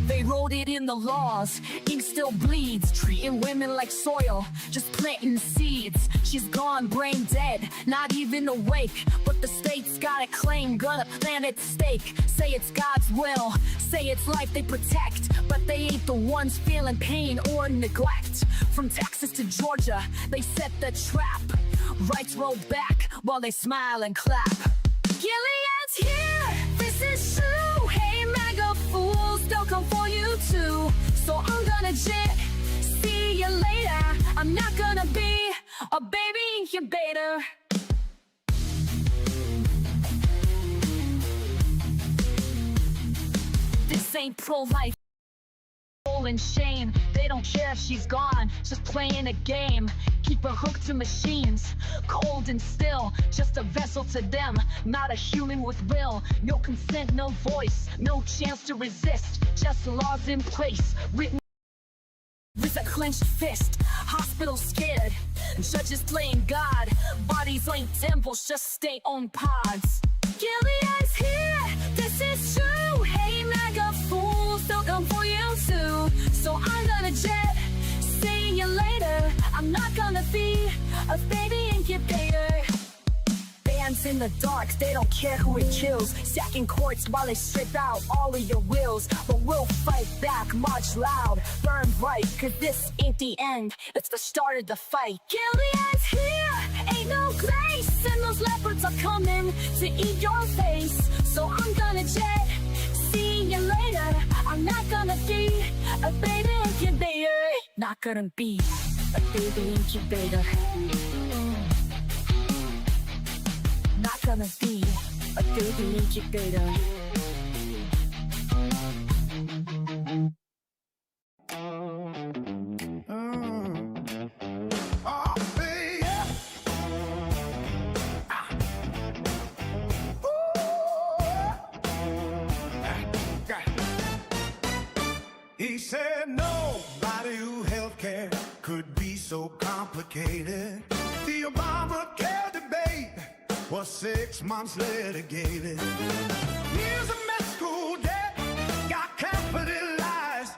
They wrote it in the laws, ink still bleeds, treating women like soil, just planting seeds. She's gone, brain dead, not even awake, but the state's got a claim, gonna plant its stake. Say it's God's will, say it's life they protect, but they ain't the ones feeling pain or neglect. From Texas to Georgia, they set the trap, rights roll back while they smile and clap. Gilead's here, this is true. Hey mega fools, they'll come for you too. So I'm gonna jet, see you later. I'm not gonna be a baby incubator. This ain't pro-life and shame. They don't care if she's gone, just playing a game. Keep her hooked to machines, cold and still, just a vessel to them, not a human with will. No consent, no voice, no chance to resist, just laws in place, written with a clenched fist. Hospitals scared, judges playing God, bodies like temples, just stay on pods. Gilead's here, this is true. Hey mega fools, they'll come for you too. So I'm gonna jet, see you later. I'm not gonna be a baby incubator. Bands in the dark, they don't care who it kills, stacking courts while they strip out all of your wills. But we'll fight back, march loud, burn bright, cause this ain't the end, it's the start of the fight. Gilead's here, ain't no grace, and those leopards are coming to eat your face. So I'm gonna jet, see you later. I'm not gonna be a baby incubator. Not gonna be a baby incubator. Not gonna be a baby incubator. He said nobody who healthcare could be so complicated. The Obamacare debate was 6 months litigated. Years of med school debt got capitalized.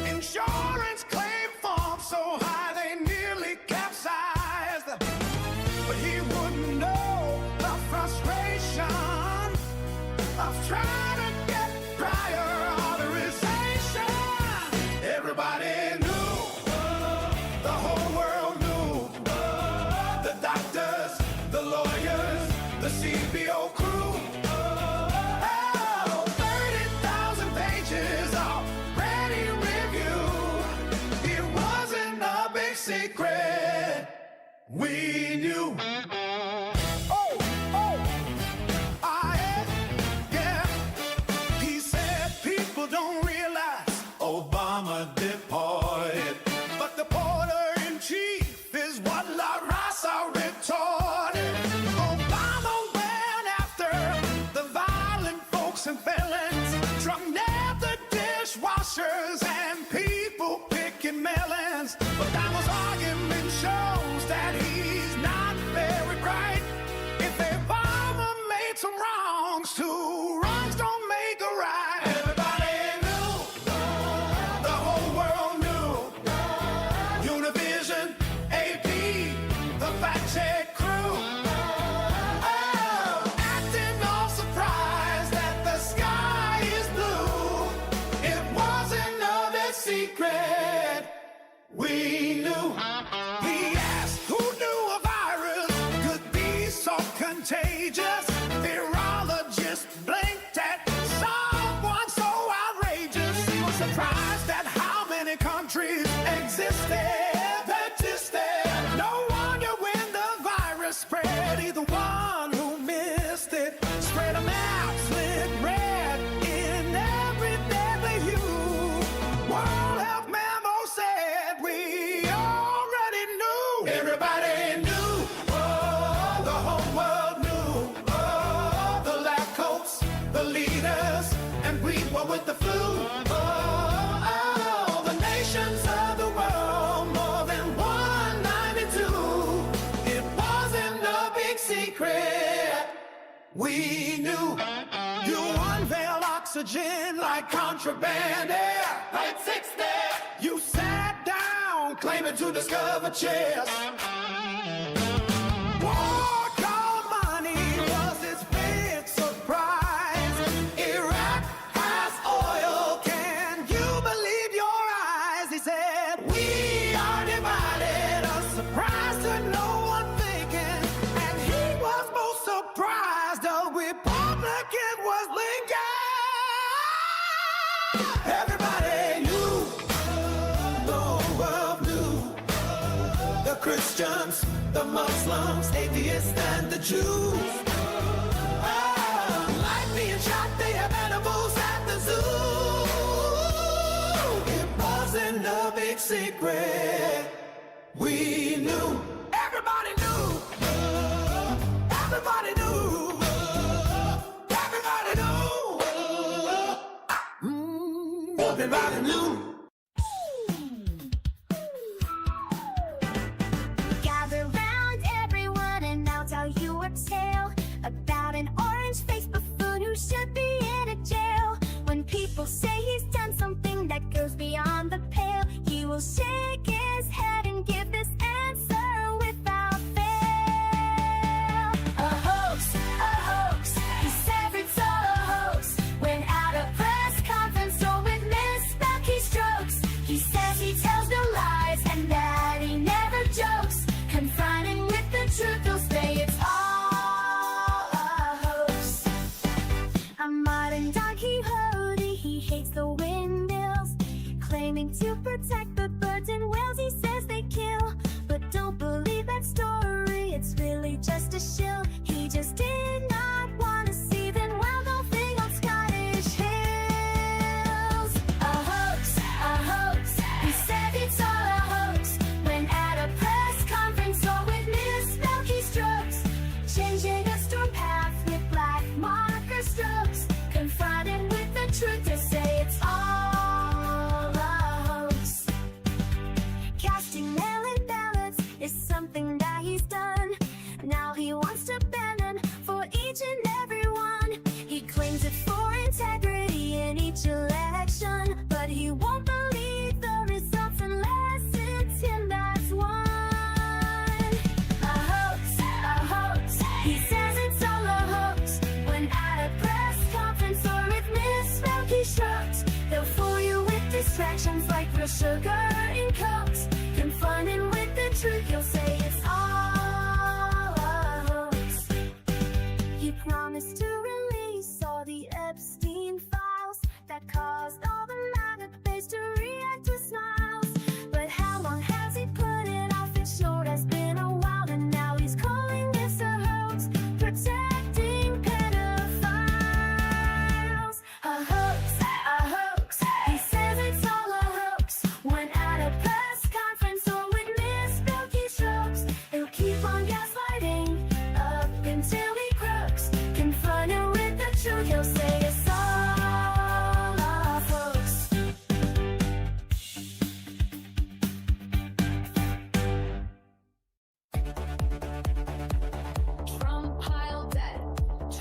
Insurance claim forms so high they nearly capsized. But he wouldn't know the frustration of trying to get prior authorization. Everybody knew, the whole world knew, the doctors, the lawyers, the CBO crew. Oh, 30,000 pages already reviewed. It wasn't a big secret, we knew. Don't realize Obama deported, but the porter-in-chief is what La Raza retorted. Obama went after the violent folks and felons, drunk nabbed the dishwashers and people picking melons. But Obama's argument shows that he's not very bright. If Obama made some wrongs, two wrongs don't make a right. Fact-check crew, oh, acting all surprised that the sky is blue. It wasn't a big secret, we knew. He asked who knew a virus could be so contagious. Virologists blinked at someone so outrageous. He was surprised at how many countries existed. Spread, either one who missed it. Spread them out, slit red in every deadly hue. World Health Memo said we already knew. Everybody knew. Oh, the whole world knew. Oh, the lab coats, the leaders, and we were with the flu. Oh, the nations of the world, more than 192. Secret, we knew. You unveil our oxygen like contraband air. Right 60. You sat down, claiming to discover chairs. War called money was his big surprise. Iraq has oil, can you believe your eyes? He said, we are divided, a surprise to no one thinking. And he was most surprised a Republican was Lincoln. Everybody knew, the whole world knew. The Christians, the Muslims, atheists, and the Jews. Like being shot, they have animals at the zoo. It wasn't a big secret. We knew. Everybody knew. Everybody knew. Everybody knew. Everybody knew. Gather round, everyone, and I'll tell you a tale about an orange-faced buffoon who should be in a jail. When people say he's done something that goes beyond the pale, he will shake his head and give this answer without fail. A hoax, he says it's all a hoax. When at a press conference or with misspelled keystrokes, he says he tells no lies and that he never jokes. Confronting with the truth, he'll say it's all a hoax. A modern Don Quixote, he hates the windmills, claiming to protect the birds and whales he says they kill. But don't believe that story, it's really just a shill. He just did not want to see them wild golfing on Scottish hills. A hoax, he said it's all a hoax. When at a press conference or with misspelled keystrokes, changing a storm path with black marker strokes. Confronted with the truth, to say it's all a hoax. Casting mail-in ballots is something that he's done. Now he wants to ban them for each and every one. He claims it for integrity in each election, but he won't believe the results unless it's him that's won. A hoax, he says it's all a hoax. When at a press conference or with misspelled keystrokes, they'll fool you with distractions like real sugar in cokes. Confronting with the truth, you'll say it's all a hoax. He promised to release all the Epstein files that caused all the MAGA base to react with smiles. But how long has he put it off? It sure has been a while, and now he's calling this a hoax, protecting pedophiles. A hoax, he says it's all a hoax. When at a press conference or with misspelled keystrokes, he'll keep on gaslighting up until he croaks. Confronted with the truth, he'll say it's all a hoax. Trump piled debt,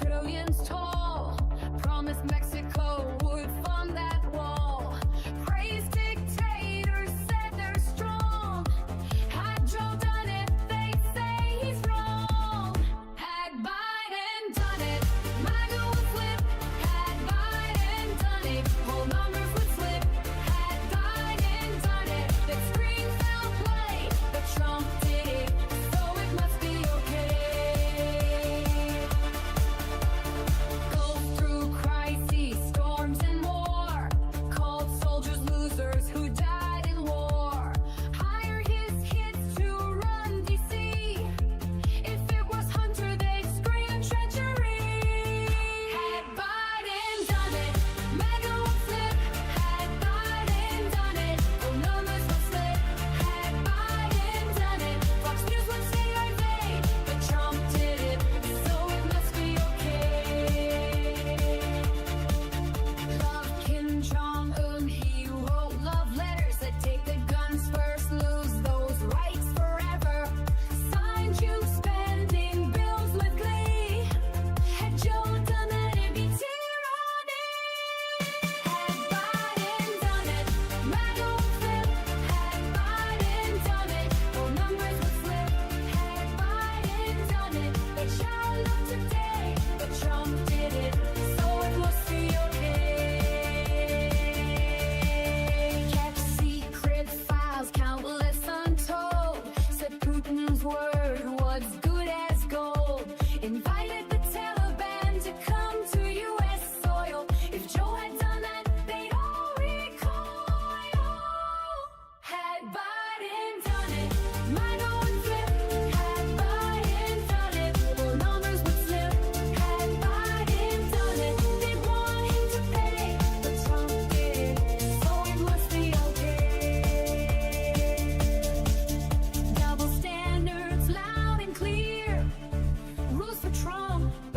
trillions tall. Promised Mexico would fund that wall. Praised dictators, said they're strong. Had Joe done it, they'd say he's wrong. Had Biden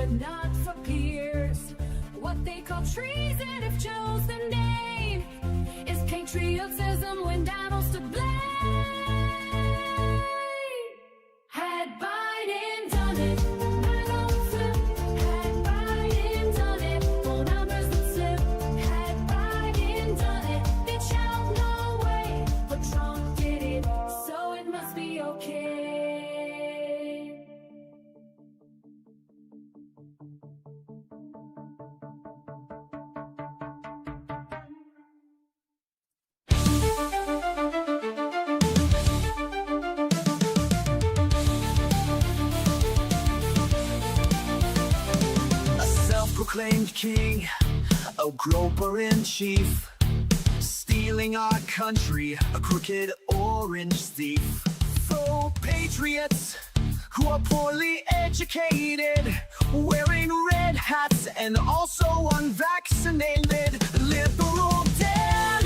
but not for peers. What they call treason, if chosen name, is patriotism when Donald's to blame. Had Biden done it, I don't flip. Had Biden done it, phone numbers would slip. Had Biden done it, bitch out no way. But Trump did it, so it must be okay. A self-proclaimed king, a groper in chief, stealing our country, a crooked orange thief. For patriots who are poorly educated, wearing red hats and also unvaccinated, liberal Dan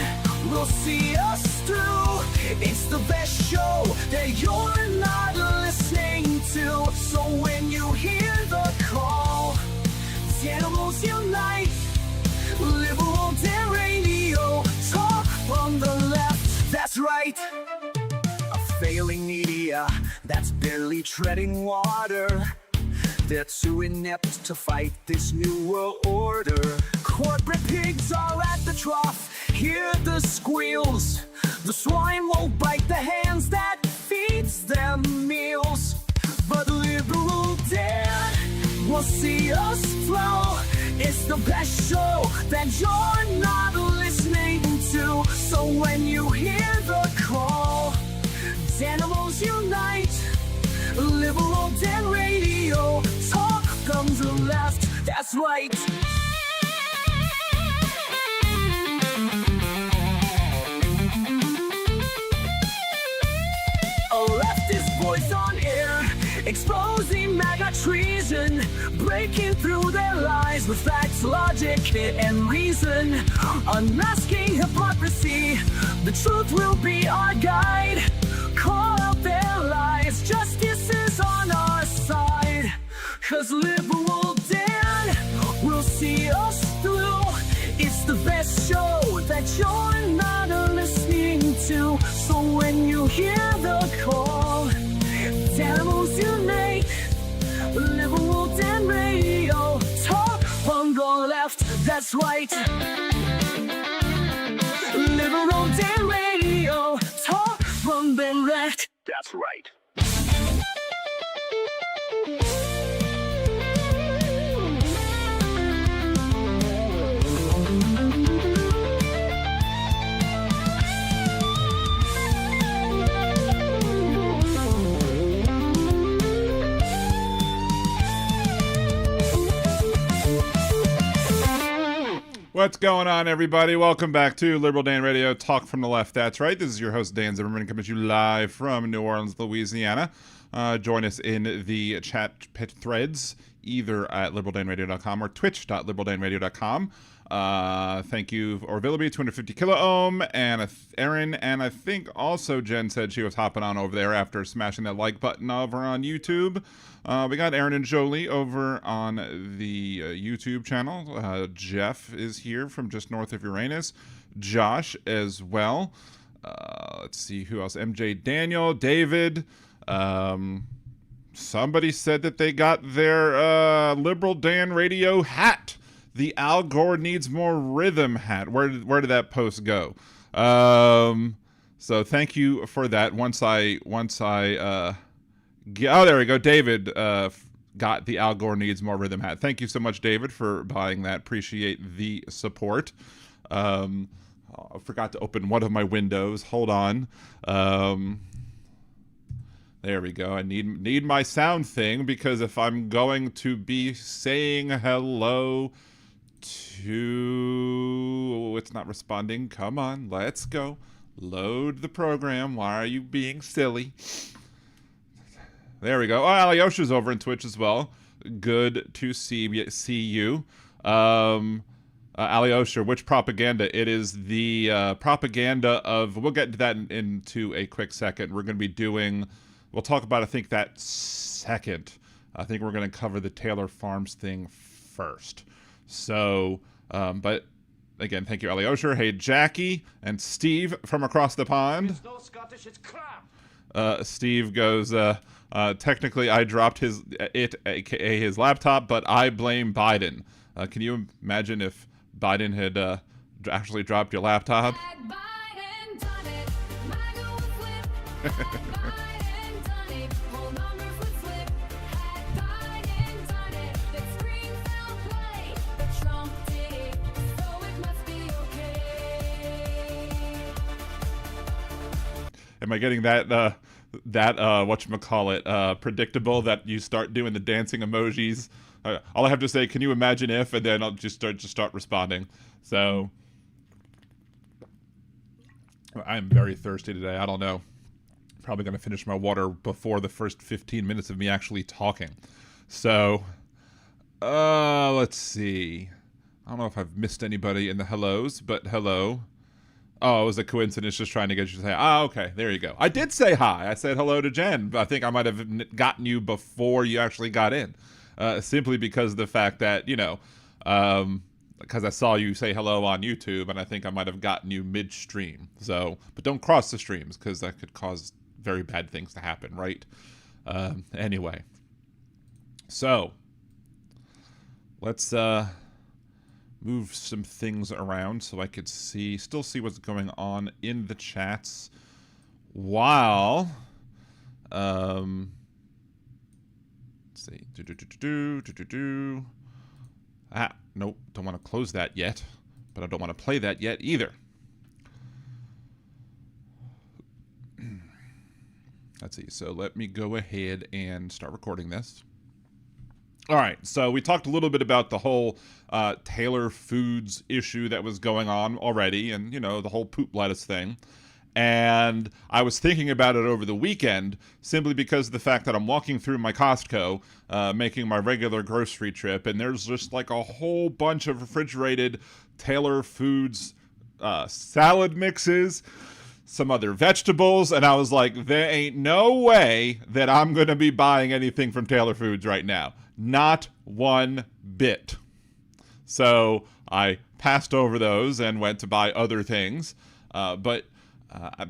will see us through. It's the best show that you're not listening to. So when you hear the call, animals unite, liberal Dan radio, talk from the left, that's right. A failing media that's barely treading water, they're too inept to fight this new world order. Corporate pigs are at the trough, hear the squeals. The swine won't bite the hands that feeds them meals. But liberal Dan will see us through. It's the best show that you're not listening to. So when you hear the call, animals unite, liberal Dan radio, talk comes the left, that's right. A leftist voice on air, exposing MAGA treason, breaking through their lies with facts, logic, and reason. Unmasking hypocrisy, the truth will be our guide. Call out their lies, justice is on our side. 'Cause liberal Dan will see us through. It's the best show that you're not listening to. So when you hear the call, animals unite, liberal Dan radio, talk on the left, that's right. Liberal Dan radio, talk from the left, that's right. What's going on, everybody? Welcome back to Liberal Dan Radio, Talk from the Left. That's right. This is your host, Dan Zimmerman, coming to you live from New Orleans, Louisiana. Join us in the chat pit threads, either at liberaldanradio.com or twitch.liberaldanradio.com. Thank you, Orvillaby, 250 kilo ohm, and Aaron, and I think also Jen said she was hopping on over there after smashing that like button over on YouTube. We got Aaron and Jolie over on the YouTube channel. Jeff is here from just north of Uranus. Josh as well. Let's see who else. MJ Daniel, David. Somebody said that they got their Liberal Dan Radio hat. The Al Gore needs more rhythm hat. Where did that post go? So thank you for that. Once I oh, there we go. David got the Al Gore needs more rhythm hat. Thank you so much, David, for buying that. Appreciate the support. I forgot to open one of my windows. Hold on. There we go. I need my sound thing, because if I'm going to be saying hello to... It's not responding. Come on, let's go. Load the program. Why are you being silly? There we go. Oh, Alyosha's over in Twitch as well. Good to see you. Alyosha, which propaganda? It is the propaganda of... We'll get to that into a quick second. We're going to be doing... We'll talk about, I think, that second. I think we're going to cover the Taylor Farms thing first. So, but again, thank you, Ellie Osher. Hey, Jackie and Steve from across the pond. It's no Scottish, it's crap. Steve goes, technically I dropped aka his laptop, but I blame Biden. Can you imagine if Biden had actually dropped your laptop? Had Biden done it, MAGA would flip. Had Biden done it, whole numbers would flip. Had Biden done it, the screen fell play. But Trump did it, so it must be okay. Am I getting that whatchamacallit, predictable that you start doing the dancing emojis? All I have to say, can you imagine if, and then I'll just start responding. So I'm very thirsty today. I don't know. Probably going to finish my water before the first 15 minutes of me actually talking. So, let's see. I don't know if I've missed anybody in the hellos, but hello. Oh, it was a coincidence just trying to get you to say, okay, there you go. I did say hi. I said hello to Jen, but I think I might have gotten you before you actually got in. Simply because of the fact that, because I saw you say hello on YouTube, and I think I might have gotten you midstream. So, but don't cross the streams, because that could cause very bad things to happen, right? Anyway. So, let's move some things around so I could still see what's going on in the chats while, let's see, nope, don't want to close that yet, but I don't want to play that yet either. Let's see, so let me go ahead and start recording this. All right, so we talked a little bit about the whole Taylor Foods issue that was going on already, and, the whole poop lettuce thing. And I was thinking about it over the weekend simply because of the fact that I'm walking through my Costco, making my regular grocery trip, and there's just like a whole bunch of refrigerated Taylor Foods salad mixes, some other vegetables, and I was like, there ain't no way that I'm going to be buying anything from Taylor Foods right now. Not one bit. So I passed over those and went to buy other things. But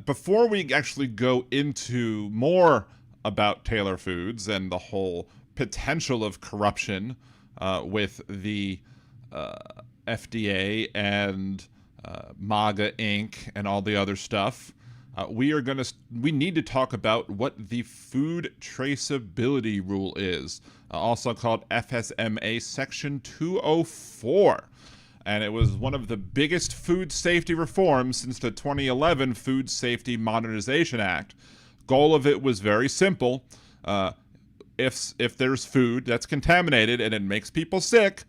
before we actually go into more about Taylor Foods and the whole potential of corruption with the FDA and MAGA Inc. and all the other stuff, we need to talk about what the food traceability rule is, also called FSMA Section 204. And it was one of the biggest food safety reforms since the 2011 Food Safety Modernization Act. Goal of it was very simple. If there's food that's contaminated and it makes people sick,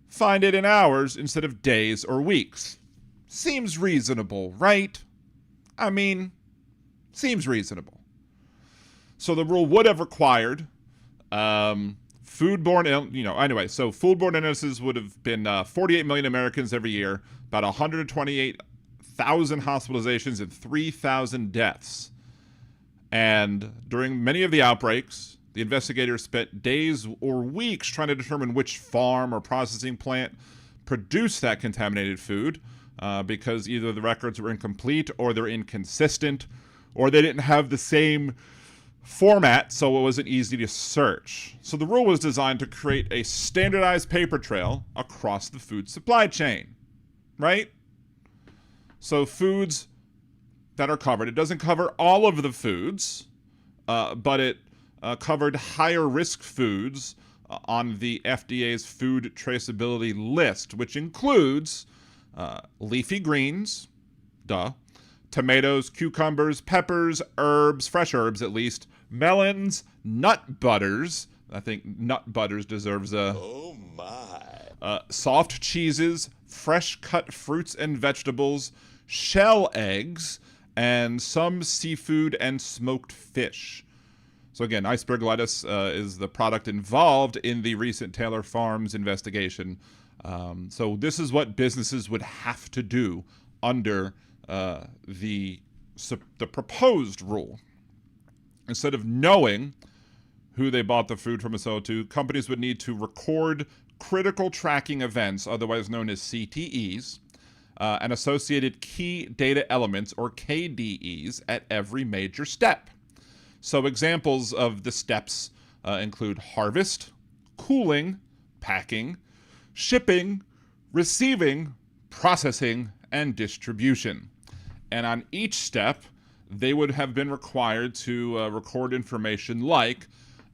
find it in hours instead of days or weeks. Seems reasonable, right? I mean, seems reasonable. So the rule would have required foodborne illnesses would have been 48 million Americans every year, about 128,000 hospitalizations and 3,000 deaths. And during many of the outbreaks, the investigators spent days or weeks trying to determine which farm or processing plant produced that contaminated food, because either the records were incomplete or they're inconsistent, or they didn't have the same format, so it wasn't easy to search. So the rule was designed to create a standardized paper trail across the food supply chain, right? So foods that are covered, it doesn't cover all of the foods, but it covered higher risk foods on the FDA's food traceability list, which includes leafy greens, tomatoes, cucumbers, peppers, herbs, fresh herbs at least, melons, nut butters. I think nut butters deserves a... Oh my. Soft cheeses, fresh cut fruits and vegetables, shell eggs, and some seafood and smoked fish. So again, iceberg lettuce is the product involved in the recent Taylor Farms investigation. So this is what businesses would have to do under the proposed rule. Instead of knowing who they bought the food from and sold to, companies would need to record critical tracking events, otherwise known as CTEs, and associated key data elements, or KDEs, at every major step. So examples of the steps include harvest, cooling, packing, shipping, receiving, processing, and distribution. And on each step, they would have been required to record information like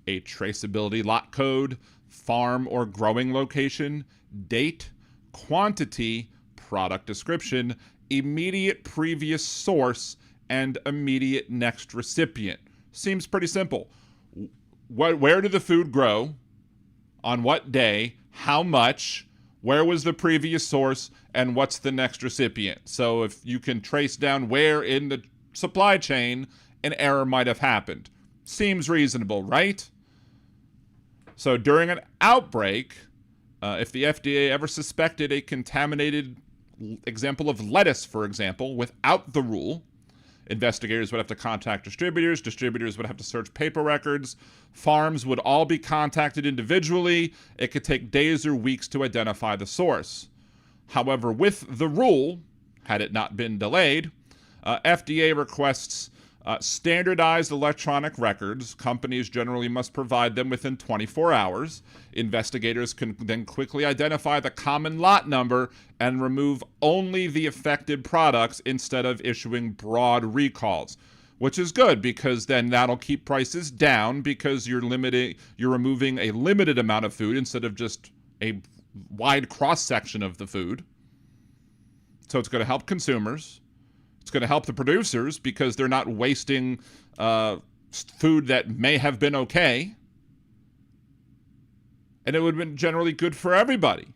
a traceability lot code, farm or growing location, date, quantity, product description, immediate previous source, and immediate next recipient. Seems pretty simple. Where did the food grow? On what day? How much? Where was the previous source? And what's the next recipient? So if you can trace down where in the supply chain an error might have happened. Seems reasonable, right? So during an outbreak, if the FDA ever suspected a contaminated example of lettuce, for example, without the rule, investigators would have to contact distributors. Distributors would have to search paper records. Farms would all be contacted individually. It could take days or weeks to identify the source. However, with the rule, had it not been delayed, FDA requests standardized electronic records. Companies generally must provide them within 24 hours. Investigators can then quickly identify the common lot number and remove only the affected products instead of issuing broad recalls, which is good because then that'll keep prices down because you're removing a limited amount of food instead of just a wide cross-section of the food. So it's going to help consumers. It's going to help the producers because they're not wasting food that may have been okay. And it would have been generally good for everybody,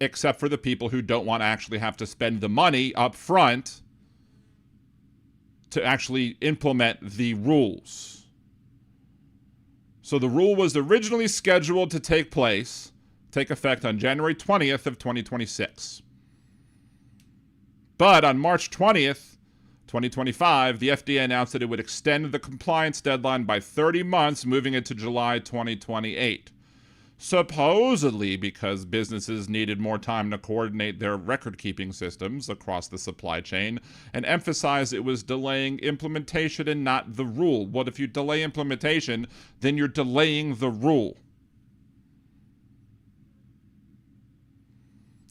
except for the people who don't want to actually have to spend the money up front to actually implement the rules. So the rule was originally scheduled to take effect on January 20th of 2026. But on March 20th, 2025, the FDA announced that it would extend the compliance deadline by 30 months, moving it to July 2028. Supposedly because businesses needed more time to coordinate their record-keeping systems across the supply chain and emphasize it was delaying implementation and not the rule. What if you delay implementation, then you're delaying the rule.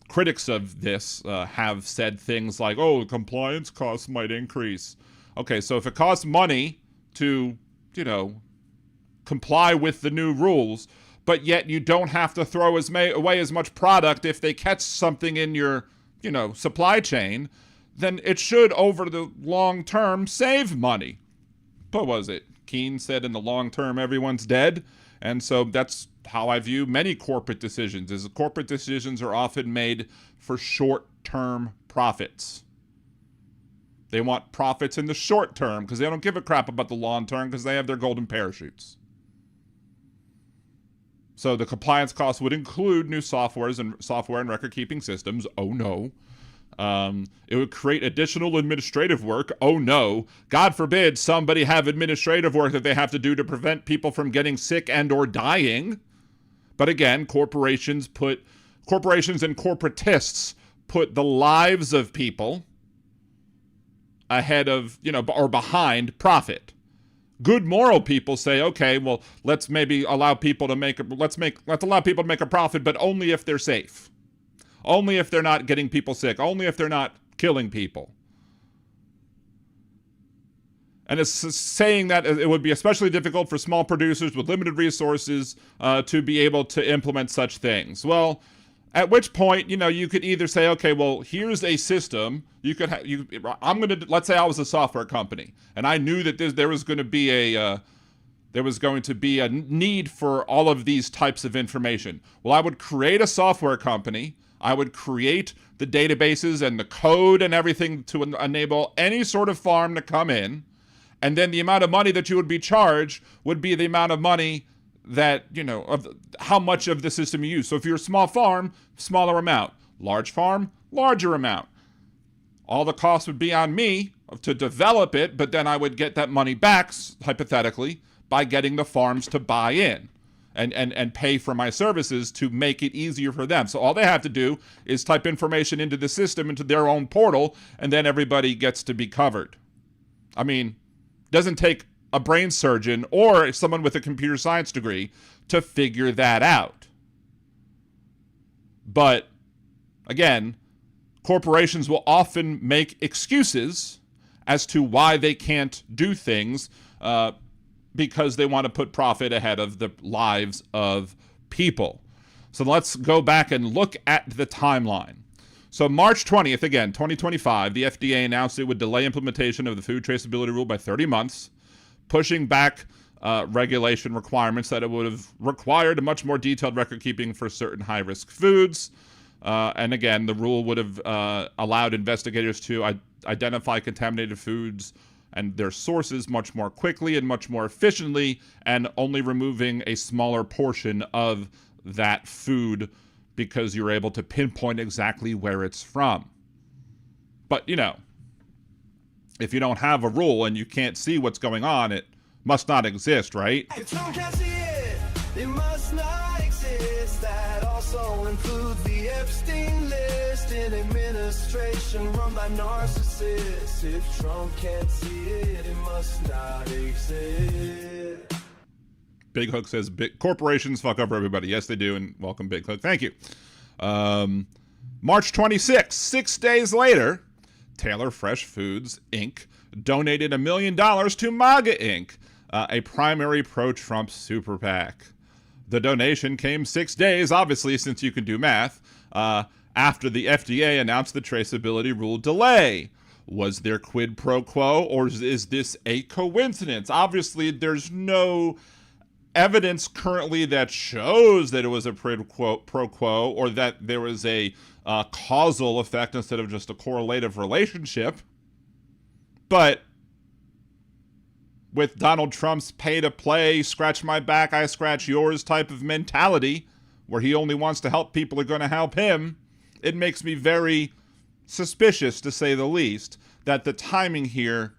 Critics of this have said things like, oh, compliance costs might increase. Okay, so if it costs money to, comply with the new rules, but yet you don't have to throw away as much product if they catch something in your, supply chain, then it should, over the long term, save money. What was it? Keynes said in the long term, everyone's dead. And so that's how I view many corporate decisions, is corporate decisions are often made for short-term profits. They want profits in the short term because they don't give a crap about the long term because they have their golden parachutes. So the compliance costs would include new software and record-keeping systems. Oh, no. It would create additional administrative work. Oh, no. God forbid somebody have administrative work that they have to do to prevent people from getting sick and or dying. But again, corporations and corporatists put the lives of people ahead of, or behind profit. Good moral people say, okay, well, let's allow people to make a profit, but only if they're safe. Only if they're not getting people sick. Only if they're not killing people. And it's saying that it would be especially difficult for small producers with limited resources to be able to implement such things. Well, at which point, you could either say, okay, well, here's a system. Let's say I was a software company and I knew that there was going to be a need for all of these types of information. Well, I would create a software company. I would create the databases and the code and everything to enable any sort of farm to come in. And then the amount of money that you would be charged would be the amount of money that, of how much of the system you use. So if you're a small farm, smaller amount. Large farm, larger amount. All the costs would be on me to develop it, but then I would get that money back, hypothetically, by getting the farms to buy in and pay for my services to make it easier for them. So all they have to do is type information into the system, into their own portal, and then everybody gets to be covered. I mean, doesn't take a brain surgeon or someone with a computer science degree to figure that out. But again, corporations will often make excuses as to why they can't do things because they want to put profit ahead of the lives of people. So let's go back and look at the timeline. So March 20th, again, 2025, the FDA announced it would delay implementation of the food traceability rule by 30 months, pushing back regulation requirements that it would have required a much more detailed record keeping for certain high-risk foods. And again, the rule would have allowed investigators to identify contaminated foods and their sources much more quickly and much more efficiently, and only removing a smaller portion of that food because you're able to pinpoint exactly where it's from. But, you know, if you don't have a rule and you can't see what's going on, it must not exist, right? If someone can't see it, it must not exist. That also includes the Epstein list in administration run by narcissists. If Trump can't see it, it must not exist. Big Hook says corporations fuck over everybody. Yes, they do, and welcome, Big Hook. Thank you. March 26th, 6 days later, Taylor Fresh Foods, Inc. donated $1 million to MAGA, Inc., a primary pro-Trump super PAC. The donation came 6 days, obviously, since you can do math, after the FDA announced the traceability rule delay. Was there quid pro quo, or is this a coincidence? Obviously, there's no evidence currently that shows that it was a pro quo or that there was a causal effect instead of just a correlative relationship. But with Donald Trump's pay-to-play, scratch my back, I scratch yours type of mentality, where he only wants to help people who are going to help him, it makes me very suspicious, to say the least, that the timing here,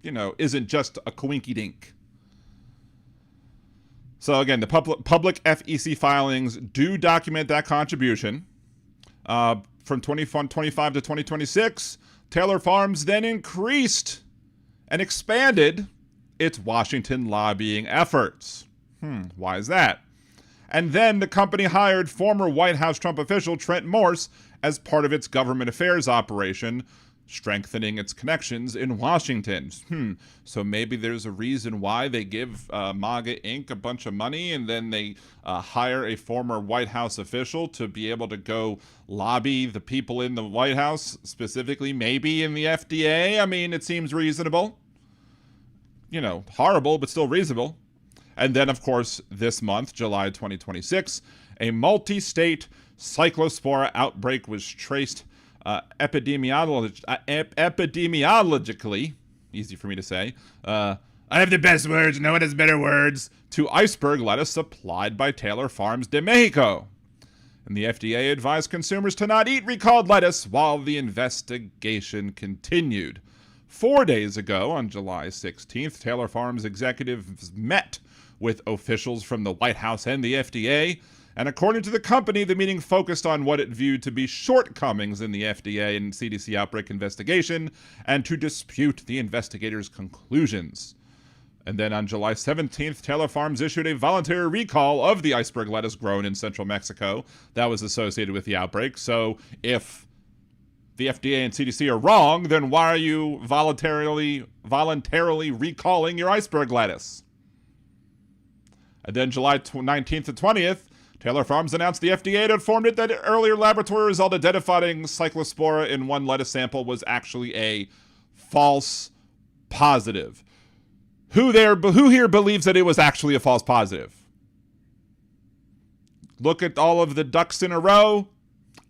you know, isn't just a coinky-dink. So again, the public FEC filings do document that contribution. From 2025 to 2026, Taylor Farms then increased and expanded its Washington lobbying efforts. Why is that? And then the company hired former White House Trump official Trent Morse as part of its government affairs operation, strengthening its connections in Washington. So maybe there's a reason why they give MAGA Inc. a bunch of money and then they hire a former White House official to be able to go lobby the people in the White House, specifically maybe in the FDA. I mean, it seems reasonable. You know, horrible, but still reasonable. And then, of course, this month, July 2026, a multi-state Cyclospora outbreak was traced epidemiologically, easy for me to say, I have the best words, no one has better words, to iceberg lettuce supplied by Taylor Farms de Mexico. And the FDA advised consumers to not eat recalled lettuce while the investigation continued. 4 days ago, on July 16th, Taylor Farms executives met with officials from the White House and the FDA, and according to the company, the meeting focused on what it viewed to be shortcomings in the FDA and CDC outbreak investigation, and to dispute the investigators' conclusions. And then on July 17th, Taylor Farms issued a voluntary recall of the iceberg lettuce grown in central Mexico that was associated with the outbreak. So if the FDA and CDC are wrong, then why are you voluntarily recalling your iceberg lettuce? And then July 19th to 20th, Taylor Farms announced the FDA had informed it that an earlier laboratory result identifying Cyclospora in one lettuce sample was actually a false positive. Who here believes that it was actually a false positive? Look at all of the ducks in a row.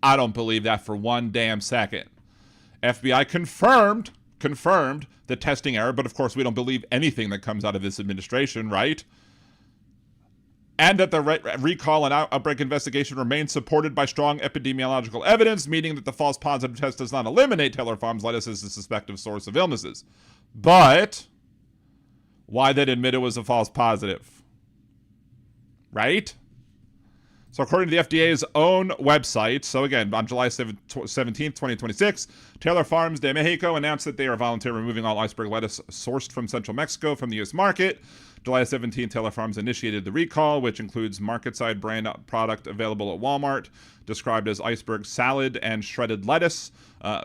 I don't believe that for one damn second. FBI confirmed the testing error, but of course we don't believe anything that comes out of this administration, right? And that the recall and outbreak investigation remains supported by strong epidemiological evidence, meaning that the false positive test does not eliminate Taylor Farms lettuce as a suspected source of illnesses. But why they'd admit it was a false positive. Right? So according to the FDA's own website, so again, on July 17th, 2026, Taylor Farms de Mexico announced that they are voluntarily removing all iceberg lettuce sourced from central Mexico from the U.S. market. July 17th, Taylor Farms initiated the recall, which includes market-side brand product available at Walmart, described as iceberg salad and shredded lettuce,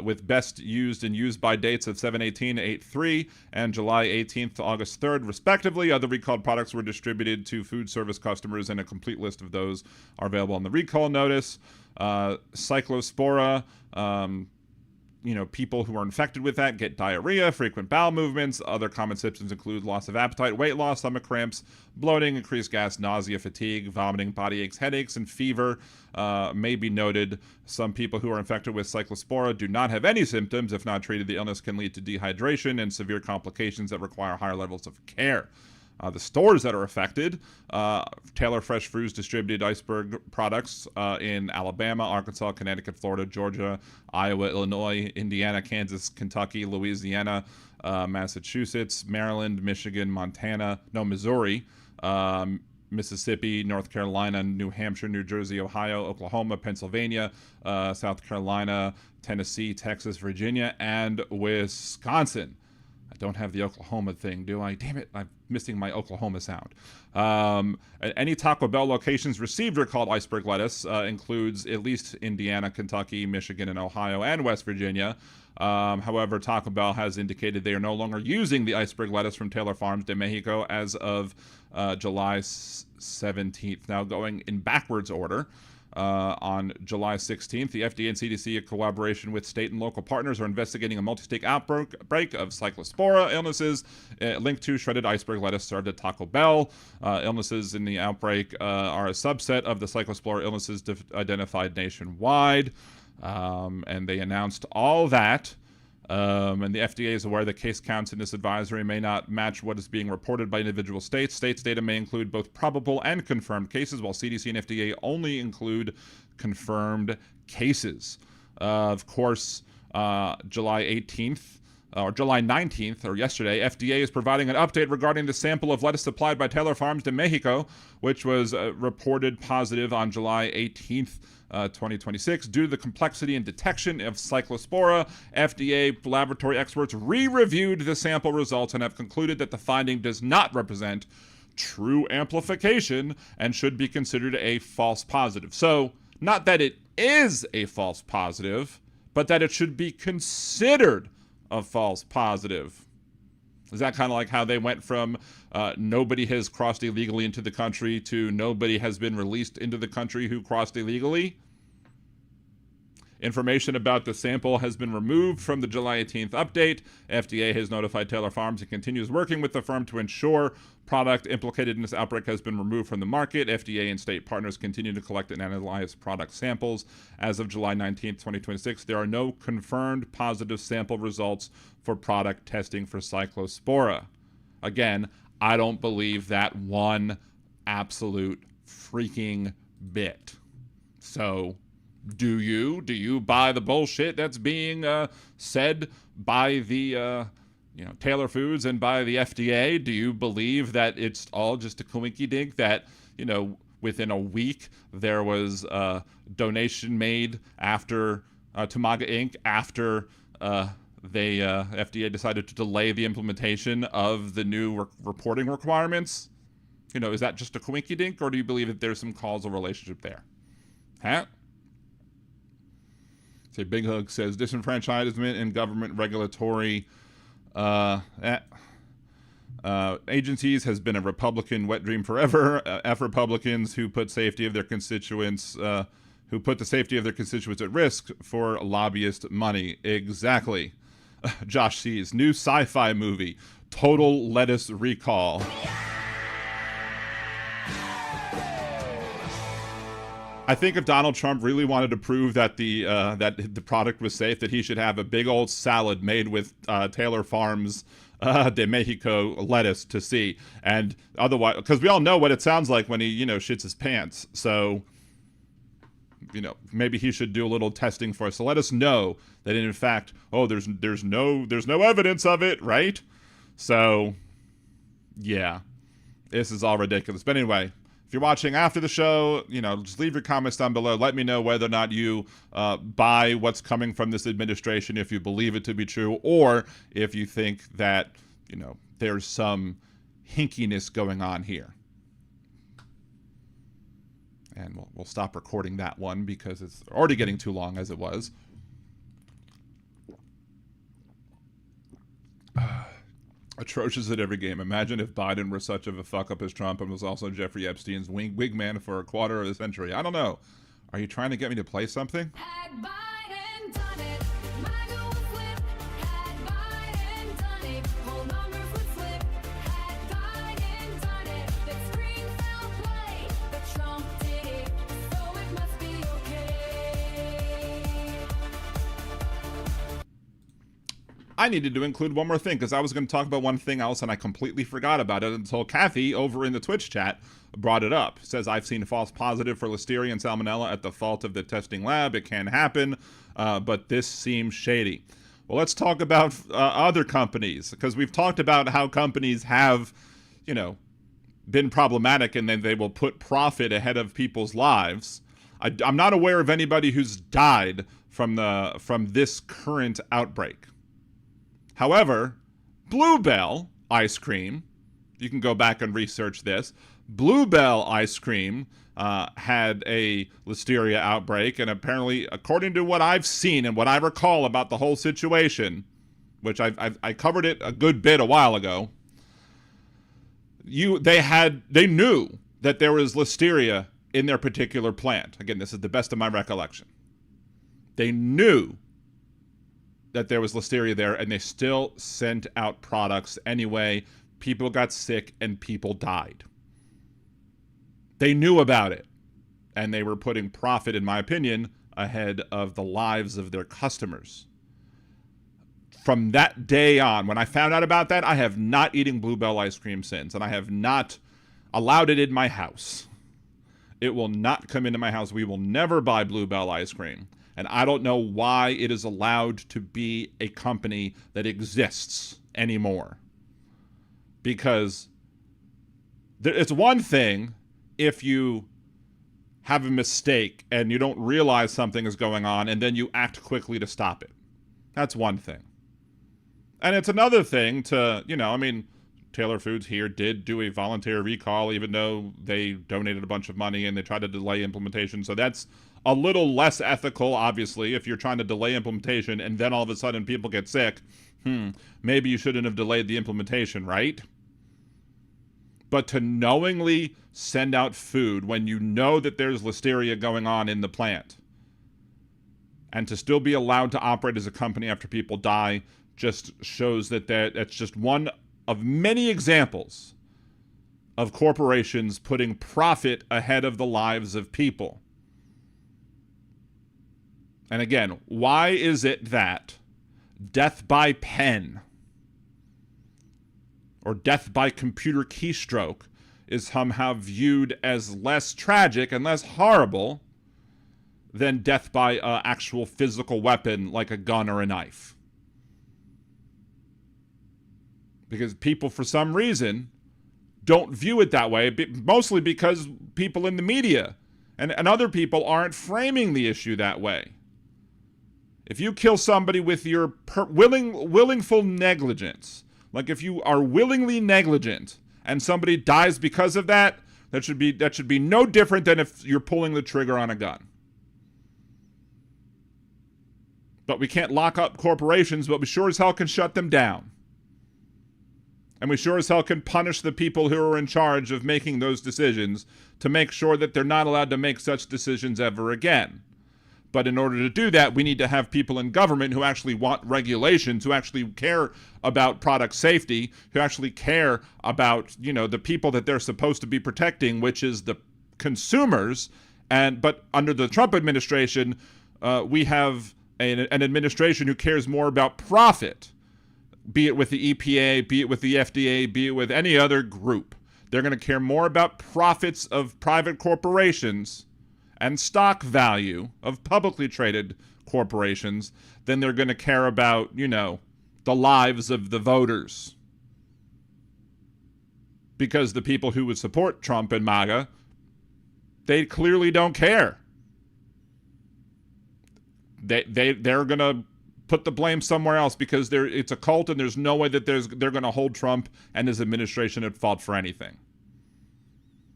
with best used and used by dates of 7/18/83 and July 18th to August 3rd, respectively. Other recalled products were distributed to food service customers, and a complete list of those are available on the recall notice. Cyclospora, people who are infected with that get diarrhea, frequent bowel movements. Other common symptoms include loss of appetite, weight loss, stomach cramps, bloating, increased gas, nausea, fatigue, vomiting, body aches, headaches, and fever. May be noted, some people who are infected with Cyclospora do not have any symptoms. If not treated, the illness can lead to dehydration and severe complications that require higher levels of care. The stores that are affected, Taylor Fresh Foods distributed iceberg products in Alabama, Arkansas, Connecticut, Florida, Georgia, Iowa, Illinois, Indiana, Kansas, Kentucky, Louisiana, Massachusetts, Maryland, Michigan, Missouri, Mississippi, North Carolina, New Hampshire, New Jersey, Ohio, Oklahoma, Pennsylvania, South Carolina, Tennessee, Texas, Virginia, and Wisconsin. I don't have the Oklahoma thing, do I? Damn it, I'm missing my Oklahoma sound. Any Taco Bell locations received recalled iceberg lettuce includes at least Indiana, Kentucky, Michigan, and Ohio, and West Virginia. However, Taco Bell has indicated they are no longer using the iceberg lettuce from Taylor Farms de Mexico as of July 17th. Now, going in backwards order, on July 16th, the FDA and CDC, in collaboration with state and local partners, are investigating a multi-state outbreak of Cyclospora illnesses linked to shredded iceberg lettuce served at Taco Bell. Illnesses in the outbreak are a subset of the Cyclospora illnesses identified nationwide. And they announced all that. And the FDA is aware that case counts in this advisory may not match what is being reported by individual states. States' data may include both probable and confirmed cases, while CDC and FDA only include confirmed cases. Of course, July 18th, or July 19th, or yesterday, FDA is providing an update regarding the sample of lettuce supplied by Taylor Farms de Mexico, which was reported positive on July 18th, 2026. Due to the complexity and detection of Cyclospora, FDA laboratory experts re-reviewed the sample results and have concluded that the finding does not represent true amplification and should be considered a false positive. So, not that it is a false positive, but that it should be considered a false positive. Is that kind of like how they went from nobody has crossed illegally into the country to nobody has been released into the country who crossed illegally? Information about the sample has been removed from the July 18th update. FDA has notified Taylor Farms and continues working with the firm to ensure product implicated in this outbreak has been removed from the market. FDA and state partners continue to collect and analyze product samples. As of July 19th, 2026, there are no confirmed positive sample results for product testing for Cyclospora. Again, I don't believe that one absolute freaking bit. So, do you buy the bullshit that's being said by the Taylor Foods and by the FDA? Do you believe that it's all just a coinky-dink, that within a week there was a donation made after to MAGA Inc. after FDA decided to delay the implementation of the new reporting requirements? Is that just a coinky-dink, or do you believe that there's some causal relationship there? Huh? Say Big Hug says disenfranchisement and government regulatory agencies has been a Republican wet dream forever. Republicans who put the safety of their constituents at risk for lobbyist money. Exactly. Josh C's new sci-fi movie, Total Lettuce Recall. I think if Donald Trump really wanted to prove that the product was safe, that he should have a big old salad made with Taylor Farms de Mexico lettuce to see. And otherwise, because we all know what it sounds like when he shits his pants. So maybe he should do a little testing for us to let us know that in fact, there's no evidence of it, right? So Yeah, this is all ridiculous. But anyway, if you're watching after the show, just leave your comments down below. Let me know whether or not you buy what's coming from this administration, if you believe it to be true, or if you think that, there's some hinkiness going on here. And we'll stop recording that one because it's already getting too long as it was. Atrocious at every game. Imagine if Biden were such of a fuck up as Trump and was also Jeffrey Epstein's wingman for a quarter of a century. I don't know. Are you trying to get me to play something? Had Biden done it, MAGA would flip. Had Biden done it, whole numbers would flip. Had Biden done it, the screen fell play. But Trump did it, so it must be okay. I needed to include one more thing because I was going to talk about one thing else and I completely forgot about it until Kathy over in the Twitch chat brought it up. Says, I've seen false positive for Listeria and Salmonella at the fault of the testing lab. It can happen, but this seems shady. Well, let's talk about other companies, because we've talked about how companies have, been problematic and then they will put profit ahead of people's lives. I'm not aware of anybody who's died from this current outbreak. However, Bluebell ice cream, you can go back and research this. Bluebell ice cream had a Listeria outbreak, and apparently, according to what I've seen and what I recall about the whole situation, which I covered it a good bit a while ago, they knew that there was Listeria in their particular plant. Again, this is the best of my recollection. They knew that there was Listeria there, and they still sent out products anyway. People got sick and people died. They knew about it, and they were putting profit, in my opinion, ahead of the lives of their customers. From that day on, when I found out about that, I have not eaten Bluebell ice cream since, and I have not allowed it in my house. It will not come into my house. We will never buy Bluebell ice cream. And I don't know why it is allowed to be a company that exists anymore. Because it's one thing if you have a mistake and you don't realize something is going on and then you act quickly to stop it. That's one thing. And it's another thing to, Taylor Foods here did do a voluntary recall, even though they donated a bunch of money and they tried to delay implementation. So that's a little less ethical, obviously, if you're trying to delay implementation and then all of a sudden people get sick. Maybe you shouldn't have delayed the implementation, right? But to knowingly send out food when you know that there's Listeria going on in the plant, and to still be allowed to operate as a company after people die, just shows that that's just one of many examples of corporations putting profit ahead of the lives of people. And again, why is it that death by pen or death by computer keystroke is somehow viewed as less tragic and less horrible than death by an actual physical weapon like a gun or a knife? Because people, for some reason, don't view it that way, mostly because people in the media and other people aren't framing the issue that way. If you kill somebody with your willful negligence, like if you are willingly negligent and somebody dies because of that, that should be no different than if you're pulling the trigger on a gun. But we can't lock up corporations, but we sure as hell can shut them down. And we sure as hell can punish the people who are in charge of making those decisions to make sure that they're not allowed to make such decisions ever again. But in order to do that, we need to have people in government who actually want regulations, who actually care about product safety, who actually care about, the people that they're supposed to be protecting, which is the consumers. But under the Trump administration, we have an administration who cares more about profit, be it with the EPA, be it with the FDA, be it with any other group. They're going to care more about profits of private corporations and stock value of publicly traded corporations than they're going to care about, the lives of the voters. because the people who would support Trump and MAGA, they clearly don't care. They're going to put the blame somewhere else because it's a cult and there's no way that they're going to hold Trump and his administration at fault for anything.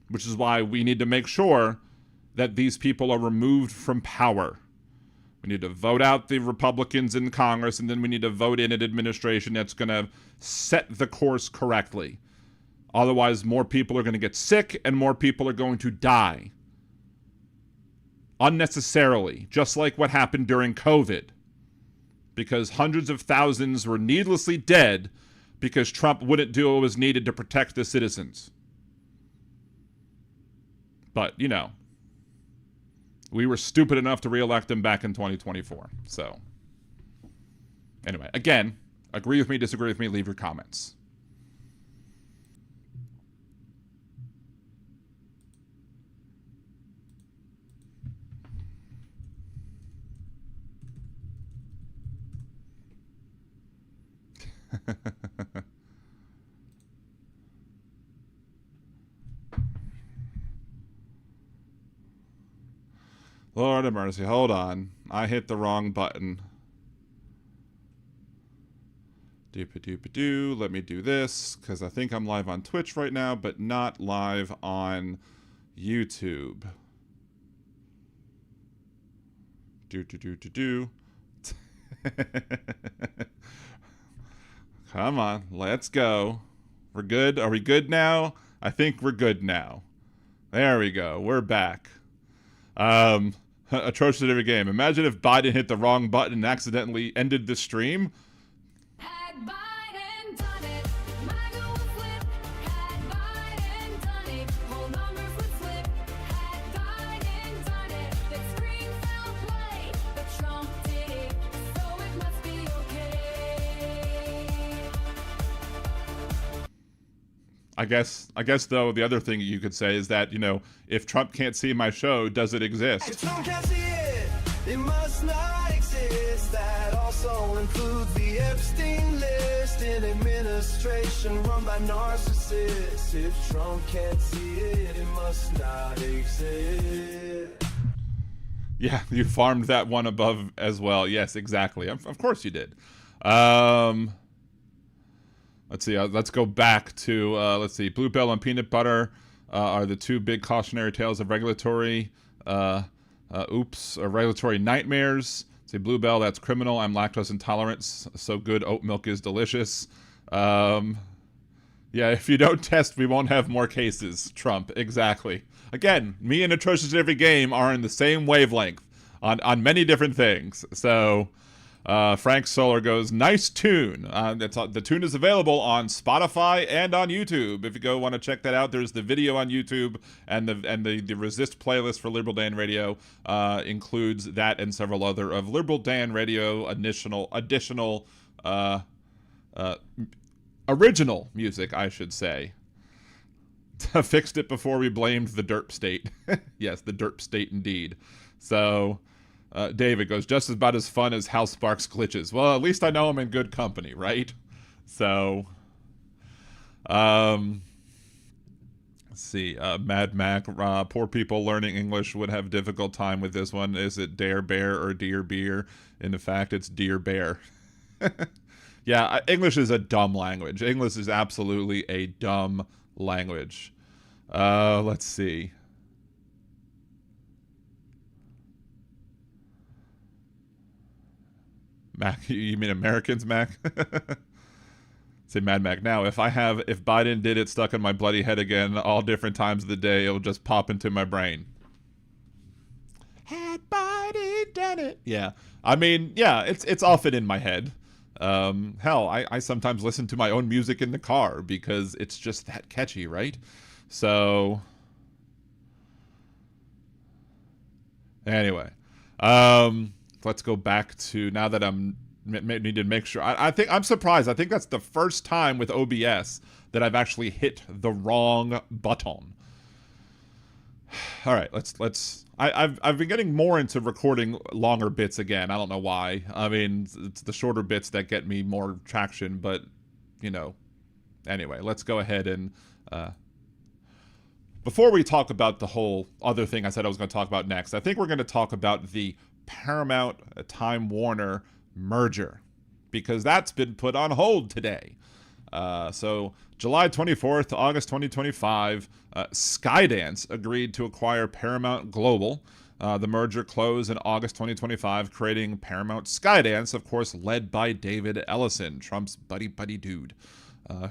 Which is why we need to make sure that these people are removed from power. We need to vote out the Republicans in Congress, and then we need to vote in an administration that's going to set the course correctly. Otherwise, more people are going to get sick and more people are going to die. Unnecessarily, just like what happened during COVID. Because hundreds of thousands were needlessly dead because Trump wouldn't do what was needed to protect the citizens. But, you know, we were stupid enough to reelect him back in 2024. So, anyway, again, agree with me, disagree with me, leave your comments. Lord have mercy. Hold on. I hit the wrong button. Doop-a-doop-a-doo. Let me do this, because I think I'm live on Twitch right now, but not live on YouTube. Do-do-do-do-do. Come on. Let's go. We're good? Are we good now? I think we're good now. There we go. We're back. Atrocious at every game. Imagine if Biden hit the wrong button and accidentally ended the stream. Had Biden done it, MAGA would flip. Had Biden done it, whole numbers would flip. Had Biden done it, the screen fell play. But Trump did it, so it must be okay. I guess though, the other thing you could say is that, you know, if Trump can't see my show, does it exist? If Trump can't see it, it must not exist. That also includes the Epstein list in administration run by narcissists. If Trump can't see it, it must not exist. Yeah, you farmed that one above as well. Yes, exactly. Of course you did. Let's see. Let's go back to, let's see. Bluebell and peanut butter are the two big cautionary tales of regulatory, regulatory nightmares. Say Bluebell, that's criminal. I'm lactose intolerant. So good. Oat milk is delicious. Yeah, if you don't test, we won't have more cases. Trump, exactly. Again, me and Atrocious at Every Game are in the same wavelength on many different things. So, Frank Solar goes, nice tune. The tune is available on Spotify and on YouTube. If you go want to check that out, there's the video on YouTube, and the Resist playlist for Liberal Dan Radio includes that and several other of Liberal Dan Radio additional original music, I should say. Fixed it before we blamed the derp state. Yes, the derp state indeed. So, David goes, just about as fun as House Sparks glitches. Well, at least I know I'm in good company, right? So, let's see. Mad Mac, poor people learning English would have difficult time with this one. Is it Dare Bear or Dear Beer? In fact, it's Dear Bear. Yeah, English is a dumb language. English is absolutely a dumb language. Let's see. Mac, you mean Americans, Mac? Say Mad Mac. Now, if Biden did it stuck in my bloody head again, all different times of the day, it'll just pop into my brain. Had Biden done it? Yeah. I mean, yeah, it's often in my head. Hell, I sometimes listen to my own music in the car because it's just that catchy, right? So, anyway, let's go back to, now that need to make sure. I think I'm surprised. I think that's the first time with OBS that I've actually hit the wrong button. All right, I've been getting more into recording longer bits again. I don't know why. I mean, it's the shorter bits that get me more traction, but, you know. Anyway, let's go ahead and Before we talk about the whole other thing I said I was going to talk about next, I think we're going to talk about the Paramount Time Warner merger, because that's been put on hold today. So July 24th to August 2025, Skydance agreed to acquire Paramount Global. The merger closed in August 2025, creating Paramount Skydance, of course, led by David Ellison, Trump's buddy dude,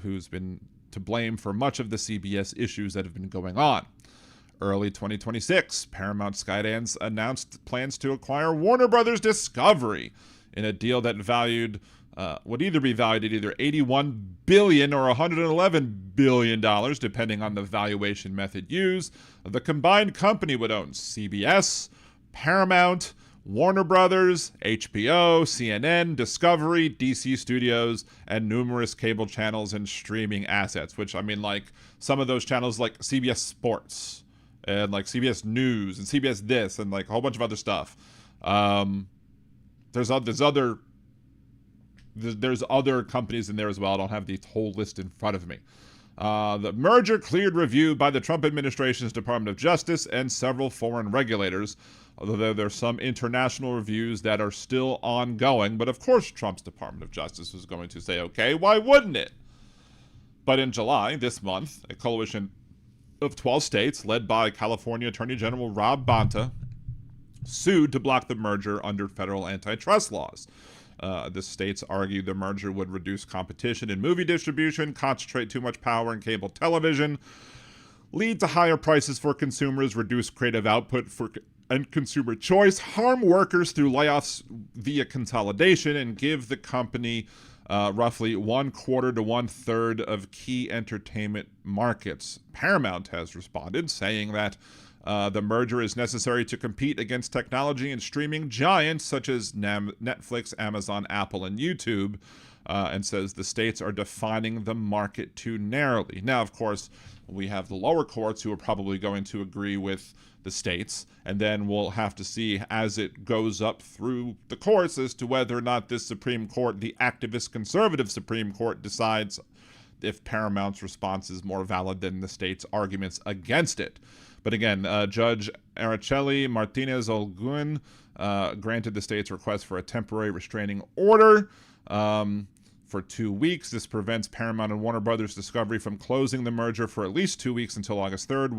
who's been to blame for much of the CBS issues that have been going on. Early 2026, Paramount Skydance announced plans to acquire Warner Brothers Discovery in a deal that would either be valued at either $81 billion or $111 billion, depending on the valuation method used. The combined company would own CBS, Paramount, Warner Brothers, HBO, CNN, Discovery, DC Studios, and numerous cable channels and streaming assets, which, I mean, like, some of those channels like CBS Sports and like CBS News and CBS this and like a whole bunch of other stuff. There's other companies in there as well. I don't have the whole list in front of me. The merger cleared review by the Trump administration's Department of Justice and several foreign regulators, although there's some international reviews that are still ongoing. But of course, Trump's Department of Justice was going to say, okay, why wouldn't it? But in July, this month, a coalition of 12 states, led by California Attorney General Rob Bonta, sued to block the merger under federal antitrust laws. The states argued the merger would reduce competition in movie distribution, concentrate too much power in cable television, lead to higher prices for consumers, reduce creative output and consumer choice, harm workers through layoffs via consolidation, and give the company roughly 1/4 to 1/3 of key entertainment markets. Paramount has responded, saying that the merger is necessary to compete against technology and streaming giants such as Netflix, Amazon, Apple, and YouTube, and says the states are defining the market too narrowly. Now, of course, we have the lower courts who are probably going to agree with the states, and then we'll have to see as it goes up through the courts as to whether or not this Supreme Court, the activist conservative Supreme Court, decides if Paramount's response is more valid than the state's arguments against it. But again, Judge Araceli Martinez Olguin granted the state's request for a temporary restraining order for 2 weeks. This prevents Paramount and Warner Brothers Discovery from closing the merger for at least 2 weeks until August 3rd,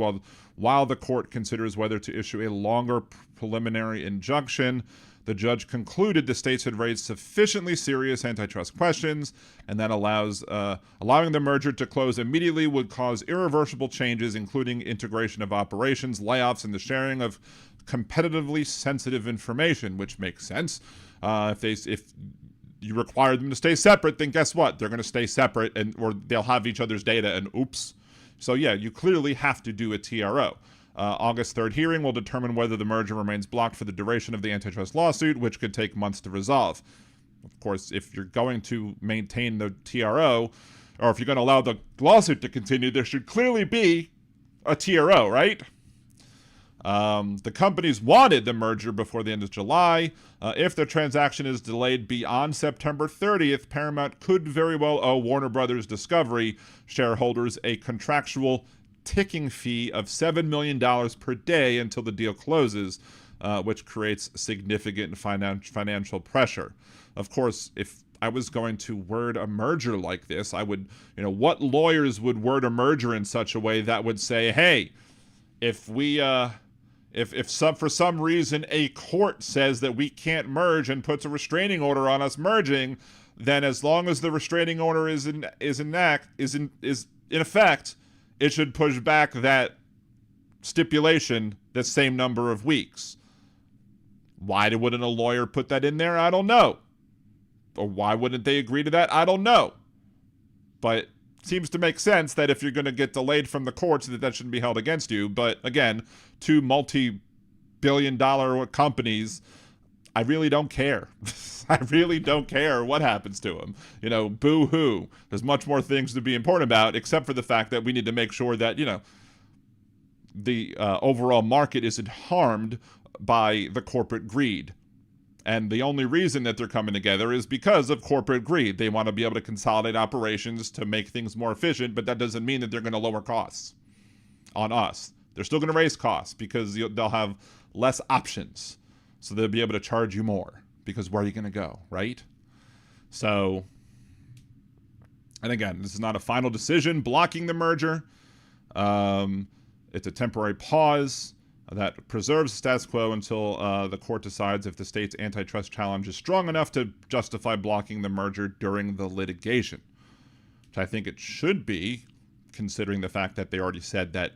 while the court considers whether to issue a longer preliminary injunction. The judge concluded the states had raised sufficiently serious antitrust questions, and that allowing the merger to close immediately would cause irreversible changes, including integration of operations, layoffs, and the sharing of competitively sensitive information, which makes sense. If you require them to stay separate, then guess what? They're going to stay separate, or they'll have each other's data, and oops. So yeah, you clearly have to do a TRO. August 3rd hearing will determine whether the merger remains blocked for the duration of the antitrust lawsuit, which could take months to resolve. Of course, if you're going to maintain the TRO, or if you're going to allow the lawsuit to continue, there should clearly be a TRO, right? The companies wanted the merger before the end of July. If the transaction is delayed beyond September 30th, Paramount could very well owe Warner Brothers Discovery shareholders a contractual ticking fee of $7 million per day until the deal closes, which creates significant financial pressure. Of course, if I was going to word a merger like this, I would, what lawyers would word a merger in such a way that would say, hey, if for some reason a court says that we can't merge and puts a restraining order on us merging, then as long as the restraining order is in effect, it should push back that stipulation the same number of weeks. Why wouldn't a lawyer put that in there? I don't know. Or why wouldn't they agree to that? I don't know. But it seems to make sense that if you're going to get delayed from the courts, that shouldn't be held against you. But again, two multi-billion-dollar companies, I really don't care. I really don't care what happens to them. Boo-hoo. There's much more things to be important about, except for the fact that we need to make sure that, the overall market isn't harmed by the corporate greed. And the only reason that they're coming together is because of corporate greed. They want to be able to consolidate operations to make things more efficient, but that doesn't mean that they're going to lower costs on us. They're still going to raise costs because they'll have less options. So they'll be able to charge you more because where are you going to go, right? So, and again, this is not a final decision blocking the merger. It's a temporary pause that preserves the status quo until the court decides if the state's antitrust challenge is strong enough to justify blocking the merger during the litigation, which I think it should be, considering the fact that they already said that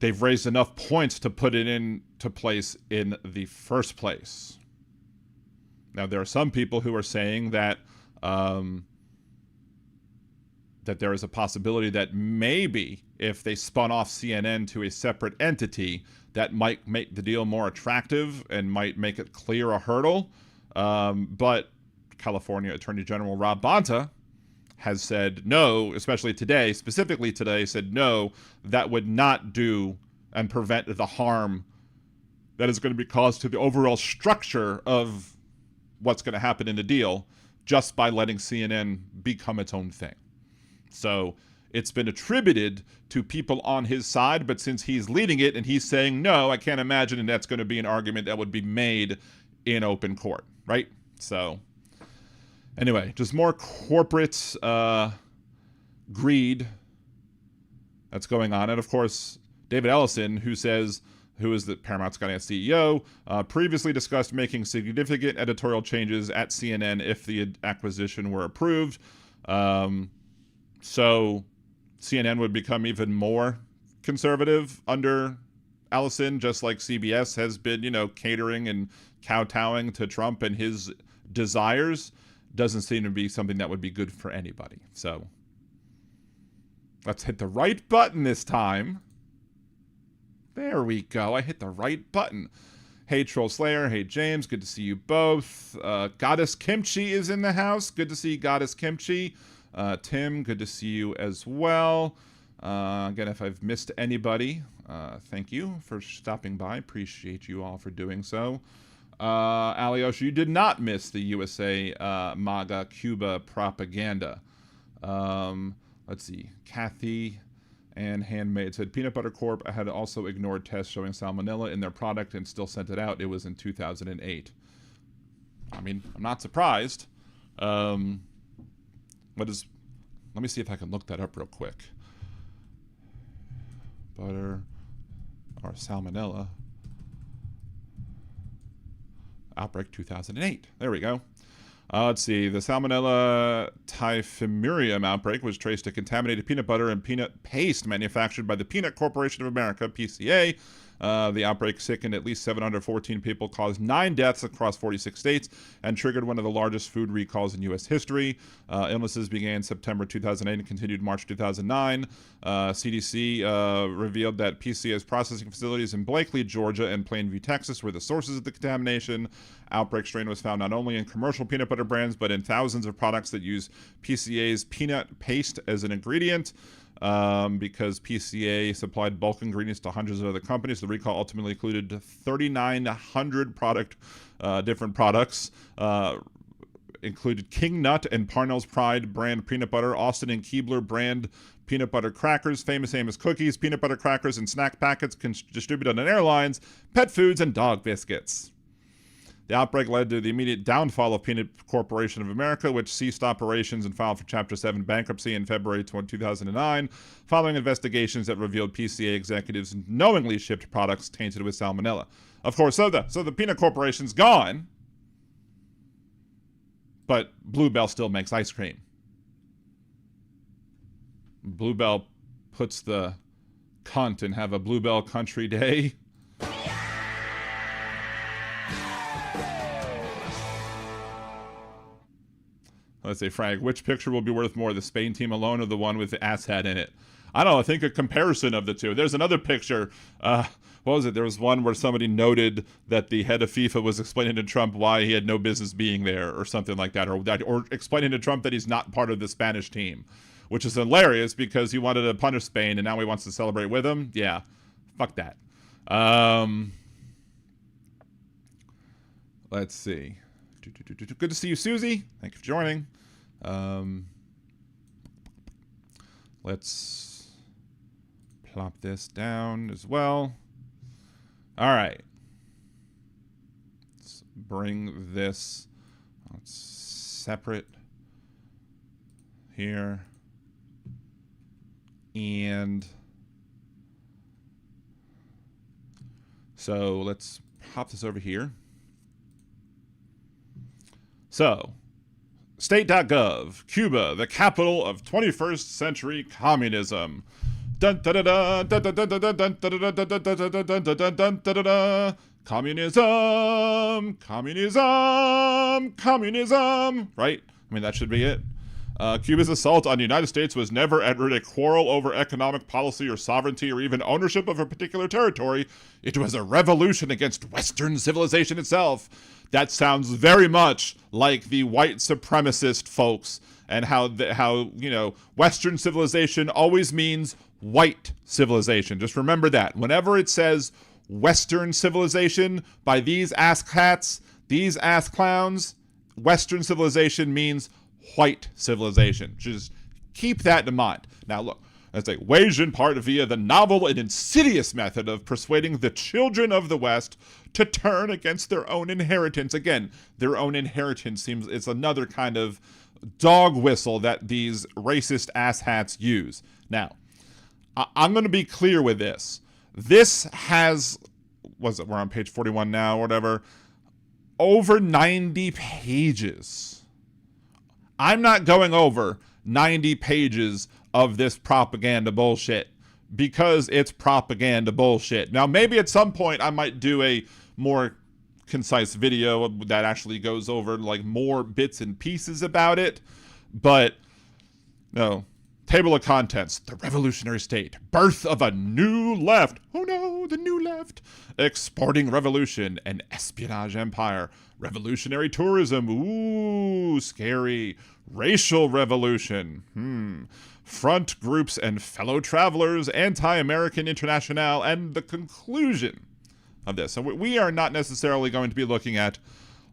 they've raised enough points to put it into place in the first place. Now, there are some people who are saying that that there is a possibility that maybe if they spun off CNN to a separate entity, that might make the deal more attractive and might make it clear a hurdle. But California Attorney General Rob Bonta has said no, especially today, specifically today, said no, that would not do and prevent the harm that is going to be caused to the overall structure of what's going to happen in the deal just by letting CNN become its own thing. So it's been attributed to people on his side, but since he's leading it and he's saying no, I can't imagine and that's going to be an argument that would be made in open court, right? So anyway, just more corporate greed that's going on. And of course, David Ellison, who is the Paramount Skydance CEO, previously discussed making significant editorial changes at CNN if the acquisition were approved. So CNN would become even more conservative under Ellison, just like CBS has been, catering and kowtowing to Trump and his desires. Doesn't seem to be something that would be good for anybody. So let's hit the right button this time. There we go. I hit the right button. Hey, Troll Slayer. Hey, James. Good to see you both. Goddess Kimchi is in the house. Good to see Goddess Kimchi. Tim, good to see you as well. Again, if I've missed anybody, thank you for stopping by. Appreciate you all for doing so. Aliosh, you did not miss the USA MAGA Cuba propaganda. Let's see. Kathy and Handmade said Peanut Butter Corp had also ignored tests showing salmonella in their product and still sent it out. It was in 2008. I mean, I'm not surprised. Let me see if I can look that up real quick. Butter or salmonella outbreak 2008. There we go. Let's see. The Salmonella typhimurium outbreak was traced to contaminated peanut butter and peanut paste manufactured by the Peanut Corporation of America, PCA. The outbreak sickened at least 714 people, caused 9 deaths across 46 states, and triggered one of the largest food recalls in U.S. history. Illnesses began September 2008 and continued March 2009. CDC revealed that PCA's processing facilities in Blakely, Georgia, and Plainview, Texas were the sources of the contamination. Outbreak strain was found not only in commercial peanut butter brands, but in thousands of products that use PCA's peanut paste as an ingredient. Because PCA supplied bulk ingredients to hundreds of other companies. The recall ultimately included 3,900 different products, included King Nut and Parnell's Pride brand peanut butter, Austin and Keebler brand peanut butter crackers, Famous Amos cookies, peanut butter crackers and snack packets distributed on airlines, pet foods, and dog biscuits. The outbreak led to the immediate downfall of Peanut Corporation of America, which ceased operations and filed for Chapter 7 bankruptcy in February 2009, following investigations that revealed PCA executives knowingly shipped products tainted with salmonella. Of course, so the Peanut Corporation's gone, but Bluebell still makes ice cream. Bluebell puts the cunt and have a Bluebell Country Day. Let's say, Frank, which picture will be worth more, the Spain team alone or the one with the asshat in it? I don't know. I think a comparison of the two. There's another picture. What was it? There was one where somebody noted that the head of FIFA was explaining to Trump why he had no business being there or something like that, or explaining to Trump that he's not part of the Spanish team, which is hilarious because he wanted to punish Spain and now he wants to celebrate with them. Yeah, fuck that. let's see. Good to see you, Susie. Thank you for joining. Let's plop this down as well. All right. Let's bring this separate here. And so let's pop this over here. So, state.gov, Cuba, the capital of 21st century communism. Communism, communism, communism. Right? I mean, that should be it. Cuba's assault on the United States was never a quarrel over economic policy or sovereignty or even ownership of a particular territory. It was a revolution against Western civilization itself. That sounds very much like the white supremacist folks and how Western civilization always means white civilization. Just remember that. Whenever it says Western civilization by these ass cats, these ass clowns, Western civilization means white civilization. Just keep that in mind. Now look, as they waged in part via the novel and insidious method of persuading the children of the West to turn against their own inheritance. Again, their own inheritance seems it's another kind of dog whistle that these racist asshats use. Now, I'm going to be clear with this. This has, we're on page 41 now, or whatever, over 90 pages. I'm not going over 90 pages of this propaganda bullshit because it's propaganda bullshit. Now, maybe at some point I might do a more concise video that actually goes over like more bits and pieces about it. But no. Table of contents, the revolutionary state, birth of a new left. Oh no, the new left. Exporting revolution and espionage empire. Revolutionary tourism. Ooh, scary. Racial revolution. Front groups and fellow travelers. Anti-American international. And the conclusion of this. So we are not necessarily going to be looking at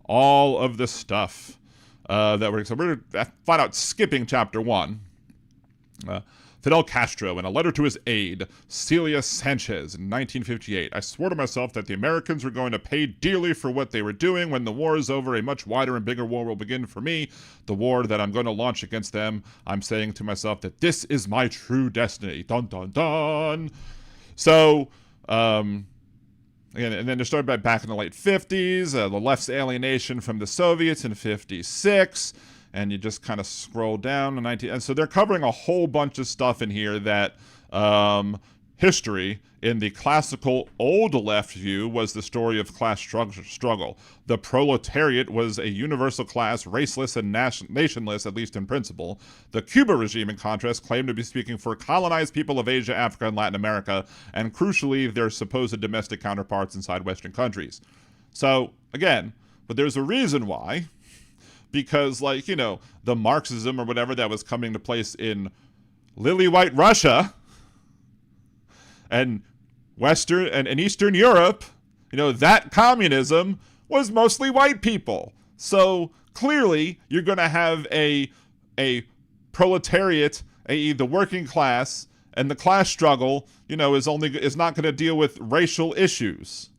all of the stuff that we're going to find out skipping chapter 1. Fidel Castro, in a letter to his aide, Celia Sanchez, in 1958, I swore to myself that the Americans were going to pay dearly for what they were doing. When the war is over, a much wider and bigger war will begin for me, the war that I'm going to launch against them. I'm saying to myself that this is my true destiny. Dun, dun, dun. So, again, and then they started back in the late 50s, the left's alienation from the Soviets in 56. And you just kind of scroll down to 19, and so they're covering a whole bunch of stuff in here that history in the classical old left view was the story of class struggle. The proletariat was a universal class, raceless and nationless, at least in principle. The Cuba regime, in contrast, claimed to be speaking for colonized people of Asia, Africa, and Latin America, and crucially, their supposed domestic counterparts inside Western countries. So, again, but there's a reason why. Because, like, the Marxism or whatever that was coming to place in lily white Russia and Western and Eastern Europe, that communism was mostly white people. So clearly you're going to have a proletariat, the working class, and the class struggle, is not going to deal with racial issues.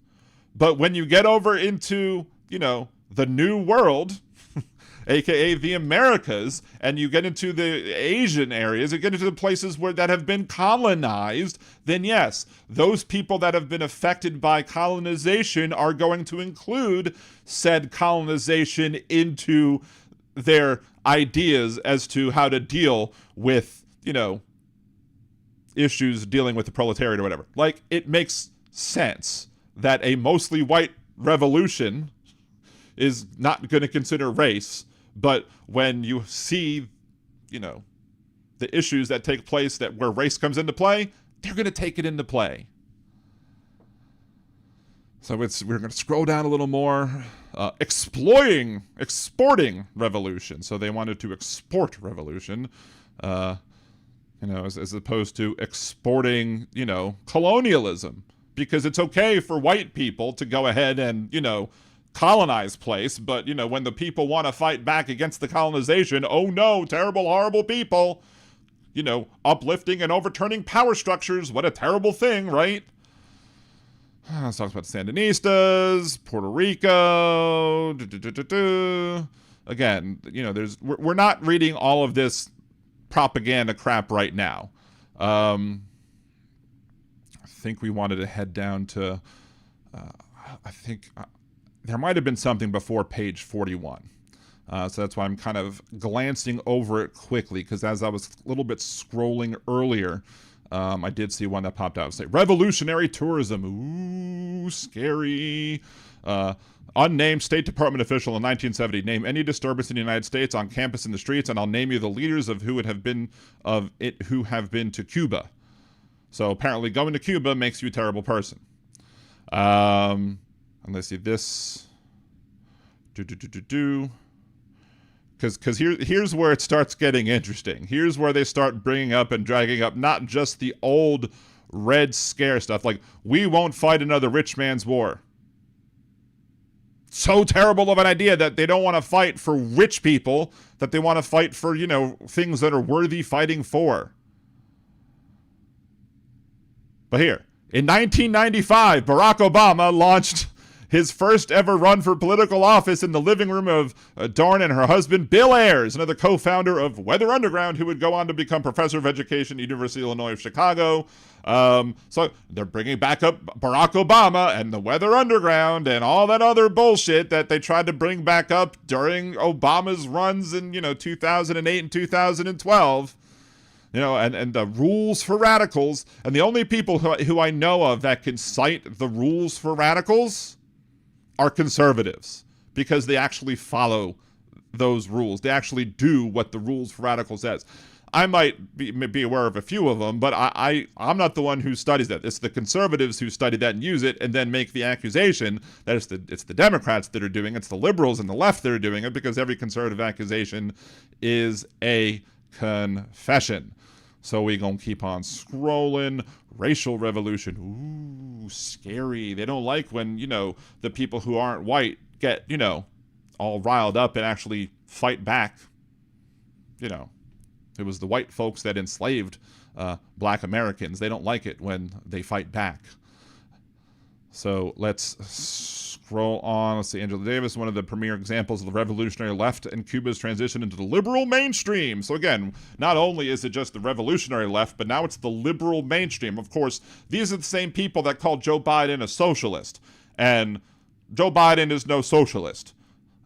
But when you get over into, the new world, aka the Americas, and you get into the Asian areas, you get into the places that have been colonized, then yes, those people that have been affected by colonization are going to include said colonization into their ideas as to how to deal with, issues dealing with the proletariat or whatever. Like, it makes sense that a mostly white revolution is not going to consider race. But when you see, the issues that take place where race comes into play, they're going to take it into play. So we're going to scroll down a little more. Exporting revolution. So they wanted to export revolution, as opposed to exporting, colonialism. Because it's okay for white people to go ahead and, colonized place, but, you know, when the people want to fight back against the colonization, oh no, terrible, horrible people, you know, uplifting and overturning power structures, what a terrible thing, right? Let's talk about the Sandinistas, Puerto Rico, again, you know, we're not reading all of this propaganda crap right now. I think we wanted to head down to, there might have been something before page 41. So that's why I'm kind of glancing over it quickly, because as I was a little bit scrolling earlier, I did see one that popped out. Say, revolutionary tourism. Ooh, scary. Unnamed State Department official in 1970. Name any disturbance in the United States on campus in the streets, and I'll name you the leaders of who have been to Cuba. So apparently going to Cuba makes you a terrible person. And let's see this. Because here's where it starts getting interesting. Here's where they start bringing up and dragging up not just the old Red Scare stuff, like, we won't fight another rich man's war. So terrible of an idea that they don't want to fight for rich people, that they want to fight for, you know, things that are worthy fighting for. But here, in 1995, Barack Obama launched his first ever run for political office in the living room of Dorn and her husband, Bill Ayers, another co-founder of Weather Underground, who would go on to become professor of education at the University of Illinois of Chicago. So they're bringing back up Barack Obama and the Weather Underground and all that other bullshit that they tried to bring back up during Obama's runs in, 2008 and 2012. And the rules for radicals. And the only people who I know of that can cite the rules for radicals are conservatives, because they actually follow those rules. They actually do what the rules for radicals says. I might be aware of a few of them, but I'm not the one who studies that. It's the conservatives who study that and use it and then make the accusation that it's the Democrats that are doing it. It's the liberals and the left that are doing it, because every conservative accusation is a confession. So we gonna keep on scrolling. Racial revolution. Ooh, scary. They don't like when, the people who aren't white get, all riled up and actually fight back. It was the white folks that enslaved black Americans. They don't like it when they fight back. So let's scroll on. Let's see. Angela Davis, one of the premier examples of the revolutionary left and Cuba's transition into the liberal mainstream. So again, not only is it just the revolutionary left, but now it's the liberal mainstream. Of course, these are the same people that called Joe Biden a socialist. And Joe Biden is no socialist.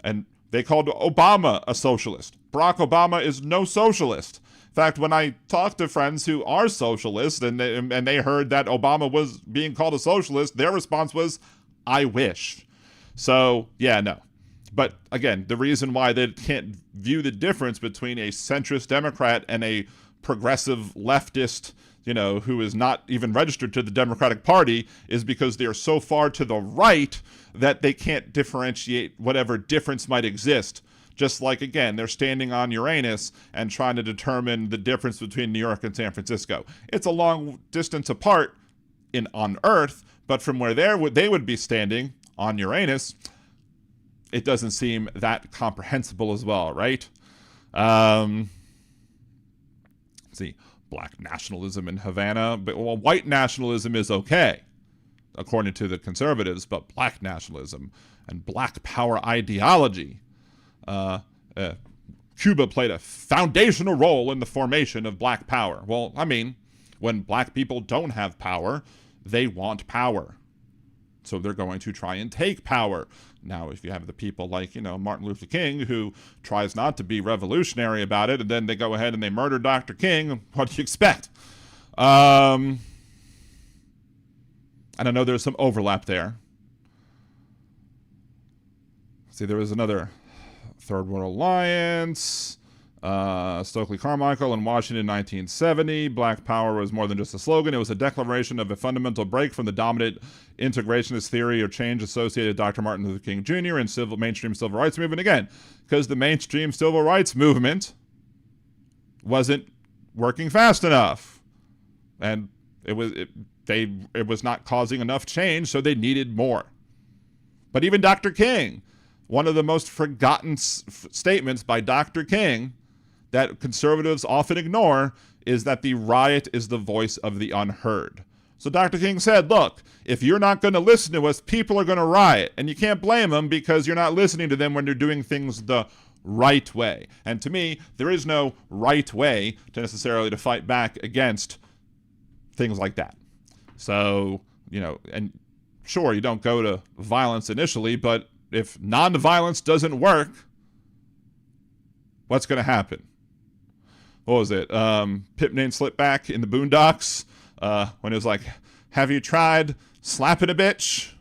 And they called Obama a socialist. Barack Obama is no socialist. In fact, when I talk to friends who are socialists and they heard that Obama was being called a socialist, their response was, I wish. So, yeah, no. But again, the reason why they can't view the difference between a centrist Democrat and a progressive leftist, who is not even registered to the Democratic Party, is because they are so far to the right that they can't differentiate whatever difference might exist. Just like, again, they're standing on Uranus and trying to determine the difference between New York and San Francisco. It's a long distance apart on Earth, but from where they would be standing on Uranus, it doesn't seem that comprehensible as well, right? Let's see, black nationalism in Havana. But, white nationalism is okay, according to the conservatives, but black nationalism and black power ideology, Cuba played a foundational role in the formation of black power. Well, I mean, when black people don't have power, they want power. So they're going to try and take power. Now, if you have the people like, Martin Luther King, who tries not to be revolutionary about it, and then they go ahead and they murder Dr. King, what do you expect? And I know there's some overlap there. See, there was another Third World Alliance, Stokely Carmichael in Washington in 1970. Black power was more than just a slogan. It was a declaration of a fundamental break from the dominant integrationist theory of change associated with Dr. Martin Luther King Jr. and mainstream civil rights movement. Again, because the mainstream civil rights movement wasn't working fast enough. And it was not causing enough change, so they needed more. But even Dr. King, one of the most forgotten statements by Dr. King that conservatives often ignore is that the riot is the voice of the unheard. So Dr. King said, look, if you're not going to listen to us, people are going to riot. And you can't blame them because you're not listening to them when they're doing things the right way. And to me, there is no right way to necessarily to fight back against things like that. So, and sure, you don't go to violence initially, but if non-violence doesn't work, what's going to happen? What was it? Pip Nane slipped back in the Boondocks when it was like, have you tried slapping a bitch?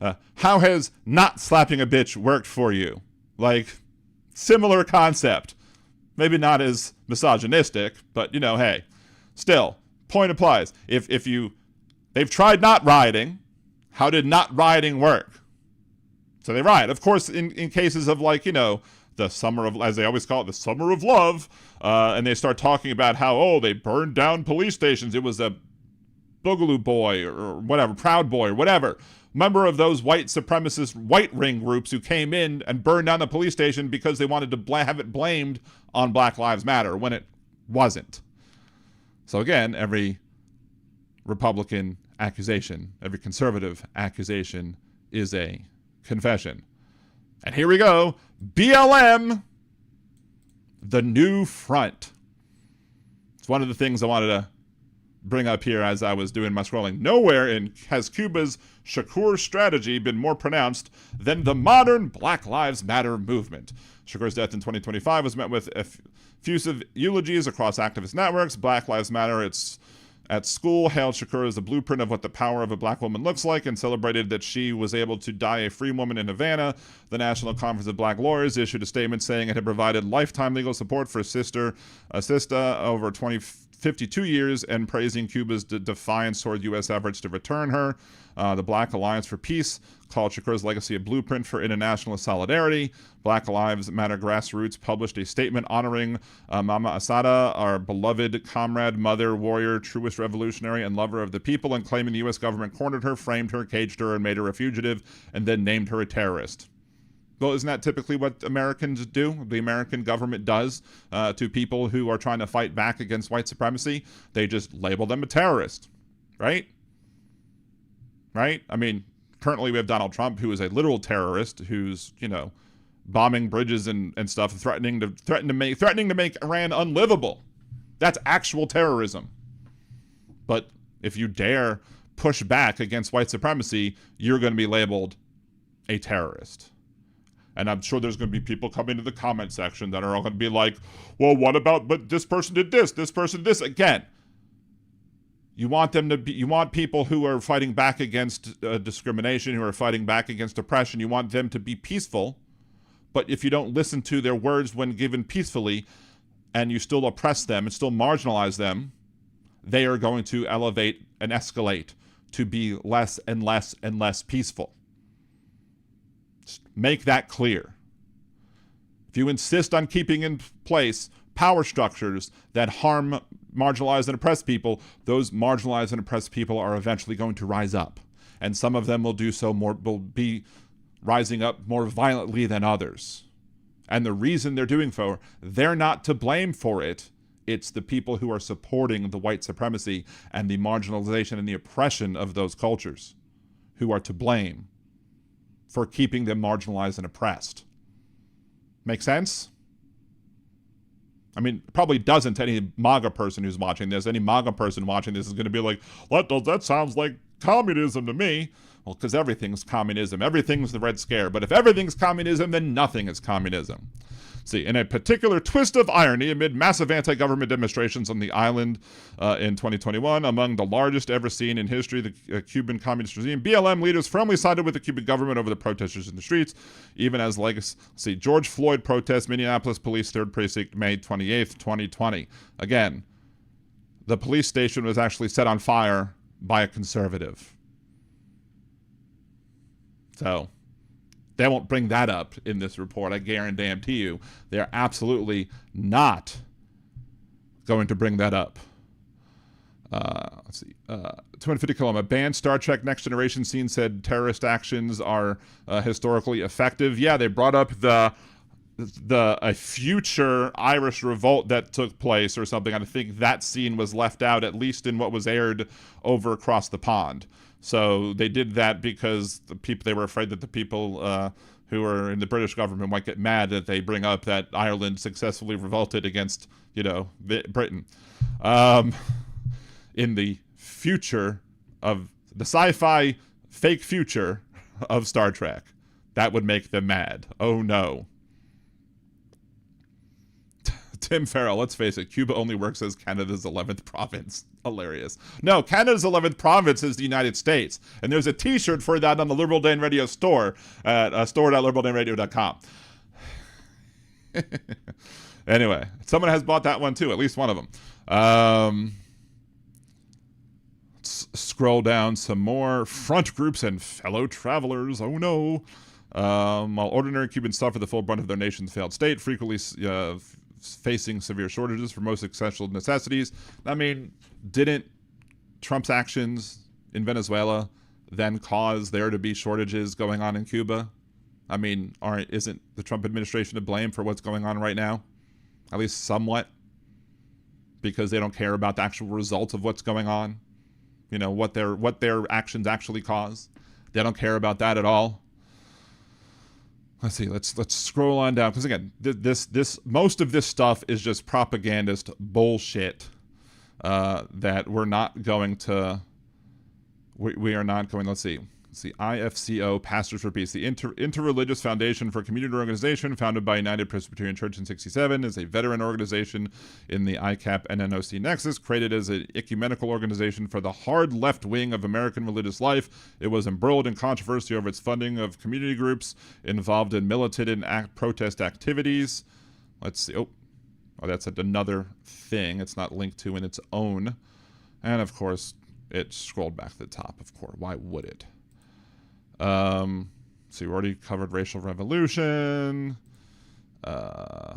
How has not slapping a bitch worked for you? Like, similar concept. Maybe not as misogynistic, but, hey, still, point applies. They've tried not rioting. How did not rioting work? So they riot. Of course, in cases of the summer of, as they always call it, the summer of love, and they start talking about how, they burned down police stations. It was a Boogaloo Boy or whatever, Proud Boy or whatever. Member of those white supremacist white ring groups who came in and burned down the police station because they wanted to have it blamed on Black Lives Matter when it wasn't. So again, every Republican accusation, every conservative accusation is a confession. And here we go. BLM, the new front. It's one of the things I wanted to bring up here as I was doing my scrolling. Nowhere has Cuba's Shakur strategy been more pronounced than the modern Black Lives Matter movement. Shakur's death in 2025 was met with effusive eulogies across activist networks. Black Lives Matter, at school, hailed Shakur as the blueprint of what the power of a black woman looks like and celebrated that she was able to die a free woman in Havana. The National Conference of Black Lawyers issued a statement saying it had provided lifetime legal support for Sister Assista over 52 years and praising Cuba's defiance toward U.S. efforts to return her. The Black Alliance for Peace called Shakur's legacy a blueprint for international solidarity. Black Lives Matter Grassroots published a statement honoring Mama Asada, our beloved comrade, mother, warrior, truest revolutionary, and lover of the people, and claiming the U.S. government cornered her, framed her, caged her, and made her a fugitive, and then named her a terrorist. Well, isn't that typically what Americans do? The American government does to people who are trying to fight back against white supremacy. They just label them a terrorist, right? Right? I mean, currently we have Donald Trump, who is a literal terrorist, who's, bombing bridges and stuff, threatening to make Iran unlivable. That's actual terrorism. But if you dare push back against white supremacy, you're going to be labeled a terrorist. And I'm sure there's going to be people coming to the comment section that are all going to be like, well, what about, but this person did this person did this. Again, you want people who are fighting back against discrimination, who are fighting back against oppression, you want them to be peaceful. But if you don't listen to their words when given peacefully, and you still oppress them and still marginalize them, they are going to elevate and escalate to be less and less and less peaceful. Just make that clear. If you insist on keeping in place power structures that harm marginalized and oppressed people, those marginalized and oppressed people are eventually going to rise up. And some of them will do so will be rising up more violently than others. And the reason they're doing so, they're not to blame for it. It's the people who are supporting the white supremacy and the marginalization and the oppression of those cultures who are to blame for keeping them marginalized and oppressed. Make sense? I mean, it probably doesn't to any MAGA person who's watching this. Any MAGA person watching this is going to be like, that sounds like communism to me. Well, because everything's communism. Everything's the Red Scare. But if everything's communism, then nothing is communism. See, in a particular twist of irony, amid massive anti-government demonstrations on the island in 2021, among the largest ever seen in history, the Cuban communist regime, BLM leaders firmly sided with the Cuban government over the protesters in the streets, even as George Floyd protests, Minneapolis Police 3rd Precinct, May 28th, 2020. Again, the police station was actually set on fire by a conservative. So they won't bring that up in this report, I guarantee you. They're absolutely not going to bring that up. Let's see. 250 kilometer banned Star Trek Next Generation scene said terrorist actions are historically effective. Yeah, they brought up a future Irish revolt that took place or something. I think that scene was left out, at least in what was aired over across the pond. So they did that because they were afraid that the people who are in the British government might get mad that they bring up that Ireland successfully revolted against, Britain. In the future of the sci-fi fake future of Star Trek. That would make them mad. Oh no. Tim Farrell, let's face it, Cuba only works as Canada's 11th province. Hilarious. No, Canada's 11th province is the United States. And there's a t-shirt for that on the Liberal Dan Radio store at store.liberaldanradio.com. Anyway, someone has bought that one too, at least one of them. Scroll down some more. Front groups and fellow travelers. Oh no. While ordinary Cubans suffer the full brunt of their nation's failed state, frequently facing severe shortages for most essential necessities. I mean, didn't Trump's actions in Venezuela then cause there to be shortages going on in Cuba? I mean, isn't the Trump administration to blame for what's going on right now? At least somewhat. Because they don't care about the actual results of what's going on. What their actions actually cause. They don't care about that at all. Let's see. Let's scroll on down, because again, this most of this stuff is just propagandist bullshit that we're not going to. We are not going. Let's see. IFCO, Pastors for Peace, the Interreligious Foundation for Community Organization, founded by United Presbyterian Church in '67, is a veteran organization in the ICAP and NOC nexus, created as an ecumenical organization for the hard left wing of American religious life. It was embroiled in controversy over its funding of community groups involved in militant and protest activities. Let's see. Oh, that's another thing. It's not linked to in its own. And of course, it scrolled back to the top. Of course, why would it? So we already covered racial revolution. So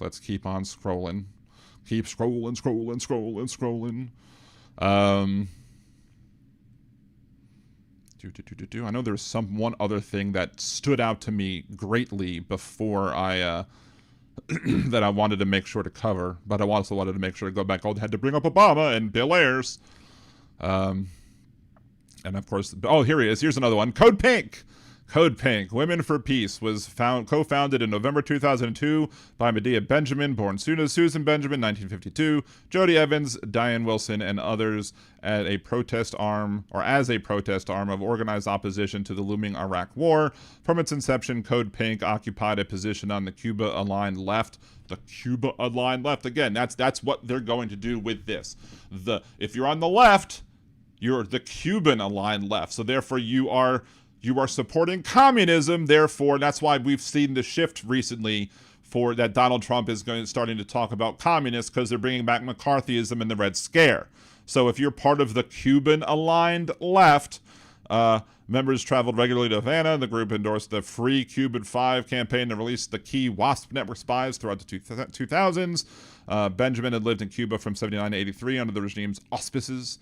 let's keep on scrolling. Keep scrolling. I know there's one other thing that stood out to me greatly before I that I wanted to make sure to cover, but I also wanted to make sure to go back. I had to bring up Obama and Bill Ayers. And of course, here he is. Here's another one. Code Pink. Women for Peace was co-founded in November 2002 by Medea Benjamin, born Susan Benjamin, 1952, Jody Evans, Diane Wilson, and others as a protest arm of organized opposition to the looming Iraq War. From its inception, Code Pink occupied a position on the Cuba-aligned left. The Cuba-aligned left. Again, that's what they're going to do with this. If you're on the left, you're the Cuban-aligned left. So therefore, you are supporting communism. Therefore, that's why we've seen the shift recently for that Donald Trump is starting to talk about communists, because they're bringing back McCarthyism and the Red Scare. So if you're part of the Cuban-aligned left, members traveled regularly to Havana. The group endorsed the Free Cuban 5 campaign to release the key WASP network spies throughout the 2000s. Benjamin had lived in Cuba from 79 to 83 under the regime's auspices.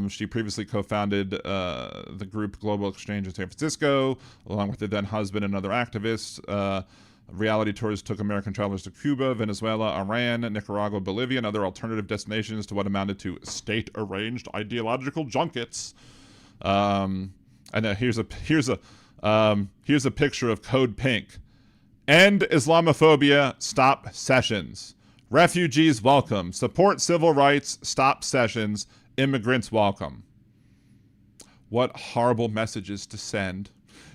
She previously co-founded the group Global Exchange in San Francisco, along with her then husband and other activists. Reality tours took American travelers to Cuba, Venezuela, Iran, Nicaragua, Bolivia, and other alternative destinations to what amounted to state-arranged ideological junkets. And here's a picture of Code Pink. End Islamophobia, stop Sessions. Refugees welcome. Support civil rights, stop Sessions. Immigrants welcome. What horrible messages to send.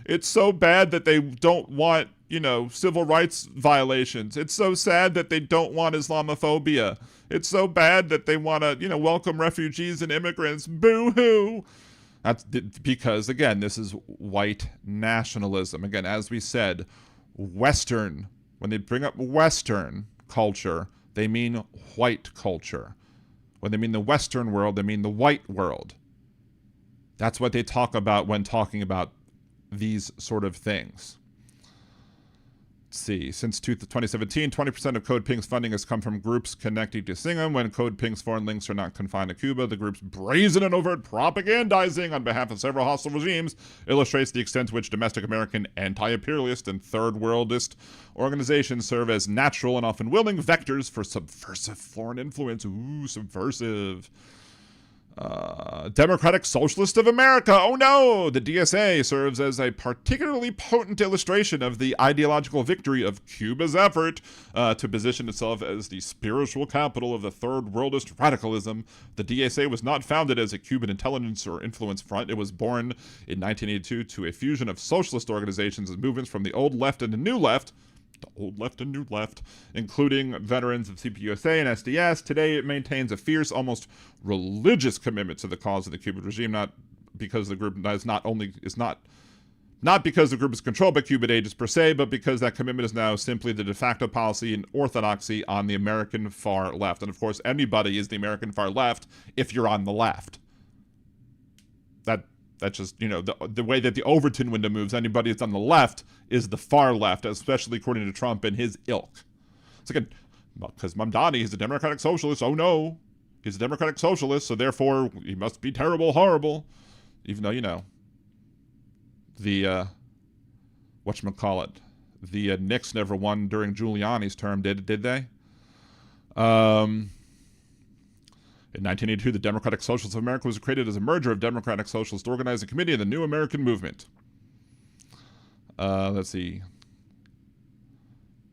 It's so bad that they don't want, civil rights violations. It's so sad that they don't want Islamophobia. It's so bad that they want to, welcome refugees and immigrants. Boo-hoo. That's because, again, this is white nationalism. Again, as we said, Western, when they bring up Western culture, they mean white culture. When they mean the Western world, they mean the white world. That's what they talk about when talking about these sort of things. see. Since 2017, 20% of Code Pink's funding has come from groups connecting to Singham. When Code Pink's foreign links are not confined to Cuba, the group's brazen and overt propagandizing on behalf of several hostile regimes illustrates the extent to which domestic American anti-imperialist and third worldist organizations serve as natural and often willing vectors for subversive foreign influence. Ooh, subversive. Democratic Socialist of America. Oh no! The DSA serves as a particularly potent illustration of the ideological victory of Cuba's effort to position itself as the spiritual capital of the third worldist radicalism. The DSA was not founded as a Cuban intelligence or influence front. It was born in 1982 to a fusion of socialist organizations and movements from the old left and the new left, including veterans of CPUSA and SDS. Today, it maintains a fierce, almost religious commitment to the cause of the Cuban regime, not because the group is not because the group is controlled by Cuban agents per se, but because that commitment is now simply the de facto policy and orthodoxy on the American far left. And of course, anybody is the American far left if you're on the left. That's just, the way that the Overton window moves, anybody that's on the left is the far left, especially according to Trump and his ilk. It's like, because Mamdani is a democratic socialist. Oh no, he's a democratic socialist, so therefore he must be terrible, horrible. Even though, the, whatchamacallit, the Knicks never won during Giuliani's term, did they? In 1982, the Democratic Socialists of America was created as a merger of Democratic Socialist Organizing Committee and the New American Movement. Let's see.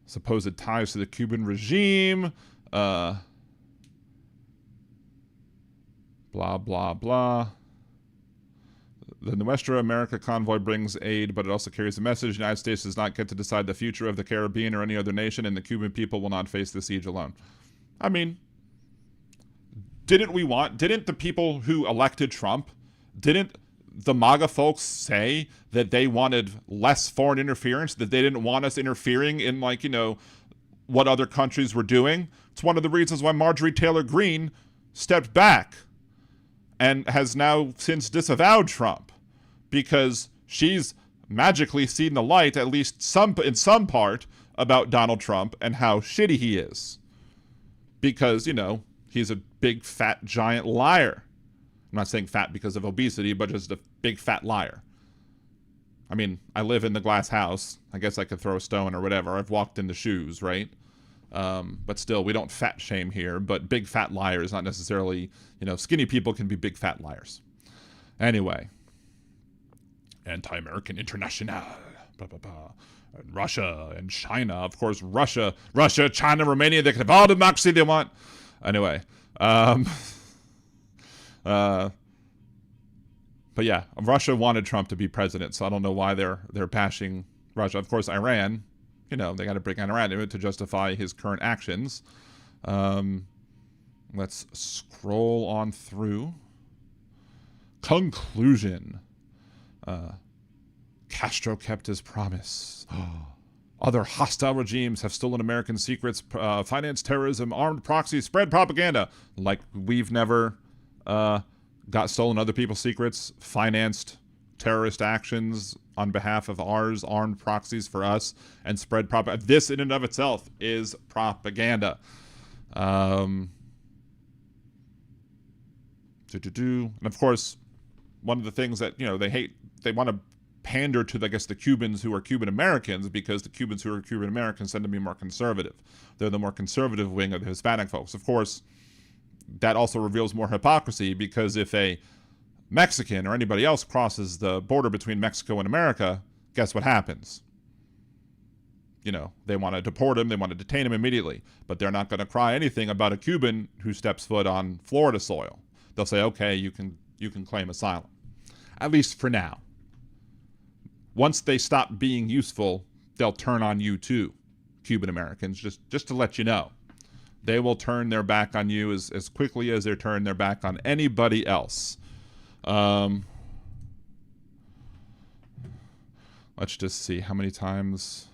Supposed ties to the Cuban regime. Blah, blah, blah. The Nuestra America convoy brings aid, but it also carries a message. The United States does not get to decide the future of the Caribbean or any other nation, and the Cuban people will not face the siege alone. I mean, didn't the people who elected Trump, didn't the MAGA folks say that they wanted less foreign interference, that they didn't want us interfering in, what other countries were doing? It's one of the reasons why Marjorie Taylor Greene stepped back and has now since disavowed Trump, because she's magically seen the light, at least in some part, about Donald Trump and how shitty he is. Because, he's a big, fat, giant liar. I'm not saying fat because of obesity, but just a big, fat liar. I mean, I live in the glass house. I guess I could throw a stone or whatever. I've walked in the shoes, right? But still, we don't fat shame here. But big, fat liars, not necessarily, skinny people can be big, fat liars. Anyway. Anti-American International. Blah, blah, blah. And Russia and China. Of course, Russia, China, Romania, they can have all the democracy they want. Anyway. But yeah, Russia wanted Trump to be president, so I don't know why they're bashing Russia. Of course, Iran, they got to bring Iran into it to justify his current actions. Let's scroll on through. Conclusion. Castro kept his promise. Other hostile regimes have stolen American secrets, financed terrorism, armed proxies, spread propaganda. Like we've never got stolen other people's secrets, financed terrorist actions on behalf of ours, armed proxies for us, and spread propaganda. This in and of itself is propaganda. And of course, one of the things that, they hate, they want to pander to, I guess, the Cubans who are Cuban Americans, because the Cubans who are Cuban Americans tend to be more conservative. They're the more conservative wing of the Hispanic folks. Of course, that also reveals more hypocrisy, because if a Mexican or anybody else crosses the border between Mexico and America, guess what happens? They want to deport him, they want to detain him immediately, but they're not going to cry anything about a Cuban who steps foot on Florida soil. They'll say, okay, you can claim asylum. At least for now. Once they stop being useful, they'll turn on you too, Cuban Americans, just to let you know. They will turn their back on you as quickly as they turn their back on anybody else. Let's just see how many times.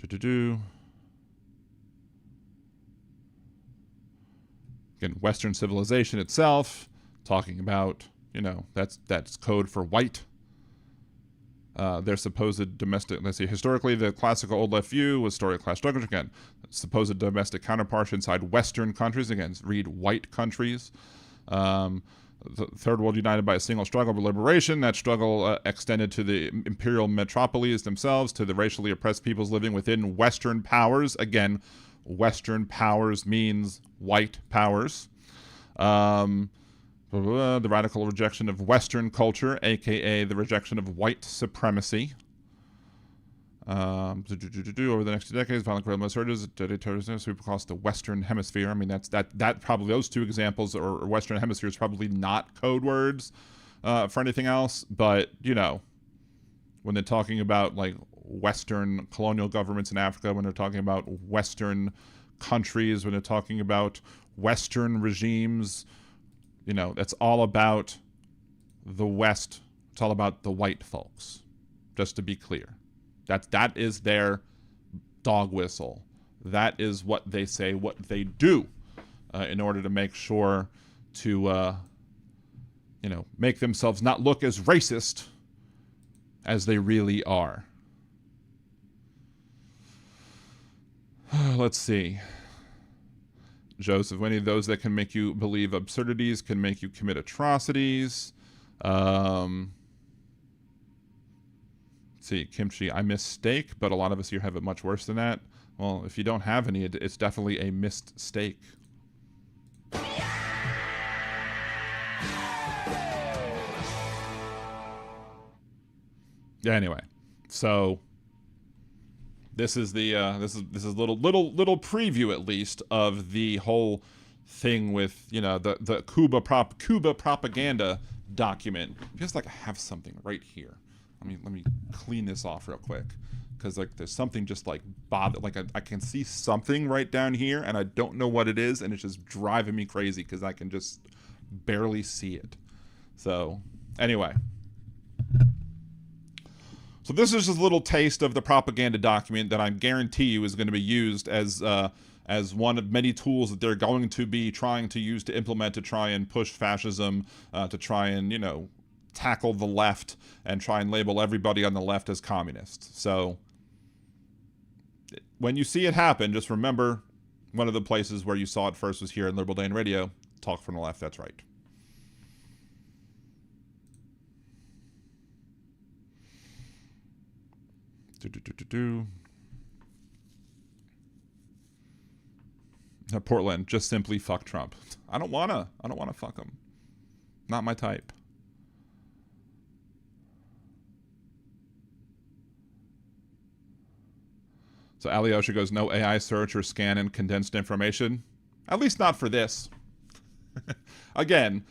Again, Western civilization itself, talking about, that's code for white. their supposed domestic, let's see, historically the classical old left view was story of class struggles, again, supposed domestic counterparts inside Western countries, again, read white countries. The Third World united by a single struggle for liberation. That struggle extended to the imperial metropolises themselves, to the racially oppressed peoples living within Western powers. Again, Western powers means white powers. The radical rejection of Western culture, aka the rejection of white supremacy. Over the next 2 decades, violent guerrilla surges sweep across the Western Hemisphere. I mean, that probably, those two examples, or Western Hemisphere, is probably not code words for anything else. But you know, when they're talking about like Western colonial governments in Africa, when they're talking about Western countries, when they're talking about Western regimes, you know, that's all about the West. It's all about the white folks. Just to be clear. That is their dog whistle. That is what they say, what they do, in order to make sure to, you know, make themselves not look as racist as they really are. Let's see. Joseph, any of those that can make you believe absurdities can make you commit atrocities. See, kimchi, I miss steak, but a lot of us here have it much worse than that. Well, if you don't have any, it's definitely a missed steak. Yeah, anyway, so this is the this is little preview, at least, of the whole thing with, you know, the Cuba propaganda document. Just like I have something right here. Let me clean this off real quick, because like there's something just like I can see something right down here, and I don't know what it is, and it's just driving me crazy because I can just barely see it. So anyway, so this is just a little taste of the propaganda document that I guarantee you is going to be used as one of many tools that they're going to be trying to use to implement to try and push fascism, to try and, you know, tackle the left and try and label everybody on the left as communist. So when you see it happen, just remember one of the places where you saw it first was here in Liberal Dan Radio. Talk from the left, that's right. Portland, just simply fuck Trump. I don't wanna fuck him. Not my type. So Alyosha goes, no AI search or scan and condensed information. At least not for this. Again,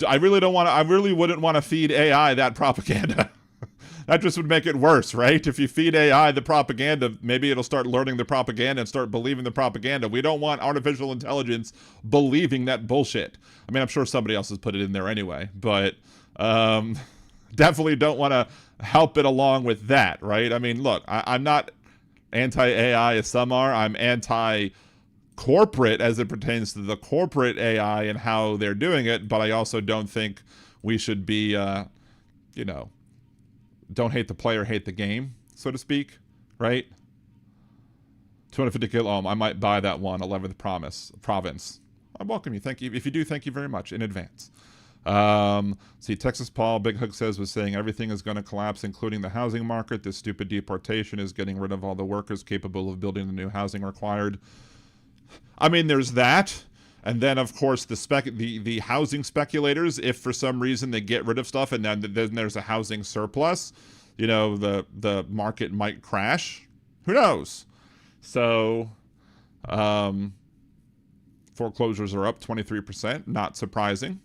I really wouldn't want to feed AI that propaganda. That just would make it worse, right? If you feed AI the propaganda, maybe it'll start learning the propaganda and start believing the propaganda. We don't want artificial intelligence believing that bullshit. I mean, I'm sure somebody else has put it in there anyway, but definitely don't want to help it along with that, right? I mean, look, I'm not anti-AI as some are. I'm anti-corporate as it pertains to the corporate AI and how they're doing it, but I also don't think we should be, you know, don't hate the player, hate the game, so to speak, right? 250 kilo ohm. I might buy that one, 11th province. I welcome you. Thank you. If you do, thank you very much in advance. See, Texas Paul, Big Hook says, was saying everything is going to collapse, including the housing market. This stupid deportation is getting rid of all the workers capable of building the new housing required. I mean, there's that. And then, of course, the housing speculators, if for some reason they get rid of stuff and then there's a housing surplus, you know, the market might crash. Who knows? So, foreclosures are up 23%. Not surprising.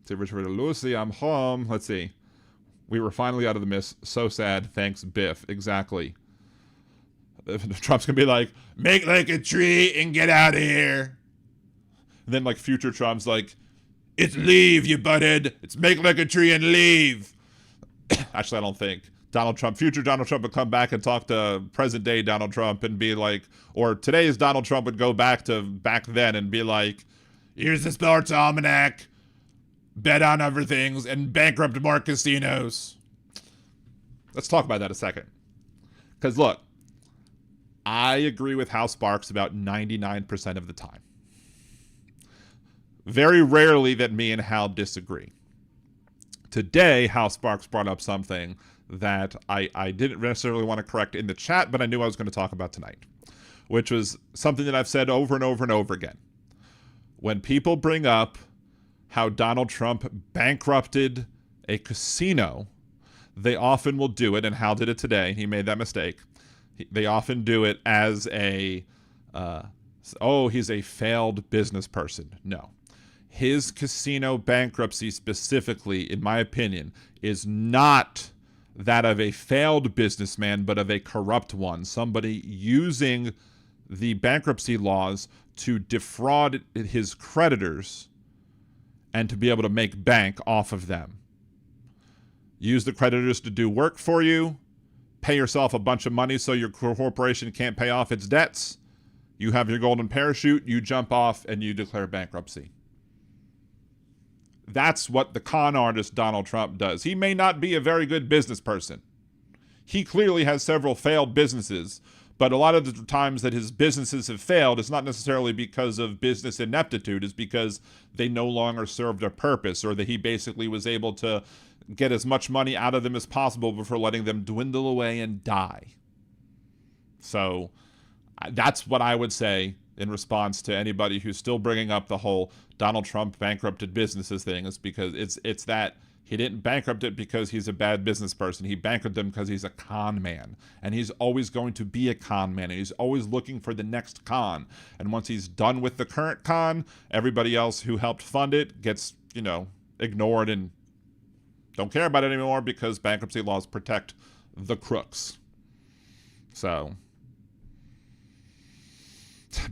Say Richard Lucy, I'm home. Let's see. We were finally out of the mist. So sad. Thanks, Biff. Exactly. Trump's gonna be like, make like a tree and get out of here. And then like future Trump's like, it's leave, you butthead. It's make like a tree and leave. Actually, I don't think. Donald Trump, future Donald Trump would come back and talk to present day Donald Trump and be like, or today's Donald Trump would go back to back then and be like, here's the sports almanac, bet on everything, and bankrupt more casinos. Let's talk about that a second. Because look, I agree with Hal Sparks about 99% of the time. Very rarely that me and Hal disagree. Today, Hal Sparks brought up something that I didn't necessarily want to correct in the chat, but I knew I was going to talk about tonight, which was something that I've said over and over and over again. When people bring up how Donald Trump bankrupted a casino, they often will do it, and Hal did it today. He made that mistake. They often do it as a, he's a failed business person. No. His casino bankruptcy specifically, in my opinion, is not that of a failed businessman, but of a corrupt one. Somebody using the bankruptcy laws to defraud his creditors and to be able to make bank off of them. Use the creditors to do work for you, pay yourself a bunch of money so your corporation can't pay off its debts. You have your golden parachute, you jump off, and you declare bankruptcy. That's what the con artist Donald Trump does. He may not be a very good business person. He clearly has several failed businesses, but a lot of the times that his businesses have failed, it's not necessarily because of business ineptitude. It's because they no longer served a purpose, or that he basically was able to get as much money out of them as possible before letting them dwindle away and die. So that's what I would say in response to anybody who's still bringing up the whole Donald Trump bankrupted businesses thing, is because it's that he didn't bankrupt it because he's a bad business person. He bankrupted them because he's a con man, and he's always going to be a con man, and he's always looking for the next con. And once he's done with the current con, everybody else who helped fund it gets, ignored and don't care about it anymore because bankruptcy laws protect the crooks. So,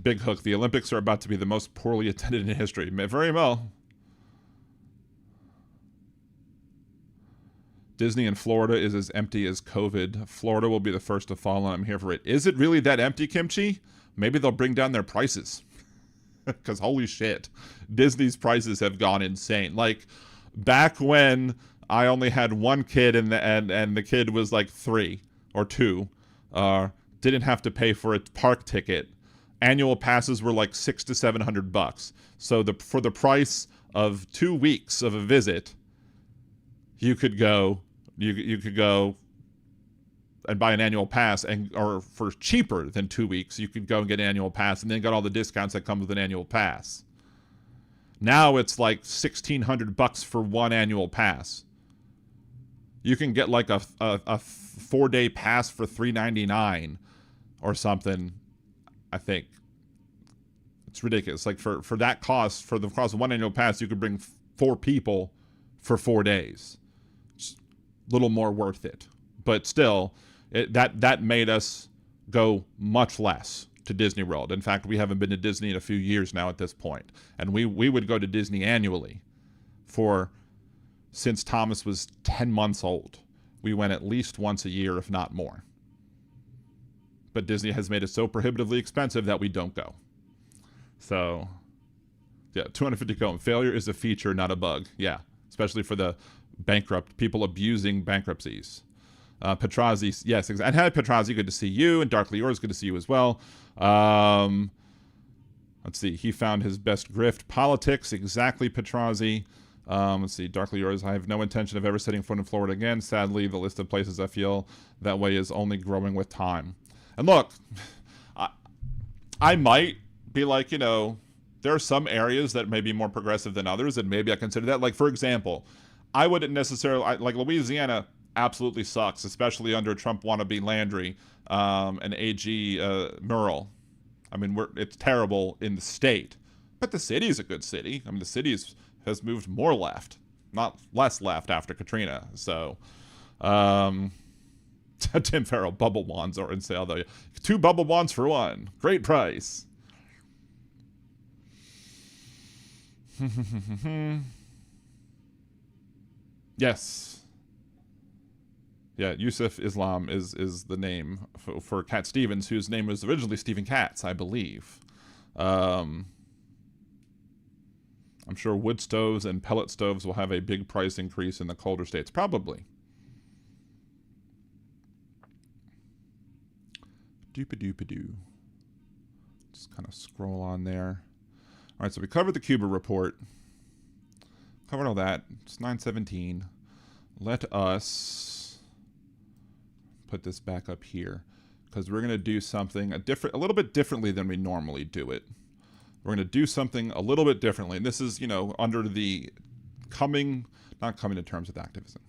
Big Hook, the Olympics are about to be the most poorly attended in history. Very well. Disney in Florida is as empty as COVID. Florida will be the first to fall, and I'm here for it. Is it really that empty, Kimchi? Maybe they'll bring down their prices. Because holy shit, Disney's prices have gone insane. Like, back when I only had one kid and the kid was like 3 or 2, didn't have to pay for a park ticket. Annual passes were like $600 to $700. So for the price of 2 weeks of a visit, you could go and buy an annual pass, or for cheaper than 2 weeks, you could go and get an annual pass and then get all the discounts that come with an annual pass. Now it's like $1,600 for one annual pass. You can get like a 4-day pass for $399 or something. I think it's ridiculous. Like for that cost, for the cost of one annual pass, you could bring 4 people for 4 days. It's a little more worth it, but still, that made us go much less to Disney World. In fact, we haven't been to Disney in a few years now at this point, and we would go to Disney annually since Thomas was 10 months old. We went at least once a year, if not more. But Disney has made it so prohibitively expensive that we don't go. So, yeah, 250 going. Failure is a feature, not a bug. Yeah, especially for the bankrupt, people abusing bankruptcies. Petrazi, yes, exactly. And hi, Petrazi, good to see you. And Darkly Yours, good to see you as well. Let's see. He found his best grift. Politics, exactly, Petrazi. Let's see. Darkly Yours, I have no intention of ever setting foot in Florida again. Sadly, the list of places I feel that way is only growing with time. And look, I might be like, there are some areas that may be more progressive than others, and maybe I consider that. Like, for example, I wouldn't necessarily, like Louisiana absolutely sucks, especially under Trump wannabe Landry and AG Murrell. I mean, it's terrible in the state, but the city is a good city. I mean, the city has moved more left, not less left after Katrina. So, Tim Farrell, bubble wands are in sale though. 2 bubble wands for 1. Great price. Yes. Yeah, Yusuf Islam is the name for Cat Stevens, whose name was originally Stephen Katz, I believe. I'm sure wood stoves and pellet stoves will have a big price increase in the colder states. Probably. Doop-a-doop-a-doo. Just kind of scroll on there. All right, so we covered the Cuba report. Covered all that. It's 9:17. Let us put this back up here because we're going to do something a little bit differently than we normally do it. We're going to do something a little bit differently. And this is, under the not coming to terms with activism.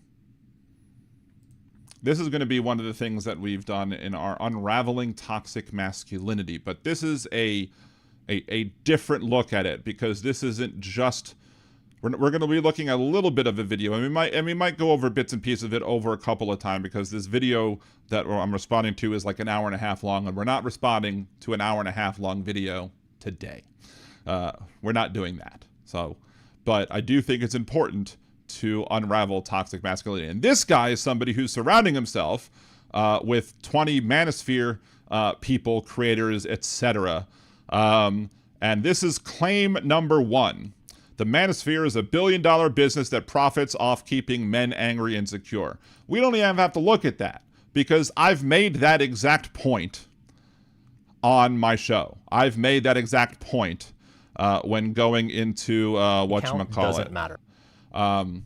This is going to be one of the things that we've done in our unraveling toxic masculinity. But this is a different look at it because this isn't just... We're going to be looking at a little bit of a video, and we might go over bits and pieces of it over a couple of times because this video that I'm responding to is like an hour and a half long, and we're not responding to an hour and a half long video today. We're not doing that. But I do think it's important to unravel toxic masculinity. And this guy is somebody who's surrounding himself with 20 manosphere people, creators, etc. And this is claim number 1. The manosphere is a billion-dollar business that profits off keeping men angry and insecure. We don't even have to look at that because I've made that exact point on my show. I've made that exact point when going into whatchamacallit. Doesn't matter. I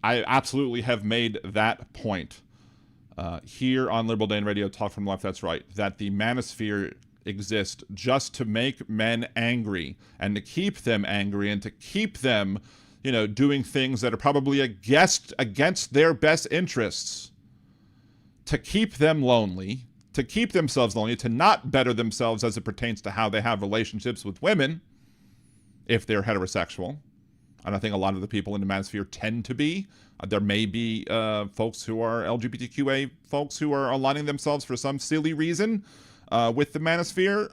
absolutely have made that point here on Liberal Dan Radio, Talk from the Left, That's Right, that the manosphere exist just to make men angry and to keep them angry and to keep them, doing things that are probably against their best interests, to keep them lonely, to keep themselves lonely, to not better themselves as it pertains to how they have relationships with women, if they're heterosexual. And I think a lot of the people in the manosphere tend to be. There may be folks who are LGBTQA folks who are aligning themselves for some silly reason with the manosphere.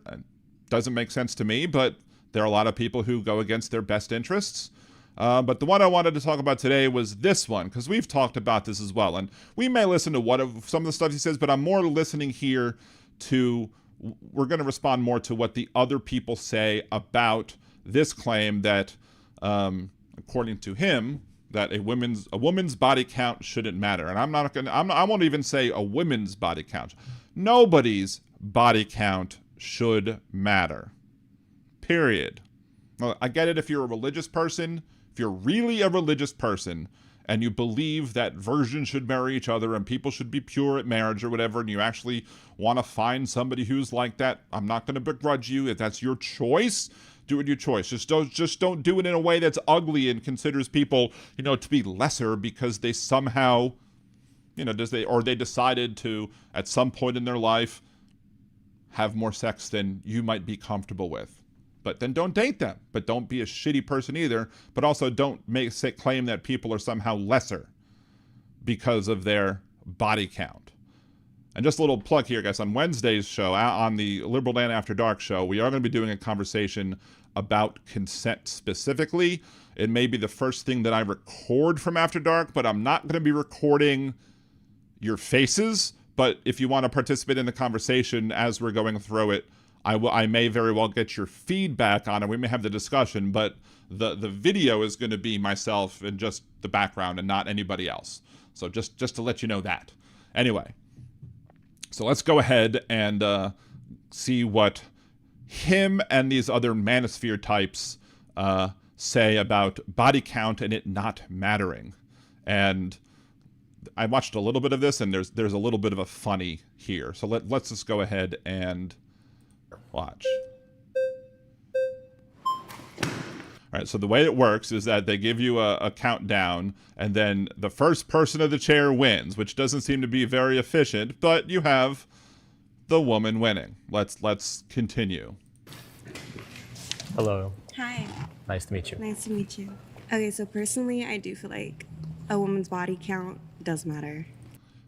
Doesn't make sense to me, but there are a lot of people who go against their best interests. But the one I wanted to talk about today was this one, because we've talked about this as well. And we may listen to some of the stuff he says, but I'm more listening here to, we're going to respond more to what the other people say about this claim that, according to him, that a woman's body count shouldn't matter. And I won't even say a women's body count. Nobody's body count should matter. Period. Well, I get it if you're a religious person. If you're really a religious person and you believe that virgins should marry each other and people should be pure at marriage or whatever, and you actually want to find somebody who's like that, I'm not going to begrudge you. If that's your choice, do it your choice. Just don't do it in a way that's ugly and considers people, to be lesser because they somehow, they decided to, at some point in their life, have more sex than you might be comfortable with. But then don't date them. But don't be a shitty person either. But also don't claim that people are somehow lesser because of their body count. And just a little plug here, guys. On Wednesday's show, on the Liberal Dan After Dark show, we are going to be doing a conversation about consent specifically. It may be the first thing that I record from After Dark, but I'm not going to be recording your faces. But if you want to participate in the conversation as we're going through it, I may very well get your feedback on it. We may have the discussion, but the video is going to be myself and just the background and not anybody else. So just to let you know that. Anyway, so let's go ahead and see what him and these other manosphere types say about body count and it not mattering. And I watched a little bit of this, and there's a little bit of a funny here. So let's just go ahead and watch. All right, so the way it works is that they give you a countdown, and then the first person of the chair wins, which doesn't seem to be very efficient, but you have the woman winning. Let's continue. Hello. Hi. Nice to meet you. Nice to meet you. Okay, so personally, I do feel like a woman's body count does matter.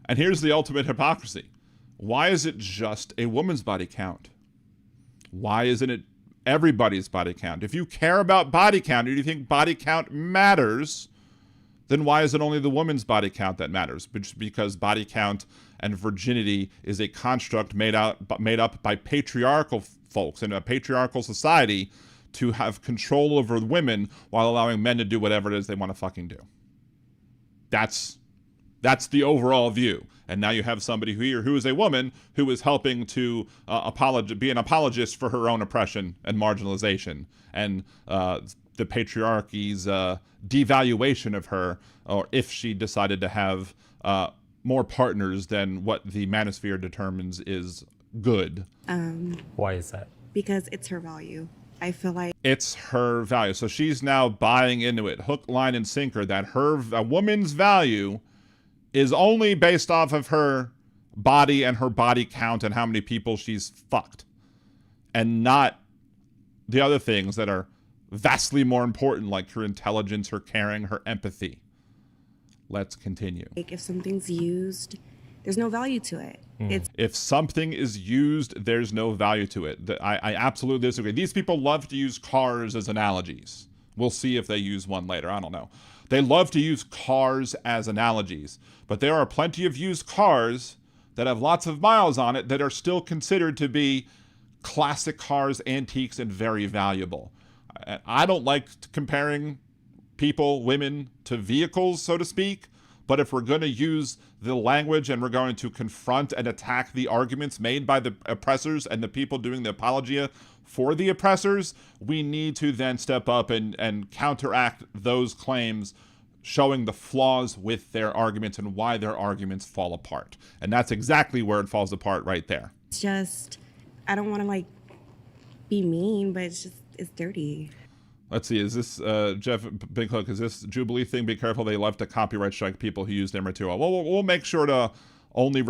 And here's the ultimate hypocrisy. Why is it just a woman's body count? Why isn't it everybody's body count? If you care about body count, or you think body count matters, then why is it only the woman's body count that matters? Because body count and virginity is a construct made up by patriarchal folks in a patriarchal society to have control over women while allowing men to do whatever it is they want to fucking do. That's the overall view. And now you have somebody who is a woman who is helping to be an apologist for her own oppression and marginalization and the patriarchy's devaluation of her, or if she decided to have more partners than what the manosphere determines is good. Why is that? Because it's her value. I feel like it's her value. So she's now buying into it, hook, line, and sinker, that a woman's value is only based off of her body and her body count and how many people she's fucked, and not the other things that are vastly more important, like her intelligence, her caring, her empathy. Let's continue. if something's used, there's no value to it. If something is used, there's no value to it. I absolutely disagree. These people love to use cars as analogies. We'll see if they use one later. I don't know. They love to use cars as analogies, but there are plenty of used cars that have lots of miles on it that are still considered to be classic cars, antiques, and very valuable. I don't like comparing people, women, to vehicles, so to speak. But if we're going to use the language and we're going to confront and attack the arguments made by the oppressors and the people doing the apologia for the oppressors, we need to then step up and counteract those claims, showing the flaws with their arguments and why their arguments fall apart. And that's exactly where it falls apart right there. It's just, I don't want to be mean, but it's dirty. Let's see, is this, Jeff Big Hook, is this Jubilee thing? Be careful, they love to copyright strike people who use their material. Well, we'll make sure to only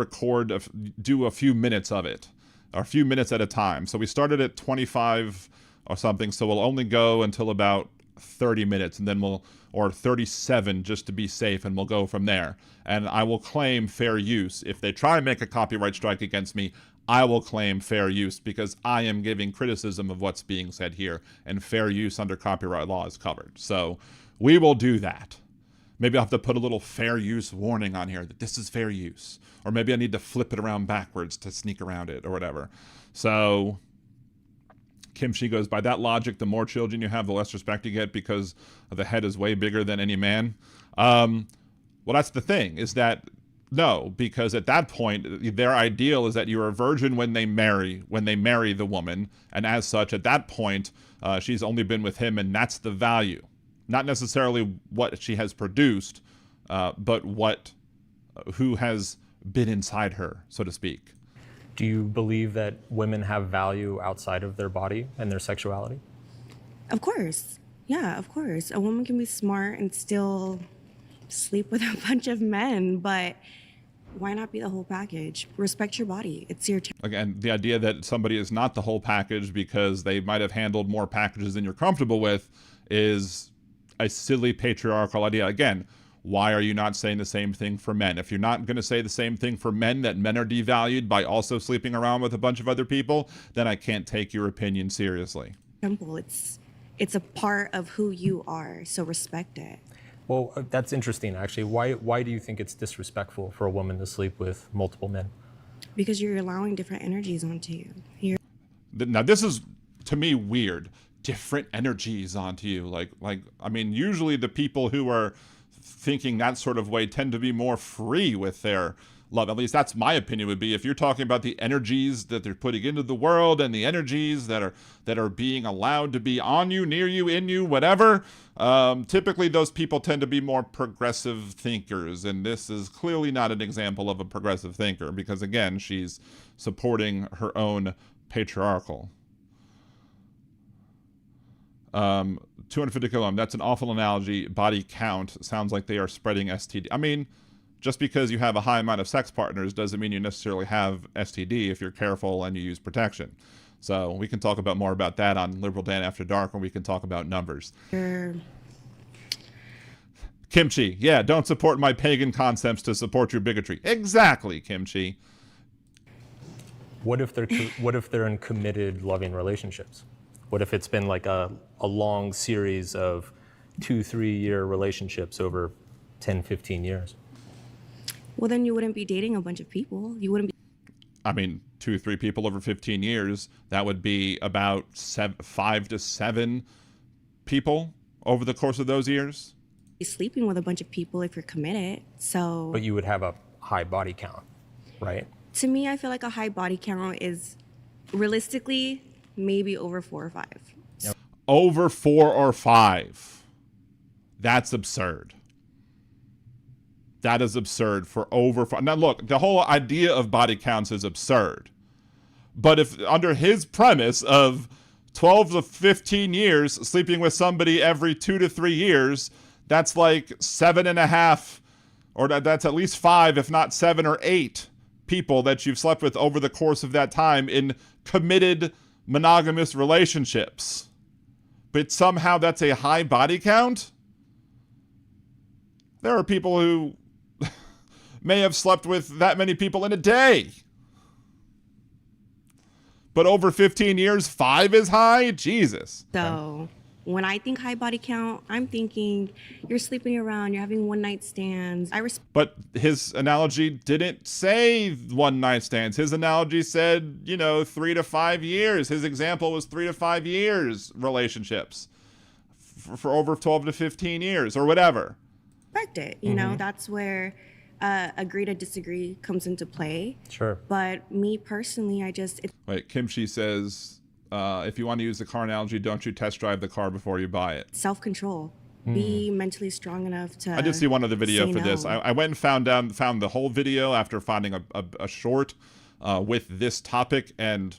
do a few minutes of it, or a few minutes at a time. So we started at 25 or something, so we'll only go until about 30 minutes, and then or 37 just to be safe, and we'll go from there. And I will claim fair use. If they try and make a copyright strike against me, I will claim fair use because I am giving criticism of what's being said here, and fair use under copyright law is covered. So we will do that. Maybe I'll have to put a little fair use warning on here that this is fair use. Or maybe I need to flip it around backwards to sneak around it or whatever. So Kim Shi goes, by that logic, the more children you have, the less respect you get because the head is way bigger than any man. Well, that's the thing, is that no, because at that point, their ideal is that you're a virgin when they marry the woman. And as such, at that point, she's only been with him, and that's the value. Not necessarily what she has produced, but who has been inside her, so to speak. Do you believe that women have value outside of their body and their sexuality? Of course. Yeah, of course. A woman can be smart and still sleep with a bunch of men, but why not be the whole package? Respect your body. It's your Again, the idea that somebody is not the whole package because they might have handled more packages than you're comfortable with is a silly patriarchal idea. Again, why are you not saying the same thing for men? If you're not going to say the same thing for men, that men are devalued by also sleeping around with a bunch of other people, then I can't take your opinion seriously. temple. It's a part of who you are, so respect it. Well, that's interesting, actually. Why do you think it's disrespectful for a woman to sleep with multiple men? Because you're allowing different energies onto you. Now, this is, to me, weird. Different energies onto you. Like, I mean, usually the people who are thinking that sort of way tend to be more free with their love. At least that's my opinion would be. If you're talking about the energies that they're putting into the world and the energies that are being allowed to be on you, near you, in you, whatever, typically those people tend to be more progressive thinkers. And this is clearly not an example of a progressive thinker because, again, she's supporting her own patriarchal. 250 kilo, that's an awful analogy. Body count sounds like they are spreading STD. I mean, just because you have a high amount of sex partners doesn't mean you necessarily have STD if you're careful and you use protection. So we can talk about more about that on Liberal Dan After Dark, when we can talk about numbers. Kimchi, yeah, don't support my pagan concepts to support your bigotry. Exactly, Kimchi. What if they're in committed, loving relationships? What if it's been like a long series of 2-3 year relationships over 10, 15 years. Well, then you wouldn't be dating a bunch of people. You wouldn't be I mean, 2 or 3 people over 15 years, that would be about 5 to 7 people over the course of those years. sleeping with a bunch of people if you're committed. So But you would have a high body count, right? to me, I feel like a high body count is realistically maybe over 4 or 5. Over 4 or 5. That's absurd. That is absurd for over 5. Now, look, the whole idea of body counts is absurd. But if under his premise of 12 to 15 years sleeping with somebody every 2 to 3 years, that's like 7.5, or that's at least 5, if not 7 or 8 people that you've slept with over the course of that time in committed monogamous relationships. But somehow that's a high body count? There are people who may have slept with that many people in a day. But over 15 years, 5 is high? Jesus. So when I think high body count, I'm thinking you're sleeping around, you're having one night stands. But his analogy didn't say one night stands. His analogy said, 3 to 5 years. His example was 3 to 5 years relationships for over 12 to 15 years or whatever. Respect it. You know, that's where agree to disagree comes into play. Sure. But me personally, Wait, Kimchi says, if you want to use the car analogy, don't you test drive the car before you buy it? self-control. Be mentally strong enough to I did see one other video say for this. no. I went and found the whole video after finding a short with this topic, and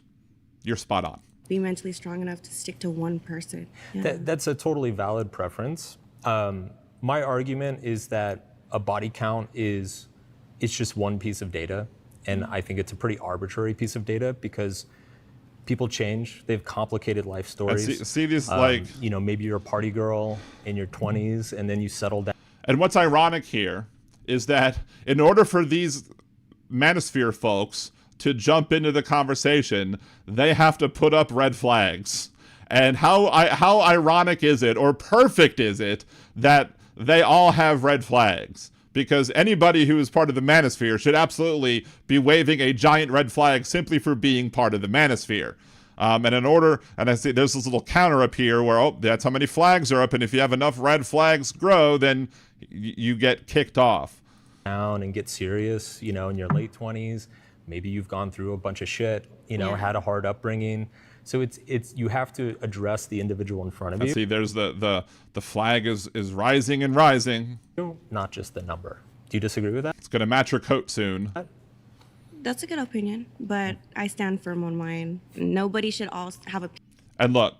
you're spot on. Be mentally strong enough to stick to one person. Yeah. That's a totally valid preference. My argument is that a body count it's just one piece of data, and I think it's a pretty arbitrary piece of data because people change. They have complicated life stories. See these maybe you're a party girl in your 20s, and then you settle down. And what's ironic here is that in order for these manosphere folks to jump into the conversation, they have to put up red flags. And how ironic is it, or perfect is it, that they all have red flags? Because anybody who is part of the manosphere should absolutely be waving a giant red flag simply for being part of the manosphere. And I see there's this little counter up here where, that's how many flags are up, and if you have enough red flags grow, then you get kicked off. Down and get serious, in your late 20s. Maybe you've gone through a bunch of shit, had a hard upbringing. So it's you have to address the individual in front of you. See, there's the flag is rising and rising. Not just the number. Do you disagree with that? It's gonna match your coat soon. That's a good opinion, but I stand firm on mine. Nobody should all have a And look,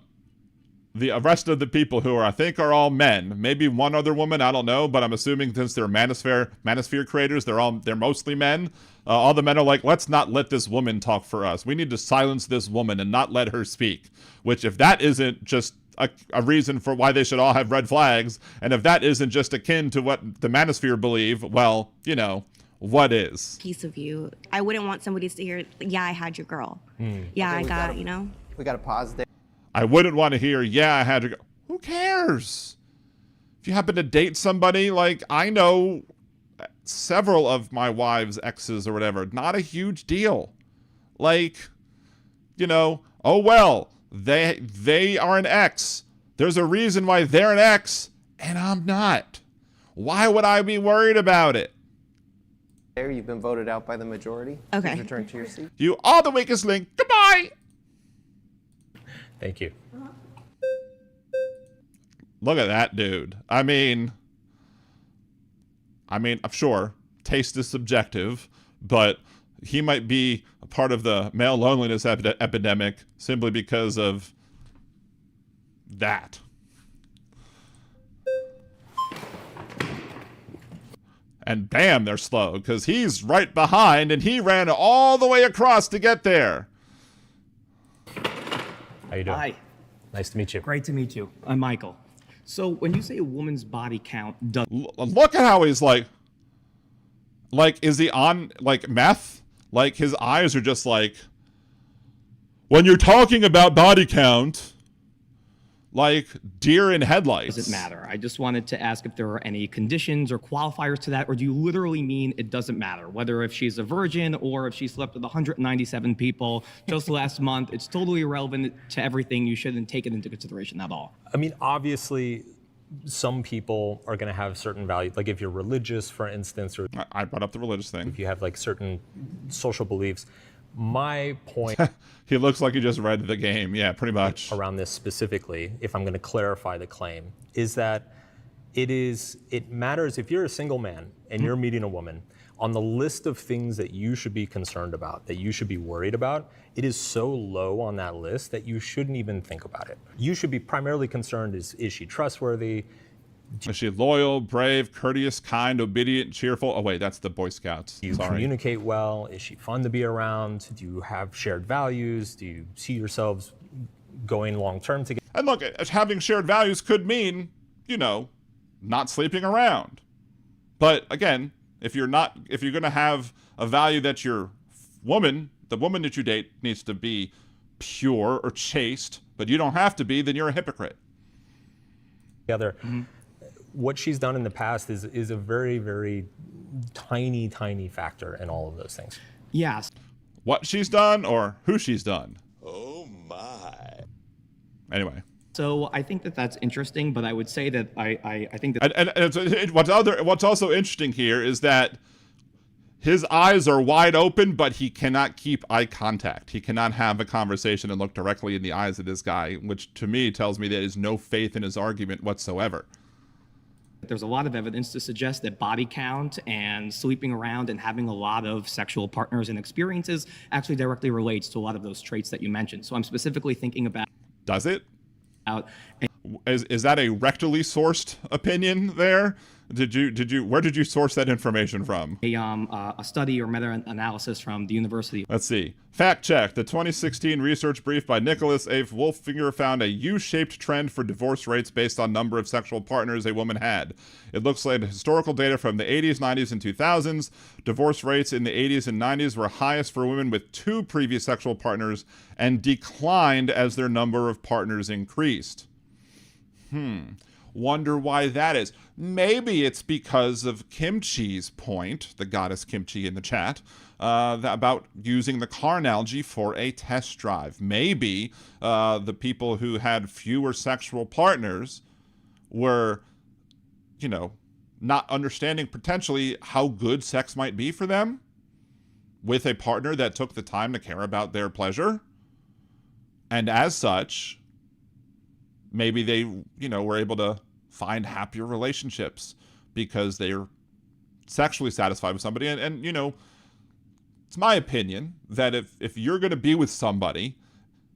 the rest of the people who I think are all men, maybe one other woman, I don't know, but I'm assuming since they're manosphere creators, they're mostly men. All the men are like, let's not let this woman talk for us. We need to silence this woman and not let her speak. Which, if that isn't just a reason for why they should all have red flags, and if that isn't just akin to what the manosphere believe, well, what is? piece of you. I wouldn't want somebody to hear, yeah, I had your girl. Yeah, I got, We got to pause there. I wouldn't want to hear, yeah, I had to go. Who cares? If you happen to date somebody, like, I know several of my wife's exes or whatever, not a huge deal. Like, oh well, they are an ex. There's a reason why they're an ex, and I'm not. Why would I be worried about it? There, you've been voted out by the majority. Okay. Please return to your seat. You are the weakest link. Goodbye. Thank you. Look at that dude. I mean, sure, taste is subjective, but he might be a part of the male loneliness epidemic simply because of that. And bam, they're slow, because he's right behind, and he ran all the way across to get there. How you doing? Hi, Nice to meet you. great to meet you. I'm Michael. So when you say a woman's body count does Look at how he's like, is he on, meth? Like, his eyes are just like, when you're talking about body count, like deer in headlights. Does it matter? I just wanted to ask if there are any conditions or qualifiers to that, or do you literally mean it doesn't matter? Whether if she's a virgin or if she slept with 197 people just last month, it's totally irrelevant to everything. You shouldn't take it into consideration at all. I mean, obviously, some people are going to have certain value. Like if you're religious, for instance, or I brought up the religious thing. if you have like certain social beliefs. My point He looks like he just read the game. Yeah, pretty much. around this specifically, if I'm going to clarify the claim, is that it matters if you're a single man and you're meeting a woman, on the list of things that you should be concerned about, that you should be worried about, it is so low on that list that you shouldn't even think about it. You should be primarily concerned is she trustworthy? Is she loyal, brave, courteous, kind, obedient, cheerful? Oh wait, that's the Boy Scouts. Do you Sorry. communicate well? Is she fun to be around? Do you have shared values? Do you see yourselves going long term together? And look, having shared values could mean, not sleeping around. But again, if you're going to have a value that the woman that you date needs to be pure or chaste, but you don't have to be, then you're a hypocrite. What she's done in the past is a very, very tiny factor in all of those things. Yes. What she's done or who she's done. Oh my. Anyway. So I think that that's interesting, but I would say that I think that And what's also interesting here is that his eyes are wide open, but he cannot keep eye contact. He cannot have a conversation and look directly in the eyes of this guy, which to me tells me there is no faith in his argument whatsoever. there's a lot of evidence to suggest that body count and sleeping around and having a lot of sexual partners and experiences actually directly relates to a lot of those traits that you mentioned. So I'm specifically thinking about. Does it? Is that a rectally sourced opinion there? Where did you source that information from? A study or meta-analysis from the university. Let's see. Fact check. The 2016 research brief by Nicholas A. Wolfinger found a U-shaped trend for divorce rates based on number of sexual partners a woman had. It looks like historical data from the 80s, 90s, and 2000s. Divorce rates in the 80s and 90s were highest for women with 2 previous sexual partners and declined as their number of partners increased. Wonder why that is. Maybe it's because of Kimchi's point, the goddess Kimchi in the chat, about using the car analogy for a test drive. Maybe the people who had fewer sexual partners were, not understanding potentially how good sex might be for them with a partner that took the time to care about their pleasure. And as such, maybe they, were able to find happier relationships because they're sexually satisfied with somebody. And it's my opinion that if you're going to be with somebody,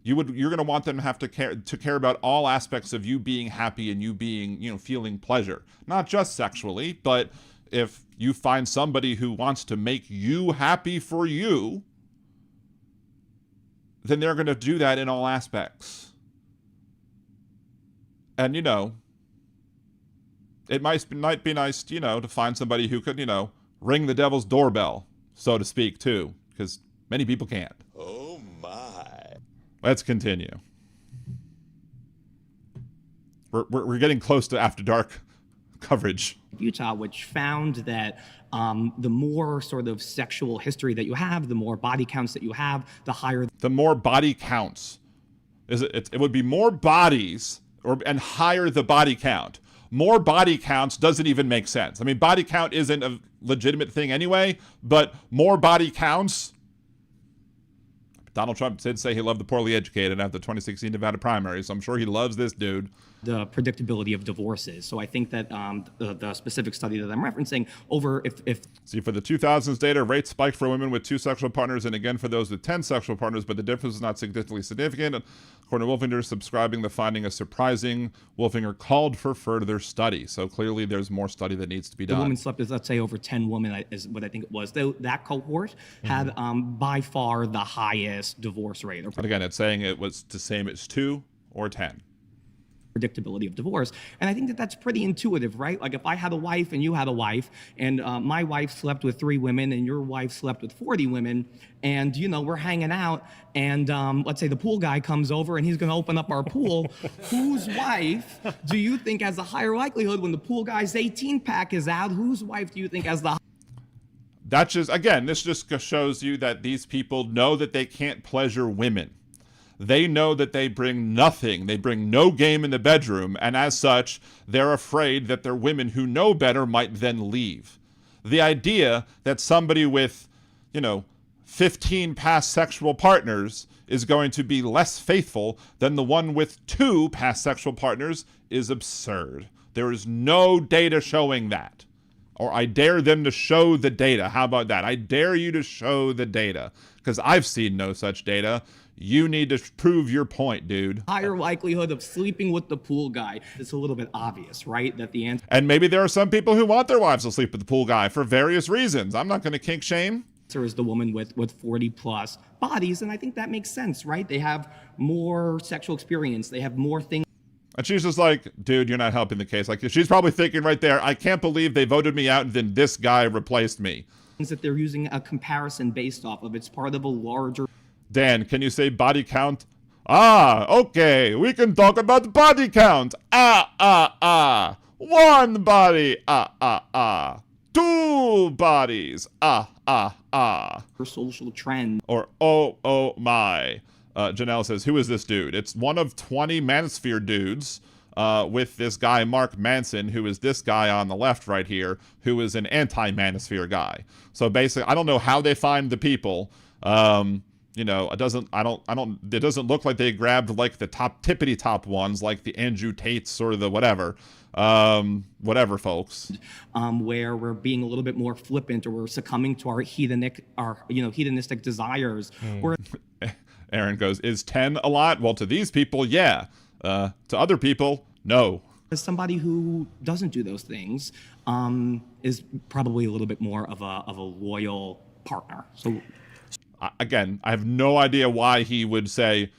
you're going to want them to have to care about all aspects of you being happy and you being, feeling pleasure, not just sexually, but if you find somebody who wants to make you happy for you, then they're going to do that in all aspects. And, it might be nice, to find somebody who could, ring the devil's doorbell, so to speak, too, because many people can't. Oh my. Let's continue. We're getting close to After Dark coverage. Utah, which found that the more sort of sexual history that you have, the more body counts that you have, the higher. The more body counts. It would be more bodies and higher the body count. More body counts doesn't even make sense. I mean, body count isn't a legitimate thing anyway, but more body counts. Donald Trump did say he loved the poorly educated after the 2016 Nevada primary, so I'm sure he loves this dude. The predictability of divorces. So I think that the specific study that I'm referencing if See, for the 2000s data, rates spiked for women with 2 sexual partners and again for those with 10 sexual partners, but the difference is not significantly significant. According to Wolfinger, subscribing the finding is surprising. Wolfinger called for further study. So clearly there's more study that needs to be done. The woman slept with, let's say, over 10 women is what I think it was. That cohort had by far the highest divorce rate. And again, it's saying it was the same as 2 or 10. predictability of divorce. And I think that that's pretty intuitive, right? Like if I had a wife and you had a wife, and my wife slept with 3 women and your wife slept with 40 women, and we're hanging out, and let's say the pool guy comes over and he's going to open up our pool, whose wife do you think has a higher likelihood when the pool guy's 18-pack is out? Whose wife do you think has the That just, again, this just shows you that these people know that they can't pleasure women. They know that they bring nothing. They bring no game in the bedroom, and as such, they're afraid that their women who know better might then leave. The idea that somebody with, 15 past sexual partners is going to be less faithful than the one with 2 past sexual partners is absurd. There is no data showing that. Or I dare them to show the data. How about that? I dare you to show the data, because I've seen no such data. You need to prove your point, dude. higher likelihood of sleeping with the pool guy? It's a little bit obvious, right? That the answer And maybe there are some people who want their wives to sleep with the pool guy for various reasons. I'm not going to kink shame. is the woman with 40 plus bodies, and I think that makes sense, right? They have more sexual experience, they have more things And she's just like, dude, you're not helping the case. Like, she's probably thinking right there, I can't believe they voted me out and then this guy replaced me. that they're using a comparison based off of. It's part of a larger Dan, can you say body count? Okay, we can talk about body count. 1 body. 2 bodies. social trend. Or, oh my. Janelle says, who is this dude? It's one of 20 manosphere dudes with this guy, Mark Manson, who is this guy on the left right here, who is an anti-manosphere guy. So basically, I don't know how they find the people. It doesn't look like they grabbed like the tippity top ones, like the Andrew Tates or the whatever folks. Where we're being a little bit more flippant, or we're succumbing to our hedonistic desires. Or Aaron goes, is 10 a lot? Well, to these people, yeah. To other people, no. as somebody who doesn't do those things is probably a little bit more of a loyal partner. So. Again, I have no idea why he would say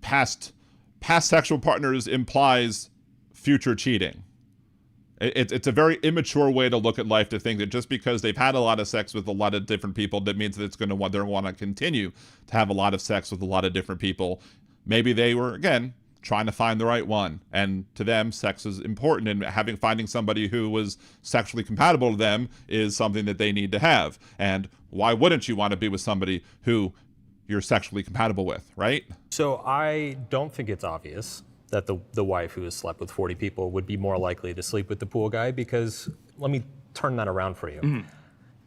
past sexual partners implies future cheating. It's a very immature way to look at life, to think that just because they've had a lot of sex with a lot of different people, that means that it's going to want to continue to have a lot of sex with a lot of different people. Maybe they were, again, trying to find the right one, and to them, sex is important, and finding somebody who was sexually compatible to them is something that they need to have. And why wouldn't you want to be with somebody who you're sexually compatible with, right? So I don't think it's obvious that the wife who has slept with 40 people would be more likely to sleep with the pool guy, because let me turn that around for you. Mm-hmm.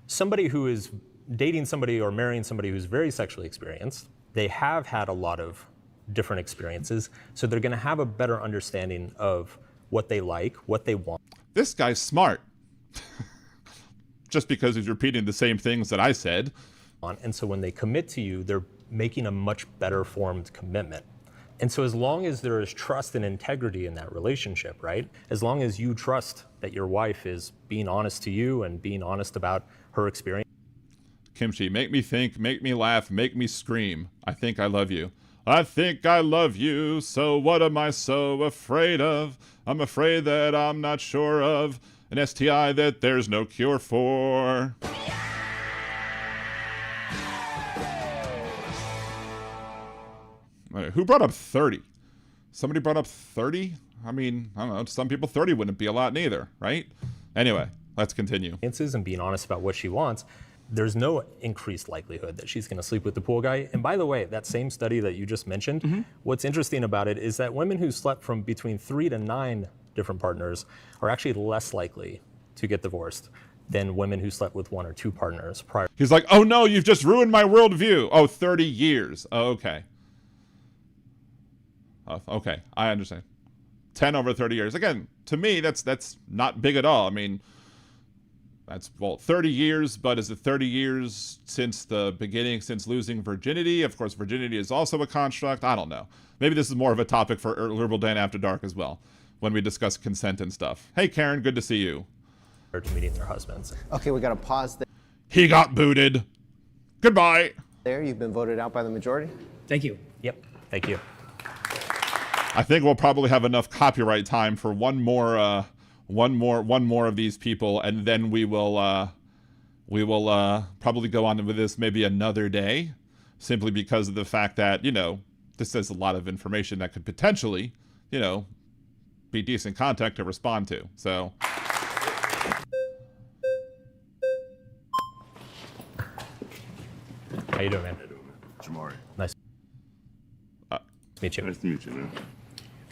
Somebody who is dating somebody or marrying somebody who's very sexually experienced, they have had a lot of different experiences, so they're going to have a better understanding of what they like, what they want. This guy's smart. Just because he's repeating the same things that I said. And so when they commit to you, they're making a much better formed commitment. And so as long as there is trust and integrity in that relationship, right? As long as you trust that your wife is being honest to you and being honest about her experience. Kimchi, make me think, make me laugh, make me scream. I think I love you. I think I love you, so what am I so afraid of? I'm afraid that I'm not sure of an STI that there's no cure for. Who brought up 30? Somebody brought up 30? I mean, I don't know. To some people, 30 wouldn't be a lot neither, right? Anyway, let's continue. And being honest about what she wants. There's no increased likelihood that she's going to sleep with the pool guy. And by the way, that same study that you just mentioned, what's interesting about it is that women who slept from between 3 to 9 different partners are actually less likely to get divorced than women who slept with 1 or 2 partners prior. He's like, oh no, you've just ruined my worldview. Oh, 30 years. Oh, okay. Okay, I understand. 10 over 30 years. Again, to me, that's not big at all. I mean, that's, 30 years, but is it 30 years since the beginning, since losing virginity? Of course, virginity is also a construct. I don't know. Maybe this is more of a topic for Liberal Dan After Dark as well, when we discuss consent and stuff. Hey, Karen, good to see you. To meeting their husbands. Okay, we got to pause He got booted. Goodbye. there. You've been voted out by the majority. Thank you. Yep, thank you. I think we'll probably have enough copyright time for one more of these people, and then we will probably go on with this maybe another day, simply because of the fact that, you know, this is a lot of information that could potentially, you know, be decent content to respond to. So. How you doing, man? Jamari. Nice to meet you. Nice to meet you, man.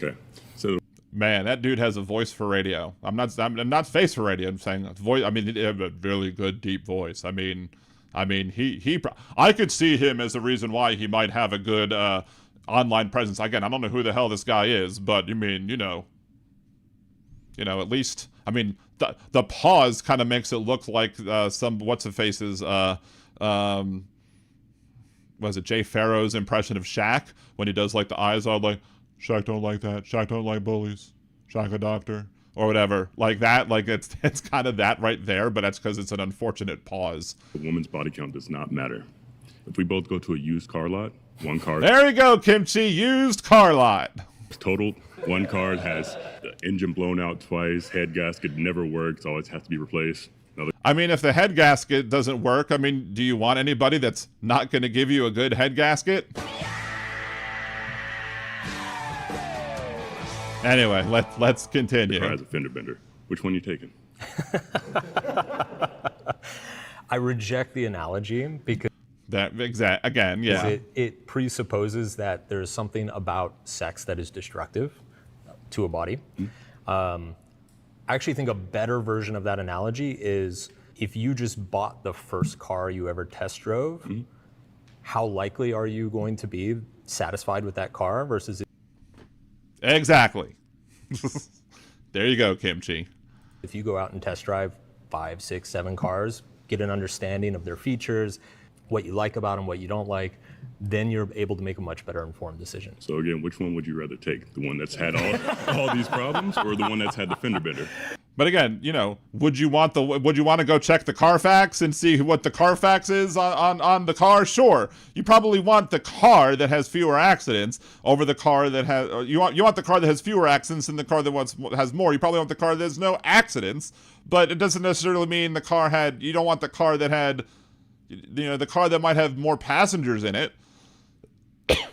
Okay. So, Man, that dude has a voice for radio. I'm not face for radio. I'm saying voice. I mean, he has a really good deep voice. I mean, I could see him as the reason why he might have a good online presence. Again, I don't know who the hell this guy is, but you mean, you know, at least, I mean, the pause kind of makes it look like some what's the faces. Was it Jay Farrow's impression of Shaq when he does like the eyes are like, Shaq don't like that. Shaq don't like bullies. Shaq a doctor or whatever like that. Like it's kind of that right there, but that's because it's an unfortunate pause. a woman's body count does not matter. If we both go to a used car lot, one car There we go, Kimchi. Used car lot. is totaled. One car has the engine blown out twice. Head gasket never works. Always has to be replaced. Another I mean, if the head gasket doesn't work, I mean, do you want anybody that's not going to give you a good head gasket? Anyway, let's continue. car has a fender bender. Which one you taking? I reject the analogy because Again, yeah. it presupposes that there's something about sex that is destructive to a body. I actually think a better version of that analogy is if you just bought the first car you ever test drove, how likely are you going to be satisfied with that car versus Exactly. There you go, Kimchi. if you go out and test drive 5, 6, 7 cars, get an understanding of their features, what you like about them, what you don't like, then you're able to make a much better informed decision. So again, which one would you rather take? The one that's had all these problems, or the one that's had the fender bender? But again, you know, would you want to go check the Carfax and see what the Carfax is on the car? Sure. You probably want the car that has fewer accidents over the car that has, or you want the car that has fewer accidents than the car that has more. You probably want the car that has no accidents, but it doesn't necessarily mean you don't want the car that had, you know, the car that might have more passengers in it.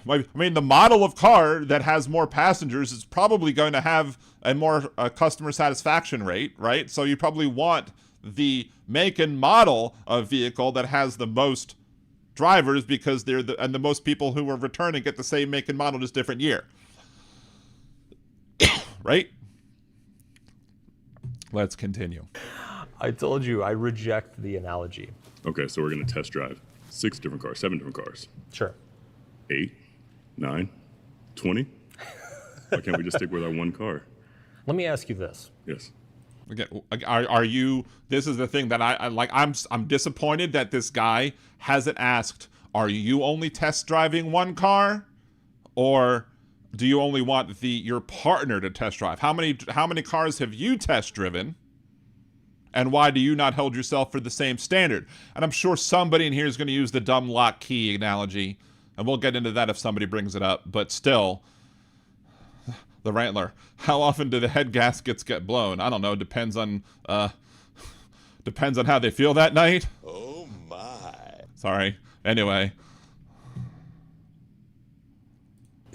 I mean, the model of car that has more passengers is probably going to have a more customer satisfaction rate, right? So you probably want the make and model of vehicle that has the most drivers because and the most people who are returning get the same make and model, just different year. Right? Let's continue. I told you I reject the analogy. Okay, so we're gonna test drive 6 different cars, 7 different cars. Sure. 8, 9, 20. Why can't we just stick with our one car? Let me ask you this. Yes. Again, are you? This is the thing that I like. I'm disappointed that this guy hasn't asked. Are you only test driving one car, or do you only want your partner to test drive? How many cars have you test driven? And why do you not hold yourself for the same standard? And I'm sure somebody in here is going to use the dumb lock key analogy, and we'll get into that if somebody brings it up. But still, the Rantler. How often do the head gaskets get blown? I don't know. Depends on how they feel that night. Oh my. Sorry. Anyway.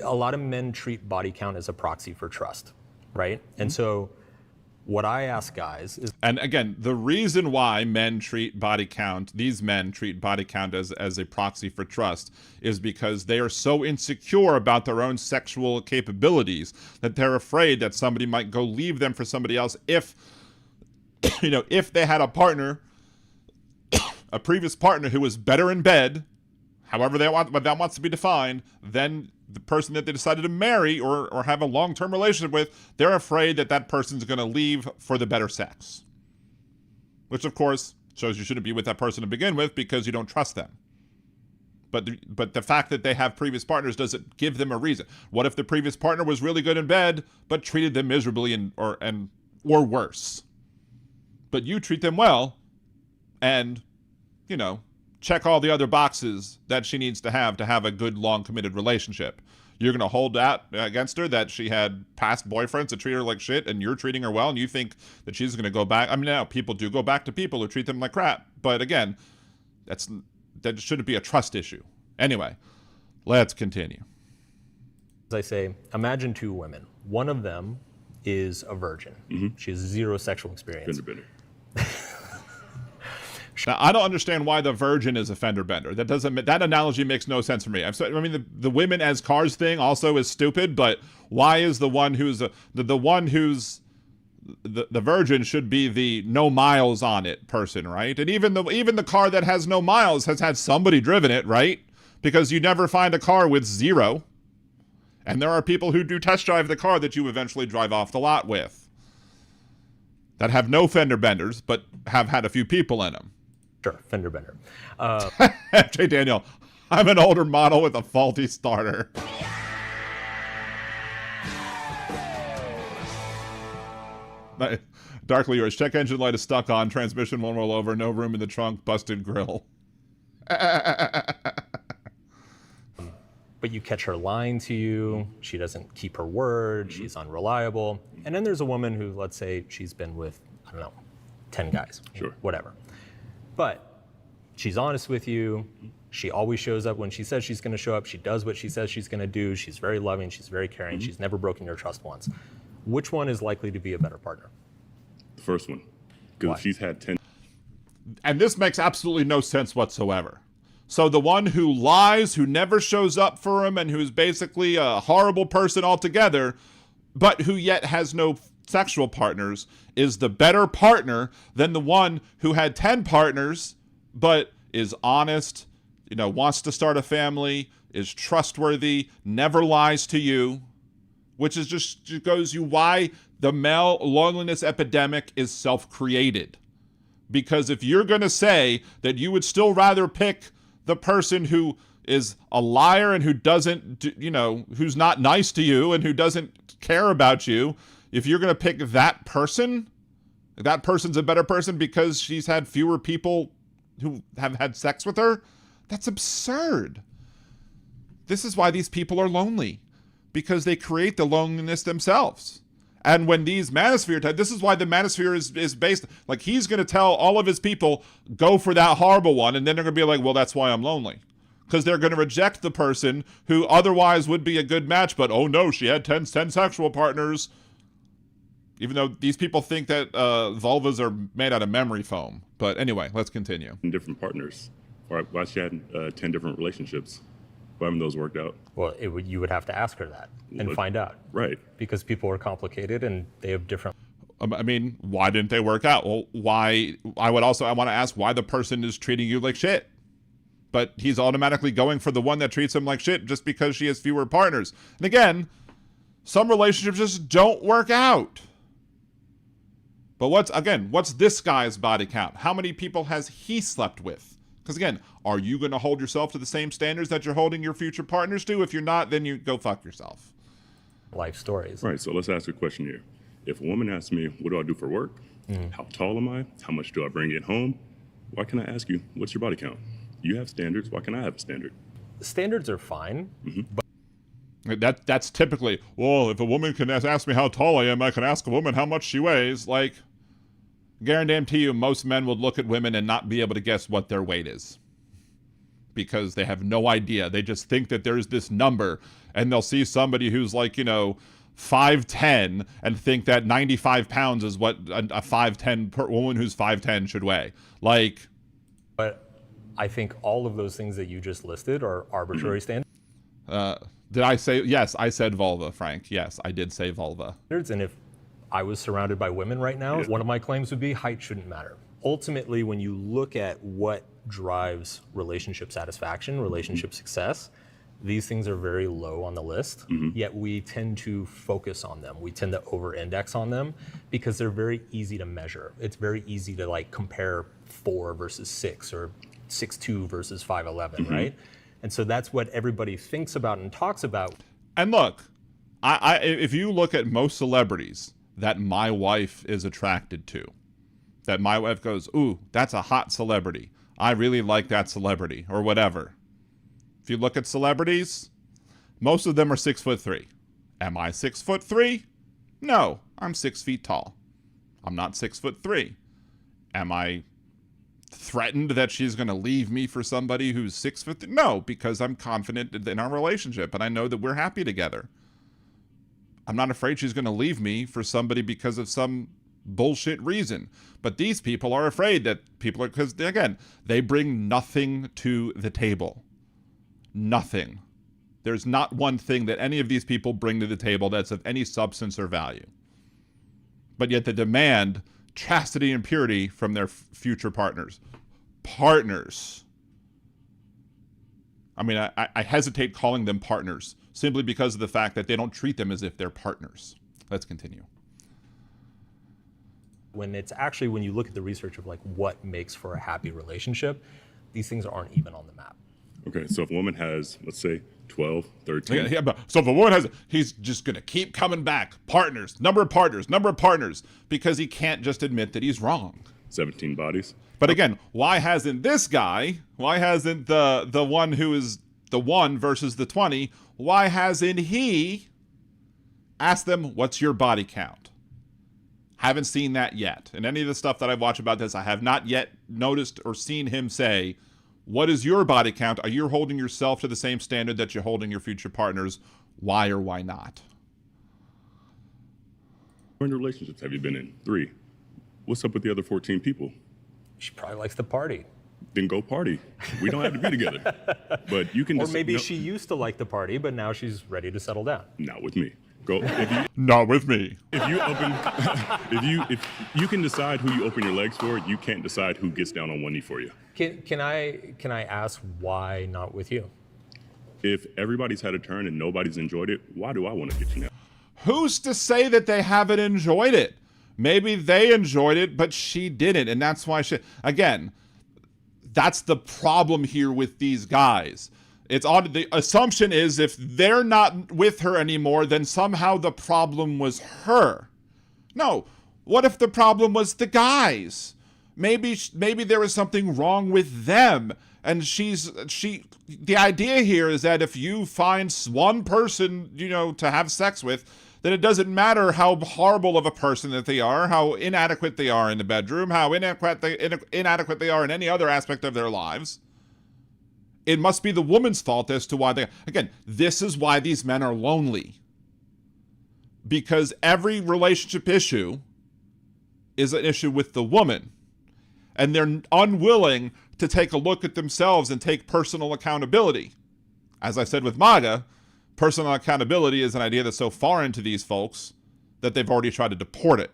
A lot of men treat body count as a proxy for trust, right? And so what I ask guys is, and again, the reason why these men treat body count as a proxy for trust is because they are so insecure about their own sexual capabilities that they're afraid that somebody might go leave them for somebody else if they had a partner, a previous partner who was better in bed, however that wants to be defined, than the person that they decided to marry or have a long-term relationship with. They're afraid that person's going to leave for the better sex. Which, of course, shows you shouldn't be with that person to begin with because you don't trust them. But the fact that they have previous partners doesn't give them a reason. What if the previous partner was really good in bed but treated them miserably or worse? But you treat them well and, check all the other boxes that she needs to have a good, long, committed relationship. You're going to hold that against her, that she had past boyfriends that treat her like shit and you're treating her well, and you think that she's going to go back. I mean, now people do go back to people who treat them like crap. But again, that shouldn't be a trust issue. Anyway, let's continue. As I say, imagine two women. One of them is a virgin. She has zero sexual experience. Fender bender. Now, I don't understand why the virgin is a fender bender. That analogy makes no sense for me. I mean, the women as cars thing also is stupid, but why is the one who's the virgin should be the no miles on it person, right? And even the car that has no miles has had somebody driven it, right? Because you never find a car with 0. And there are people who do test drive the car that you eventually drive off the lot with, that have no fender benders, but have had a few people in them. Sure, fender bender. Jay Daniel, I'm an older model with a faulty starter. Darkly yours. Check engine light is stuck on. Transmission won't roll over. No room in the trunk. Busted grill. But you catch her lying to you. She doesn't keep her word. She's unreliable. And then there's a woman who, let's say, she's been with, I don't know, 10 guys. Sure. Whatever. But she's honest with you. She always shows up when she says she's going to show up. She does what she says she's going to do. She's very loving. She's very caring. She's never broken your trust once. Which one is likely to be a better partner? The first one. Because she's had 10. And this makes absolutely no sense whatsoever. So the one who lies, who never shows up for him, and who's basically a horrible person altogether, but who yet has no sexual partners, is the better partner than the one who had 10 partners, but is honest, wants to start a family, is trustworthy, never lies to you, which is just goes you why the male loneliness epidemic is self-created. Because if you're going to say that you would still rather pick the person who is a liar and who doesn't, who's not nice to you and who doesn't care about you, if you're going to pick that person's a better person because she's had fewer people who have had sex with her, that's absurd. This is why these people are lonely, because they create the loneliness themselves. And when these manosphere type, this is why the manosphere is based, like he's going to tell all of his people, go for that horrible one. And then they're going to be like, well, that's why I'm lonely. Because they're going to reject the person who otherwise would be a good match. But, oh no, she had 10 sexual partners. Even though these people think that vulvas are made out of memory foam. But anyway, let's continue. Different partners. Why she had 10 different relationships. Why haven't those worked out? Well, you would have to ask her that and find out. Right. Because people are complicated and they have different. I mean, why didn't they work out? Well, why? I want to ask why the person is treating you like shit. But he's automatically going for the one that treats him like shit just because she has fewer partners. And again, some relationships just don't work out. But what's this guy's body count? How many people has he slept with? Because again, are you going to hold yourself to the same standards that you're holding your future partners to? If you're not, then you go fuck yourself. Life stories. Right, so let's ask a question here. If a woman asks me, what do I do for work? How tall am I? How much do I bring in home? Why can I ask you, what's your body count? You have standards, why can I have a standard? The standards are fine, but That's typically, well, if a woman can ask me how tall I am, I can ask a woman how much she weighs. Like, guarantee you, most men would look at women and not be able to guess what their weight is. Because they have no idea. They just think that there's this number, and they'll see somebody who's like, 5'10", and think that 95 pounds is what a 5'10" woman who's 5'10" should weigh. Like, but I think all of those things that you just listed are arbitrary standards. did I say, yes, I said vulva, Frank. Yes, I did say vulva. And if I was surrounded by women right now, one of my claims would be height shouldn't matter. Ultimately, when you look at what drives relationship satisfaction, relationship success, these things are very low on the list, yet we tend to focus on them. We tend to over-index on them because they're very easy to measure. It's very easy to like compare 4 versus 6 or 6'2" versus 5'11", right? And so that's what everybody thinks about and talks about. And look, if you look at most celebrities that my wife is attracted to, that my wife goes, ooh, that's a hot celebrity. I really like that celebrity, or whatever. If you look at celebrities, Most of them are 6'3". Am I 6'3"? No, I'm 6 feet tall. I'm not 6'3". Am I threatened that she's going to leave me for somebody who's 6 foot? No, because I'm confident in our relationship and I know that we're happy together. I'm not afraid she's going to leave me for somebody because of some bullshit reason. But these people are afraid that people are, because again, they bring nothing to the table. Nothing. There's not one thing that any of these people bring to the table that's of any substance or value. But yet they demand chastity and purity from their future partners. Partners. I mean, I hesitate calling them partners simply because of the fact that they don't treat them as if they're partners. Let's continue. When it's actually, when you look at the research of like what makes for a happy relationship, these things aren't even on the map. Okay, so if a woman has, let's say, 12, 13. Yeah, but so if a woman has, he's just going to keep coming back. Partners, number of partners, because he can't just admit that he's wrong. 17 bodies. But again, why hasn't this guy, why hasn't the one who is the 1 versus the 20, why hasn't he asked them, what's your body count? Haven't seen that yet. And any of the stuff that I've watched about this, I have not yet noticed or seen him say, what is your body count? Are you holding yourself to the same standard that you're holding your future partners? Why or why not? How many relationships have you been in? 3. What's up with the other 14 people? She probably likes to party. Then go party. We don't have to be together. But you can. Or maybe she used to like to party, but now she's ready to settle down. Not with me. Go. Not with me. If you open, if you can decide who you open your legs for, you can't decide who gets down on one knee for you. Can I ask why not with you? If everybody's had a turn and nobody's enjoyed it, why do I want to get you now? Who's to say that they haven't enjoyed it? Maybe they enjoyed it, but she didn't, and that's why she. Again, that's the problem here with these guys. It's odd. The assumption is if they're not with her anymore, then somehow the problem was her. No. What if the problem was the guys? Maybe there was something wrong with them. And the idea here is that if you find one person, to have sex with, then it doesn't matter how horrible of a person that they are, how inadequate they are in the bedroom, how inadequate they are in any other aspect of their lives. It must be the woman's fault as to why again, this is why these men are lonely. Because every relationship issue is an issue with the woman. And they're unwilling to take a look at themselves and take personal accountability. As I said with MAGA, personal accountability is an idea that's so foreign to these folks that they've already tried to deport it.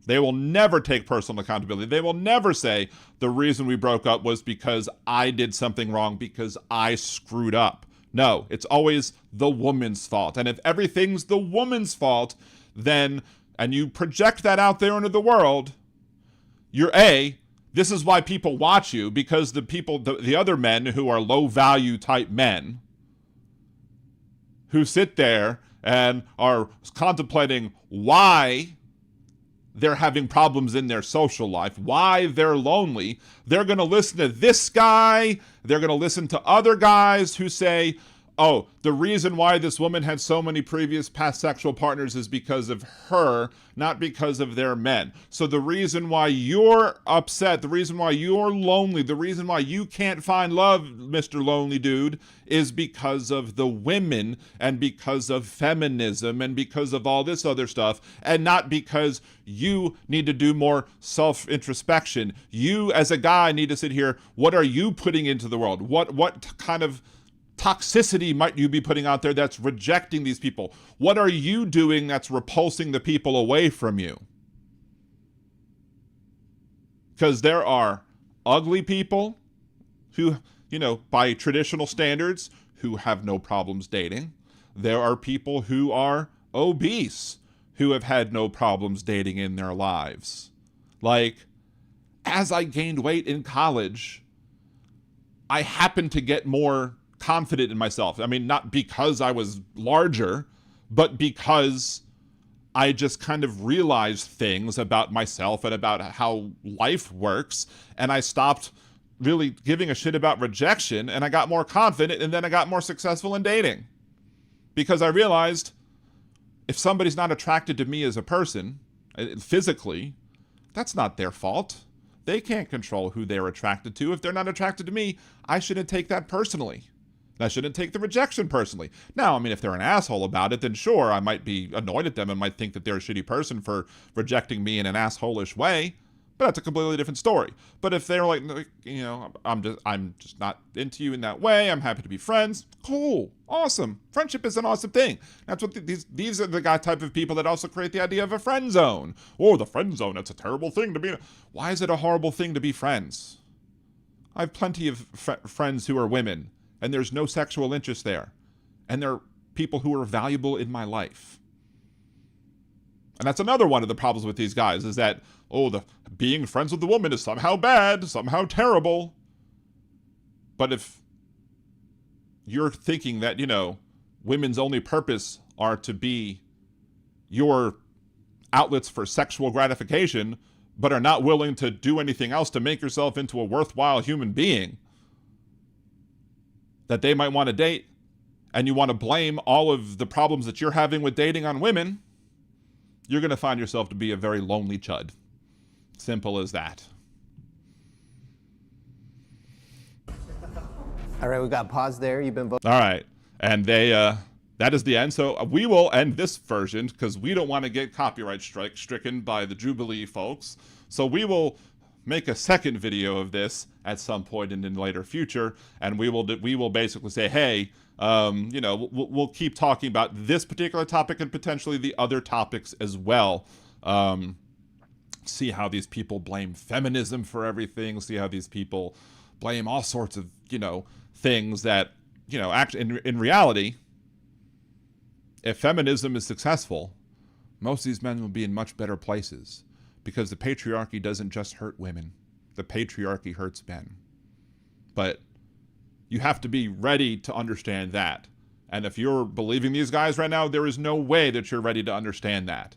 They will never take personal accountability. They will never say, the reason we broke up was because I did something wrong, because I screwed up. No, it's always the woman's fault. And if everything's the woman's fault, then, and you project that out there into the world, this is why people watch you, because the other men who are low value type men who sit there and are contemplating why they're having problems in their social life, why they're lonely, they're going to listen to this guy, they're going to listen to other guys who say, oh, the reason why this woman had so many previous past sexual partners is because of her, not because of their men. So the reason why you're upset, the reason why you're lonely, the reason why you can't find love, Mr. Lonely Dude, is because of the women and because of feminism and because of all this other stuff, and not because you need to do more self-introspection. You, as a guy, need to sit here, what are you putting into the world? What kind of toxicity might you be putting out there that's rejecting these people? What are you doing that's repulsing the people away from you? Because there are ugly people who, by traditional standards, who have no problems dating. There are people who are obese who have had no problems dating in their lives. Like, as I gained weight in college, I happened to get more confident in myself. I mean, not because I was larger, but because I just kind of realized things about myself and about how life works, and I stopped really giving a shit about rejection, and I got more confident, and then I got more successful in dating. Because I realized if somebody's not attracted to me as a person, physically, that's not their fault. They can't control who they're attracted to. If they're not attracted to me, I shouldn't take that personally. I shouldn't take the rejection personally. Now, I mean, if they're an asshole about it, then sure, I might be annoyed at them and might think that they're a shitty person for rejecting me in an asshole-ish way. But that's a completely different story. But if they're like, you know, I'm just not into you in that way, I'm happy to be friends, cool, awesome. Friendship is an awesome thing. That's what these are the type of people that also create the idea of a friend zone. Oh, the friend zone, that's a terrible thing to be. Why is it a horrible thing to be friends? I have plenty of friends who are women, and there's no sexual interest there. And they're people who are valuable in my life. And that's another one of the problems with these guys, is that, oh, the being friends with the woman is somehow bad, somehow terrible. But if you're thinking that, you know, women's only purpose are to be your outlets for sexual gratification, but are not willing to do anything else to make yourself into a worthwhile human being that they might want to date, and you want to blame all of the problems that you're having with dating on women, you're going to find yourself to be a very lonely chud. Simple as that. All right, we got pause there. You've been voted. All right. And that is the end. So we will end this version because we don't want to get copyright stricken by the Jubilee folks. So we will make a second video of this at some point in the later future. And we will basically say, hey, you know, we'll keep talking about this particular topic and potentially the other topics as well. See how these people blame feminism for everything. See how these people blame all sorts of, you know, things that, you know, actually in reality, if feminism is successful, most of these men will be in much better places because the patriarchy doesn't just hurt women. The patriarchy hurts men. But you have to be ready to understand that. And if you're believing these guys right now, there is no way that you're ready to understand that.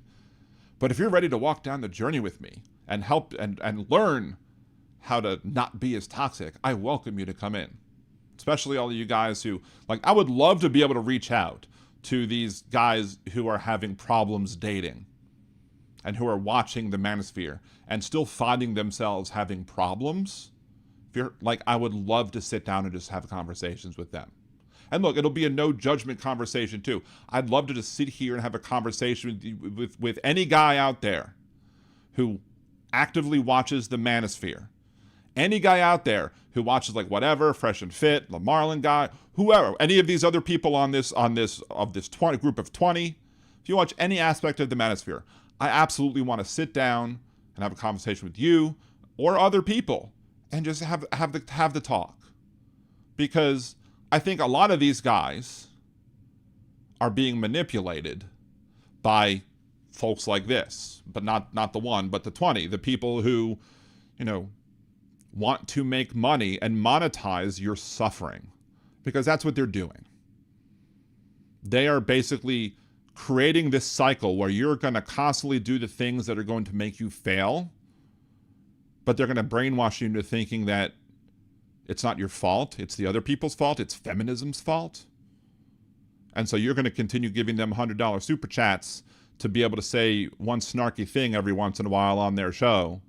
But if you're ready to walk down the journey with me and help and learn how to not be as toxic, I welcome you to come in. Especially all of you guys who, like, I would love to be able to reach out to these guys who are having problems dating and who are watching the manosphere and still finding themselves having problems. If you're like, I would love to sit down and just have conversations with them. And look, it'll be a no judgment conversation too. I'd love to just sit here and have a conversation with any guy out there who actively watches the manosphere. Any guy out there who watches like whatever, Fresh and Fit, the Marlin guy, whoever, any of these other people on this 20 group of 20, if you watch any aspect of the manosphere, I absolutely want to sit down and have a conversation with you or other people and just have the talk. Because I think a lot of these guys are being manipulated by folks like this, but not the one, but the 20, the people who, you know, want to make money and monetize your suffering, because that's what they're doing. They are basically creating this cycle where you're going to constantly do the things that are going to make you fail, but they're going to brainwash you into thinking that it's not your fault, it's the other people's fault, it's feminism's fault. And so you're going to continue giving them $100 super chats to be able to say one snarky thing every once in a while on their show.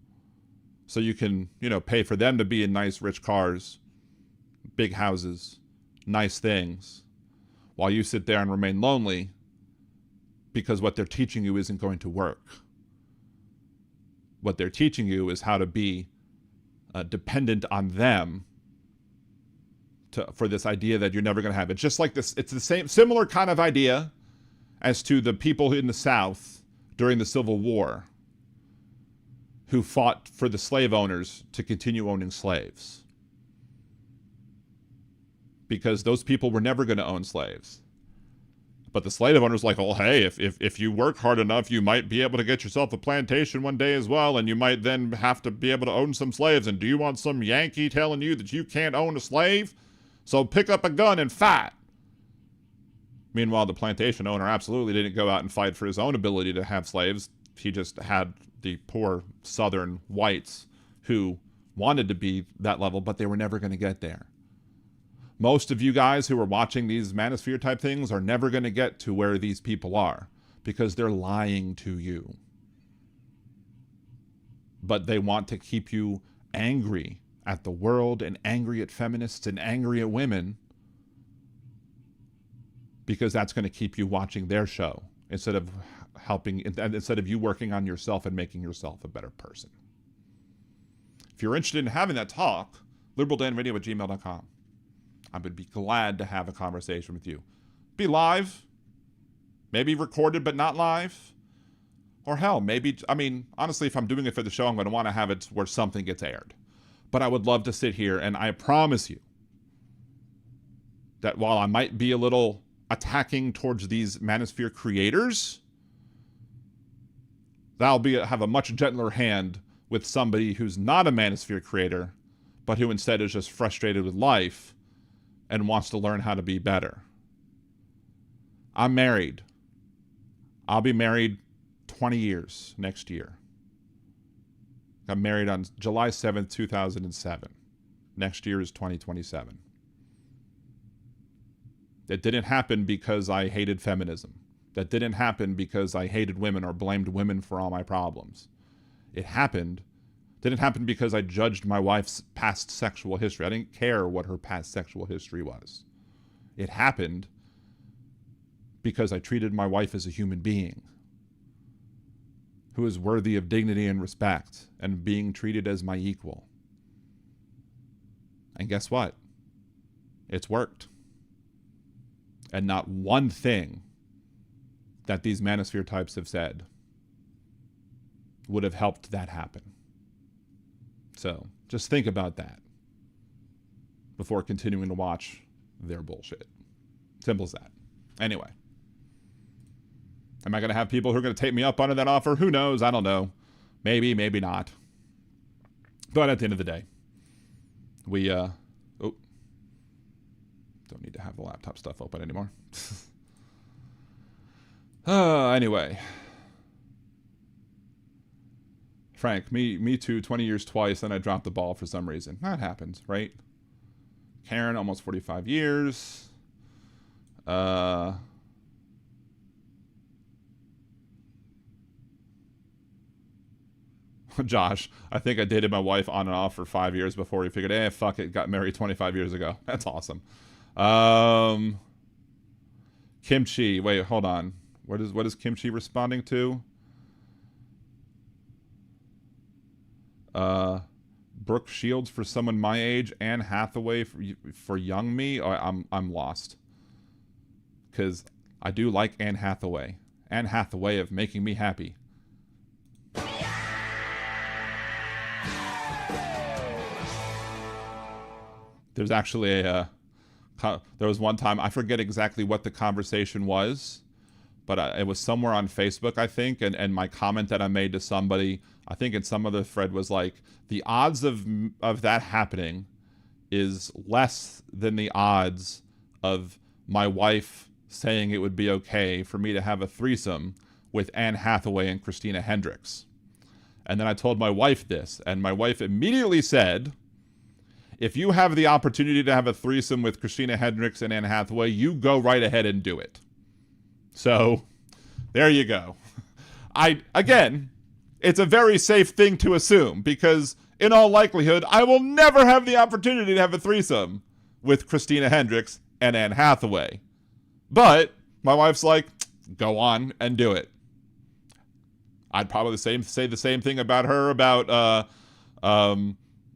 So you can, you know, pay for them to be in nice, rich cars, big houses, nice things, while you sit there and remain lonely because what they're teaching you isn't going to work. What they're teaching you is how to be dependent on them for this idea that you're never going to have. It's just like this. It's the similar kind of idea as to the people in the South during the Civil War who fought for the slave owners to continue owning slaves. Because those people were never going to own slaves. But the slave owners like, oh, hey, if you work hard enough, you might be able to get yourself a plantation one day as well, and you might then have to be able to own some slaves. And do you want some Yankee telling you that you can't own a slave? So pick up a gun and fight. Meanwhile, the plantation owner absolutely didn't go out and fight for his own ability to have slaves. He just had the poor Southern whites who wanted to be that level, but they were never going to get there. Most of you guys who are watching these manosphere type things are never going to get to where these people are because they're lying to you. But they want to keep you angry at the world and angry at feminists and angry at women because that's going to keep you watching their show instead of you working on yourself and making yourself a better person. If you're interested in having that talk, liberaldanradio@gmail.com. I would be glad to have a conversation with you. Be live, maybe recorded but not live. Or hell, maybe, I mean, honestly, if I'm doing it for the show, I'm going to want to have it where something gets aired. But I would love to sit here, and I promise you that while I might be a little attacking towards these manosphere creators, have a much gentler hand with somebody who's not a manosphere creator, but who instead is just frustrated with life and wants to learn how to be better. I'm married. I'll be married 20 years next year. Got married on July 7th, 2007. Next year is 2027. That didn't happen because I hated feminism. That didn't happen because I hated women or blamed women for all my problems. It didn't happen because I judged my wife's past sexual history. I didn't care what her past sexual history was. It happened because I treated my wife as a human being who is worthy of dignity and respect and being treated as my equal. And guess what? It's worked. And not one thing that these manosphere types have said would have helped that happen. So just think about that before continuing to watch their bullshit. Simple as that. Anyway. Am I going to have people who are going to take me up on that offer? Who knows? I don't know. Maybe, maybe not. But at the end of the day, we, don't need to have the laptop stuff open anymore. Anyway. Frank, me too, 20 years twice, then I dropped the ball for some reason. That happens, right? Karen, almost 45 years. Josh, I think I dated my wife on and off for 5 years before we figured, fuck it, got married 25 years ago. That's awesome. Kimchi, wait, hold on. What is Kimchi responding to? Brooke Shields for someone my age, Anne Hathaway for young me. Oh, I'm lost. Because I do like Anne Hathaway. Anne Hathaway of making me happy. There's actually there was one time, I forget exactly what the conversation was, but it was somewhere on Facebook, I think, and my comment that I made to somebody, I think in some other thread, was like, the odds of that happening is less than the odds of my wife saying it would be okay for me to have a threesome with Anne Hathaway and Christina Hendricks. And then I told my wife this, and my wife immediately said, if you have the opportunity to have a threesome with Christina Hendricks and Anne Hathaway, you go right ahead and do it. So, there you go. Again, it's a very safe thing to assume, because in all likelihood, I will never have the opportunity to have a threesome with Christina Hendricks and Anne Hathaway. But my wife's like, go on and do it. I'd probably say the same thing about her, about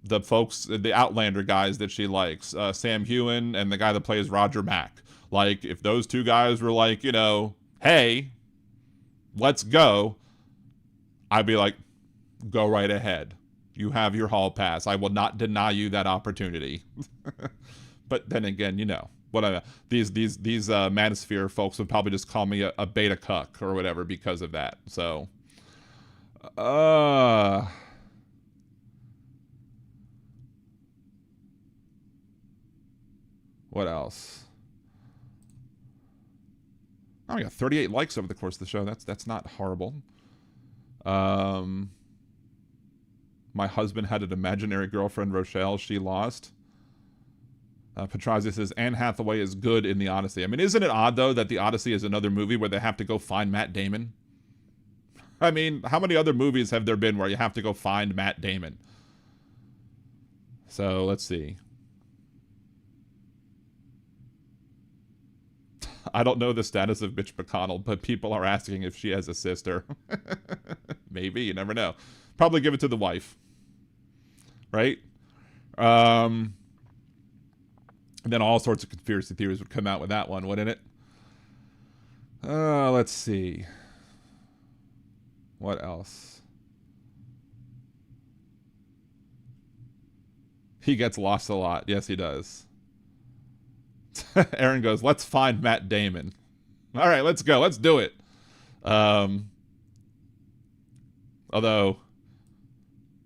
the folks, the Outlander guys that she likes, Sam Heughan and the guy that plays Roger Mack. Like, if those two guys were like, hey, let's go, I'd be like, go right ahead. You have your hall pass. I will not deny you that opportunity. But then again, these manosphere folks would probably just call me a beta cuck or whatever because of that. So, what else? Oh, we got 38 likes over the course of the show. That's not horrible. My husband had an imaginary girlfriend, Rochelle. She lost. Petrazzi says, Anne Hathaway is good in The Odyssey. I mean, isn't it odd, though, that The Odyssey is another movie where they have to go find Matt Damon? I mean, how many other movies have there been where you have to go find Matt Damon? So, let's see. I don't know the status of Mitch McConnell, but people are asking if she has a sister. Maybe, you never know. Probably give it to the wife. Right? And then all sorts of conspiracy theories would come out with that one, wouldn't it? Let's see. What else? He gets lost a lot. Yes, he does. Aaron goes, let's find Matt Damon. All right, let's go. Let's do it. Although,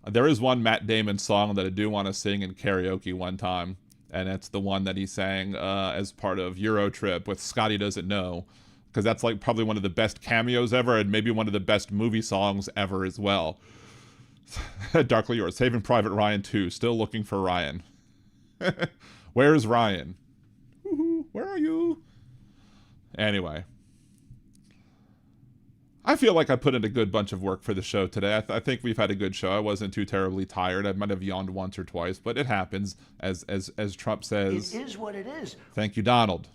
there is one Matt Damon song that I do want to sing in karaoke one time. And it's the one that he sang as part of Euro Trip with Scotty Doesn't Know. Because that's like probably one of the best cameos ever and maybe one of the best movie songs ever as well. Darkly Yours. Saving Private Ryan 2. Still looking for Ryan. Where's Ryan? Where are you? Anyway. I feel like I put in a good bunch of work for the show today. I think we've had a good show. I wasn't too terribly tired. I might have yawned once or twice, but it happens. As Trump says. It is what it is. Thank you, Donald.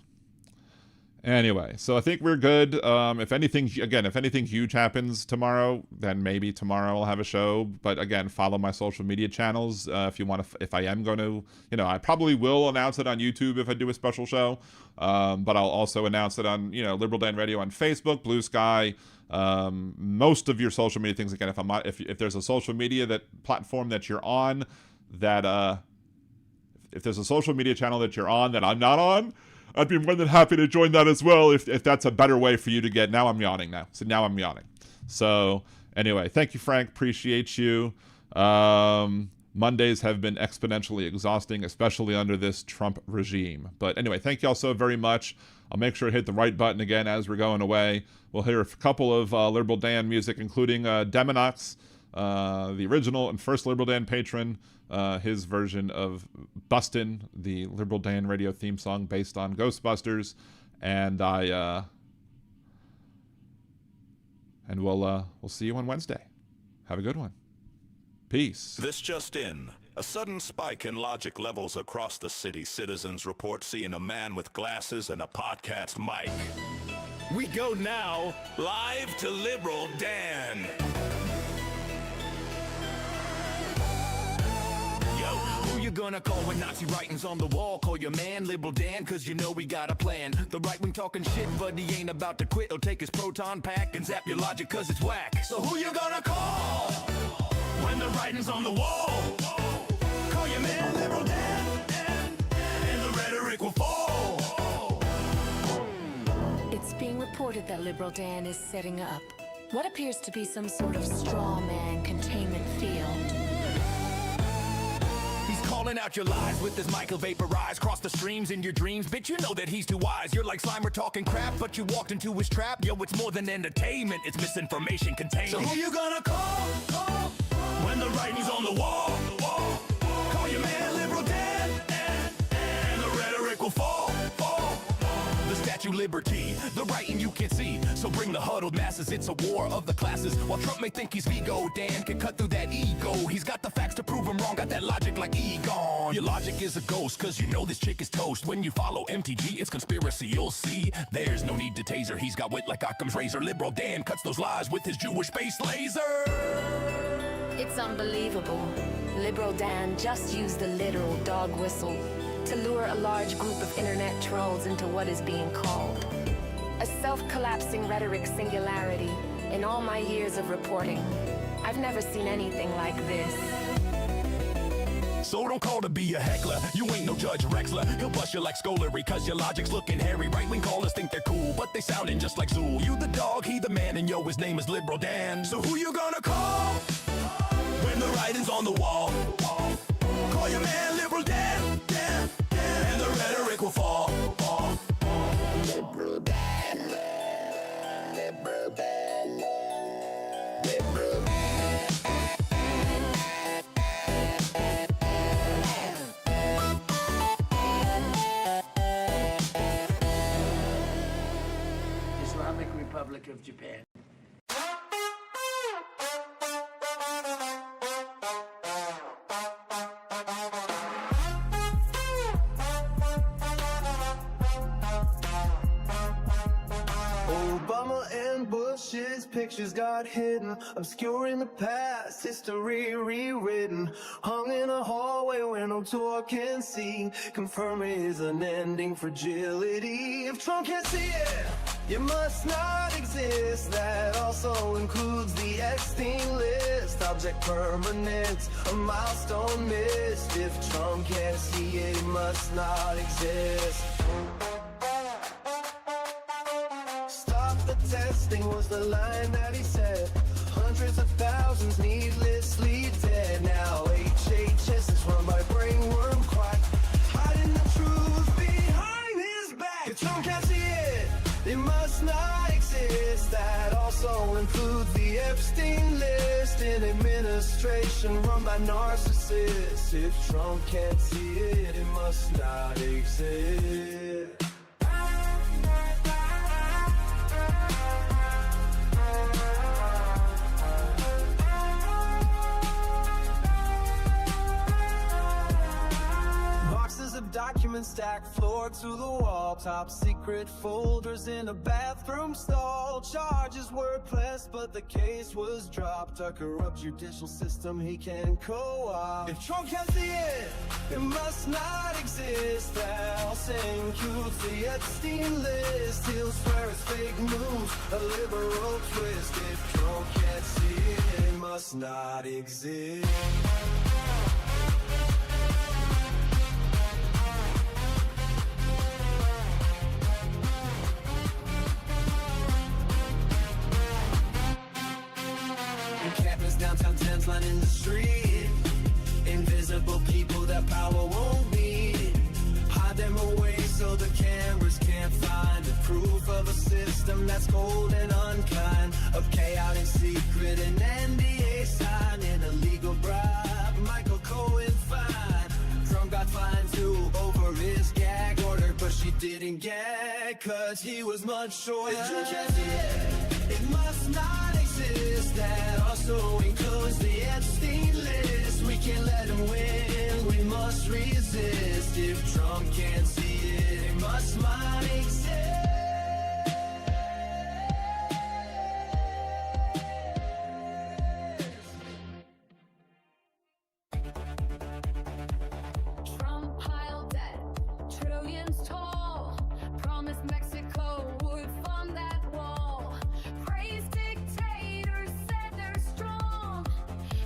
Anyway, so I think we're good. If anything huge happens tomorrow, then maybe tomorrow I'll have a show. But again, follow my social media channels if you want to. If I am going to, I probably will announce it on YouTube if I do a special show. But I'll also announce it on, Liberal Dan Radio on Facebook, Blue Sky, most of your social media things. Again, if there's a social media platform that you're on, if there's a social media channel that you're on that I'm not on, I'd be more than happy to join that as well if that's a better way for you to get. Now I'm yawning now. So now I'm yawning. So anyway, thank you, Frank. Appreciate you. Mondays have been exponentially exhausting, especially under this Trump regime. But anyway, thank you all so very much. I'll make sure to hit the right button again as we're going away. We'll hear a couple of Liberal Dan music, including Demonox, the original and first Liberal Dan patron, his version of Bustin', the Liberal Dan Radio theme song based on Ghostbusters, and we'll see you on Wednesday. Have a good one. Peace. This just in. A sudden spike in logic levels across the city. Citizens report seeing a man with glasses and a podcast mic. We go now live to Liberal Dan. Who you gonna call when Nazi writings on the wall? Call your man Liberal Dan, cause you know we got a plan. The right wing talking shit, but he ain't about to quit. He'll take his proton pack and zap your logic cause it's whack. So who you gonna call when the writing's on the wall? Call your man Liberal Dan, and the rhetoric will fall. It's being reported that Liberal Dan is setting up what appears to be some sort of straw man containment field. Calling out your lies with his mic, he'll vaporize. Cross the streams in your dreams, bitch, you know that he's too wise. You're like Slimer talking crap, but you walked into his trap. Yo, it's more than entertainment, it's misinformation contained. So who you gonna call when the writing's on the wall? Call your man Liberal Dan, and the rhetoric will fall. The Statue of Liberty, the writing you can't see. So bring the huddled masses, it's a war of the classes. While Trump may think he's Vigo, Dan can cut through that ego. He's got the facts to prove him wrong, got that logic like Egon. Your logic is a ghost, cause you know this chick is toast. When you follow MTG, it's conspiracy, you'll see. There's no need to taser, he's got wit like Occam's razor. Liberal Dan cuts those lies with his Jewish-based laser. It's unbelievable. Liberal Dan just used the literal dog whistle to lure a large group of internet trolls into what is being called a self-collapsing rhetoric singularity. In all my years of reporting, I've never seen anything like this. So don't call to be a heckler, you ain't no Judge Rexler. He'll bust you like Scolary, cause your logic's looking hairy. Right-wing callers think they're cool, but they sounding just like Zool. You the dog, he the man, and yo, his name is Liberal Dan. So who you gonna call when the writing's on the wall? Call your man Liberal Dan, and the rhetoric will fall. Liberal Dan, Liberal Dan, Liberal Dan. of Japan. Obama and Bush's pictures got hidden, obscuring the past, history rewritten, hung in a hallway where no tour can see, confirming his unending fragility. If Trump can't see it, you must not exist. That also includes the Epstein list, object permanent, a milestone missed. If Trump can't see it, he must not exist. The testing was the line that he said. Hundreds of thousands needlessly dead. Now HHS is run by brainworm quack, hiding the truth behind his back. If Trump can't see it, it must not exist. That also includes the Epstein list, an administration run by narcissists. If Trump can't see it, it must not exist. Of documents stacked floor to the wall, top secret folders in a bathroom stall. Charges were pressed but the case was dropped. A corrupt judicial system he can co-opt. If Trump can't see it, it must not exist. House includes the Epstein list. He'll swear it's fake news, a liberal twist. If Trump can't see it, it must not exist. Encampments downtown, tents lining the street. Invisible people that power won't beat. Hide them away so the cameras can't find it. Proof of a system that's cold and unkind. Of chaos in secret and NDA sign. An illegal bribe, Michael Cohen fine. Trump got fined too over his gag order, but she didn't gag cause he was much shorter. If you can't see it, it must not exist. That also includes the Epstein list. We can't let him win, we must resist. If Trump can't see it, it must not exist. Trump piled debt, trillions tall. Promised Mexico would fund that wall. Praised dictators, said they're strong.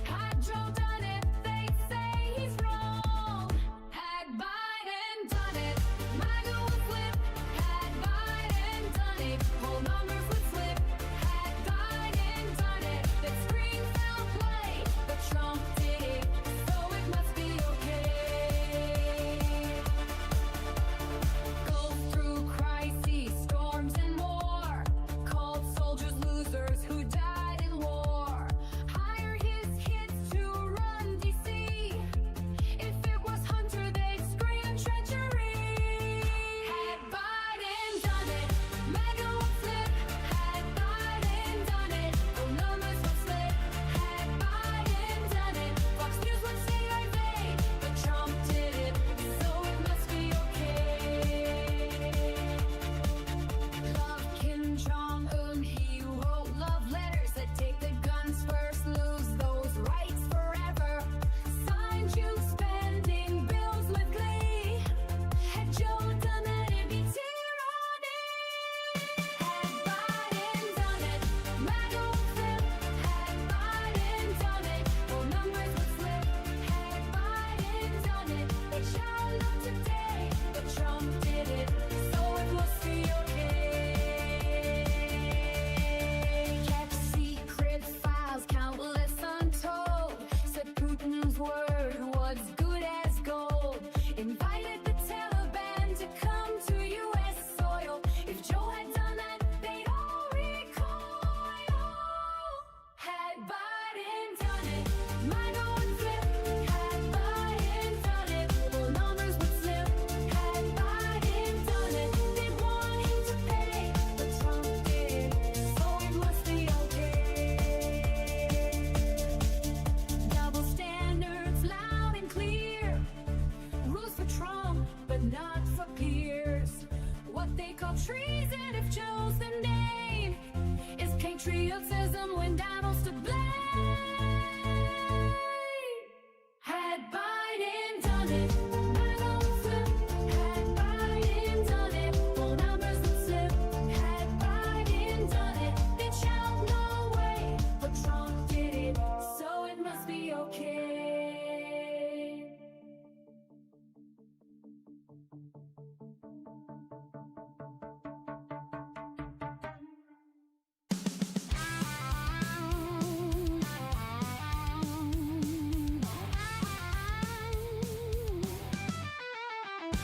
Had Joe done it, they'd say he's wrong. Had Biden done it, MAGA would flip. Had Biden done it, whole numbers would flip. Had Biden done it, that scream foul play. But Trump did it, so it must be okay. Go through crises, storms and more. Called soldiers losers who died in war. Hire his kids to run DC. If it was Hunter, they'd scream treachery. Had Biden done it, MAGA would flip. Had Biden done it, the numbers would slip. Had Biden done it, Fox News would say I vague. But Trump did it, so it must be okay. Love Kim Jong-un, he wrote love letters that take the guns first, lose those rights forever. Signed you spending bills with glee. Had Joe done that, it'd be tyranny. Had Biden done it, MAGA would flip. Had Biden done it, whole numbers would slip. Had Biden done it, they child up today. But Trump did it, so it must be okay. Kept secret files, countless untold. Said Putin's word was good as gold. Invited the Taliban to come to U.S. soil. If Joe had done that, they'd all recoil. Had Biden done it, MAGA would flip. Had Biden done it, whole numbers would slip. Had Biden done it, they'd want him to pay. But Trump did it, so it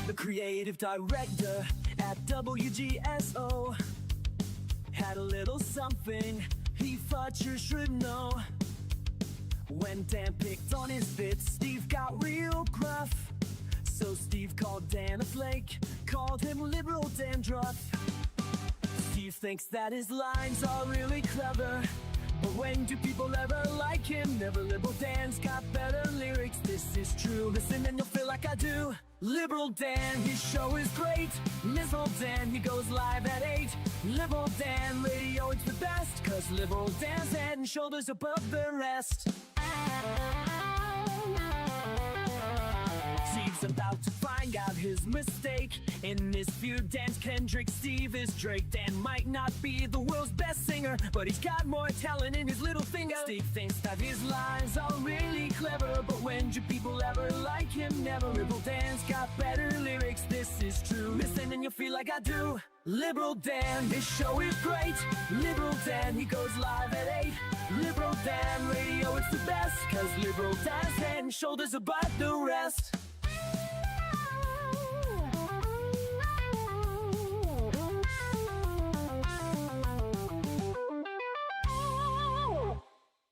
the creative director at WGSO, had a little something he thought you should know. When Dan picked on his bits, Steve got real gruff. So Steve called Dan a flake, called him liberal dandruff. Steve thinks that his lines are really clever, but when do people ever like him? Never. Liberal Dan's got better lyrics, this is true. Listen and you'll feel like I do. Liberal Dan, his show is great. Liberal Dan, he goes live at 8. Liberal Dan radio, it's the best, cause Liberal Dan's head and shoulders above the rest. Steve's about to find out his mistake. In this feud, Dan's Kendrick, Steve is Drake. Dan might not be the world's best singer, but he's got more talent in his little finger. Steve thinks that his lines are really clever, but when do people ever like him? Never. Liberal Dan's got better lyrics, this is true. Listen and you'll feel like I do. Liberal Dan, his show is great. Liberal Dan, he goes live at 8. Liberal Dan radio, it's the best, cause Liberal Dan's head and shoulders above the rest.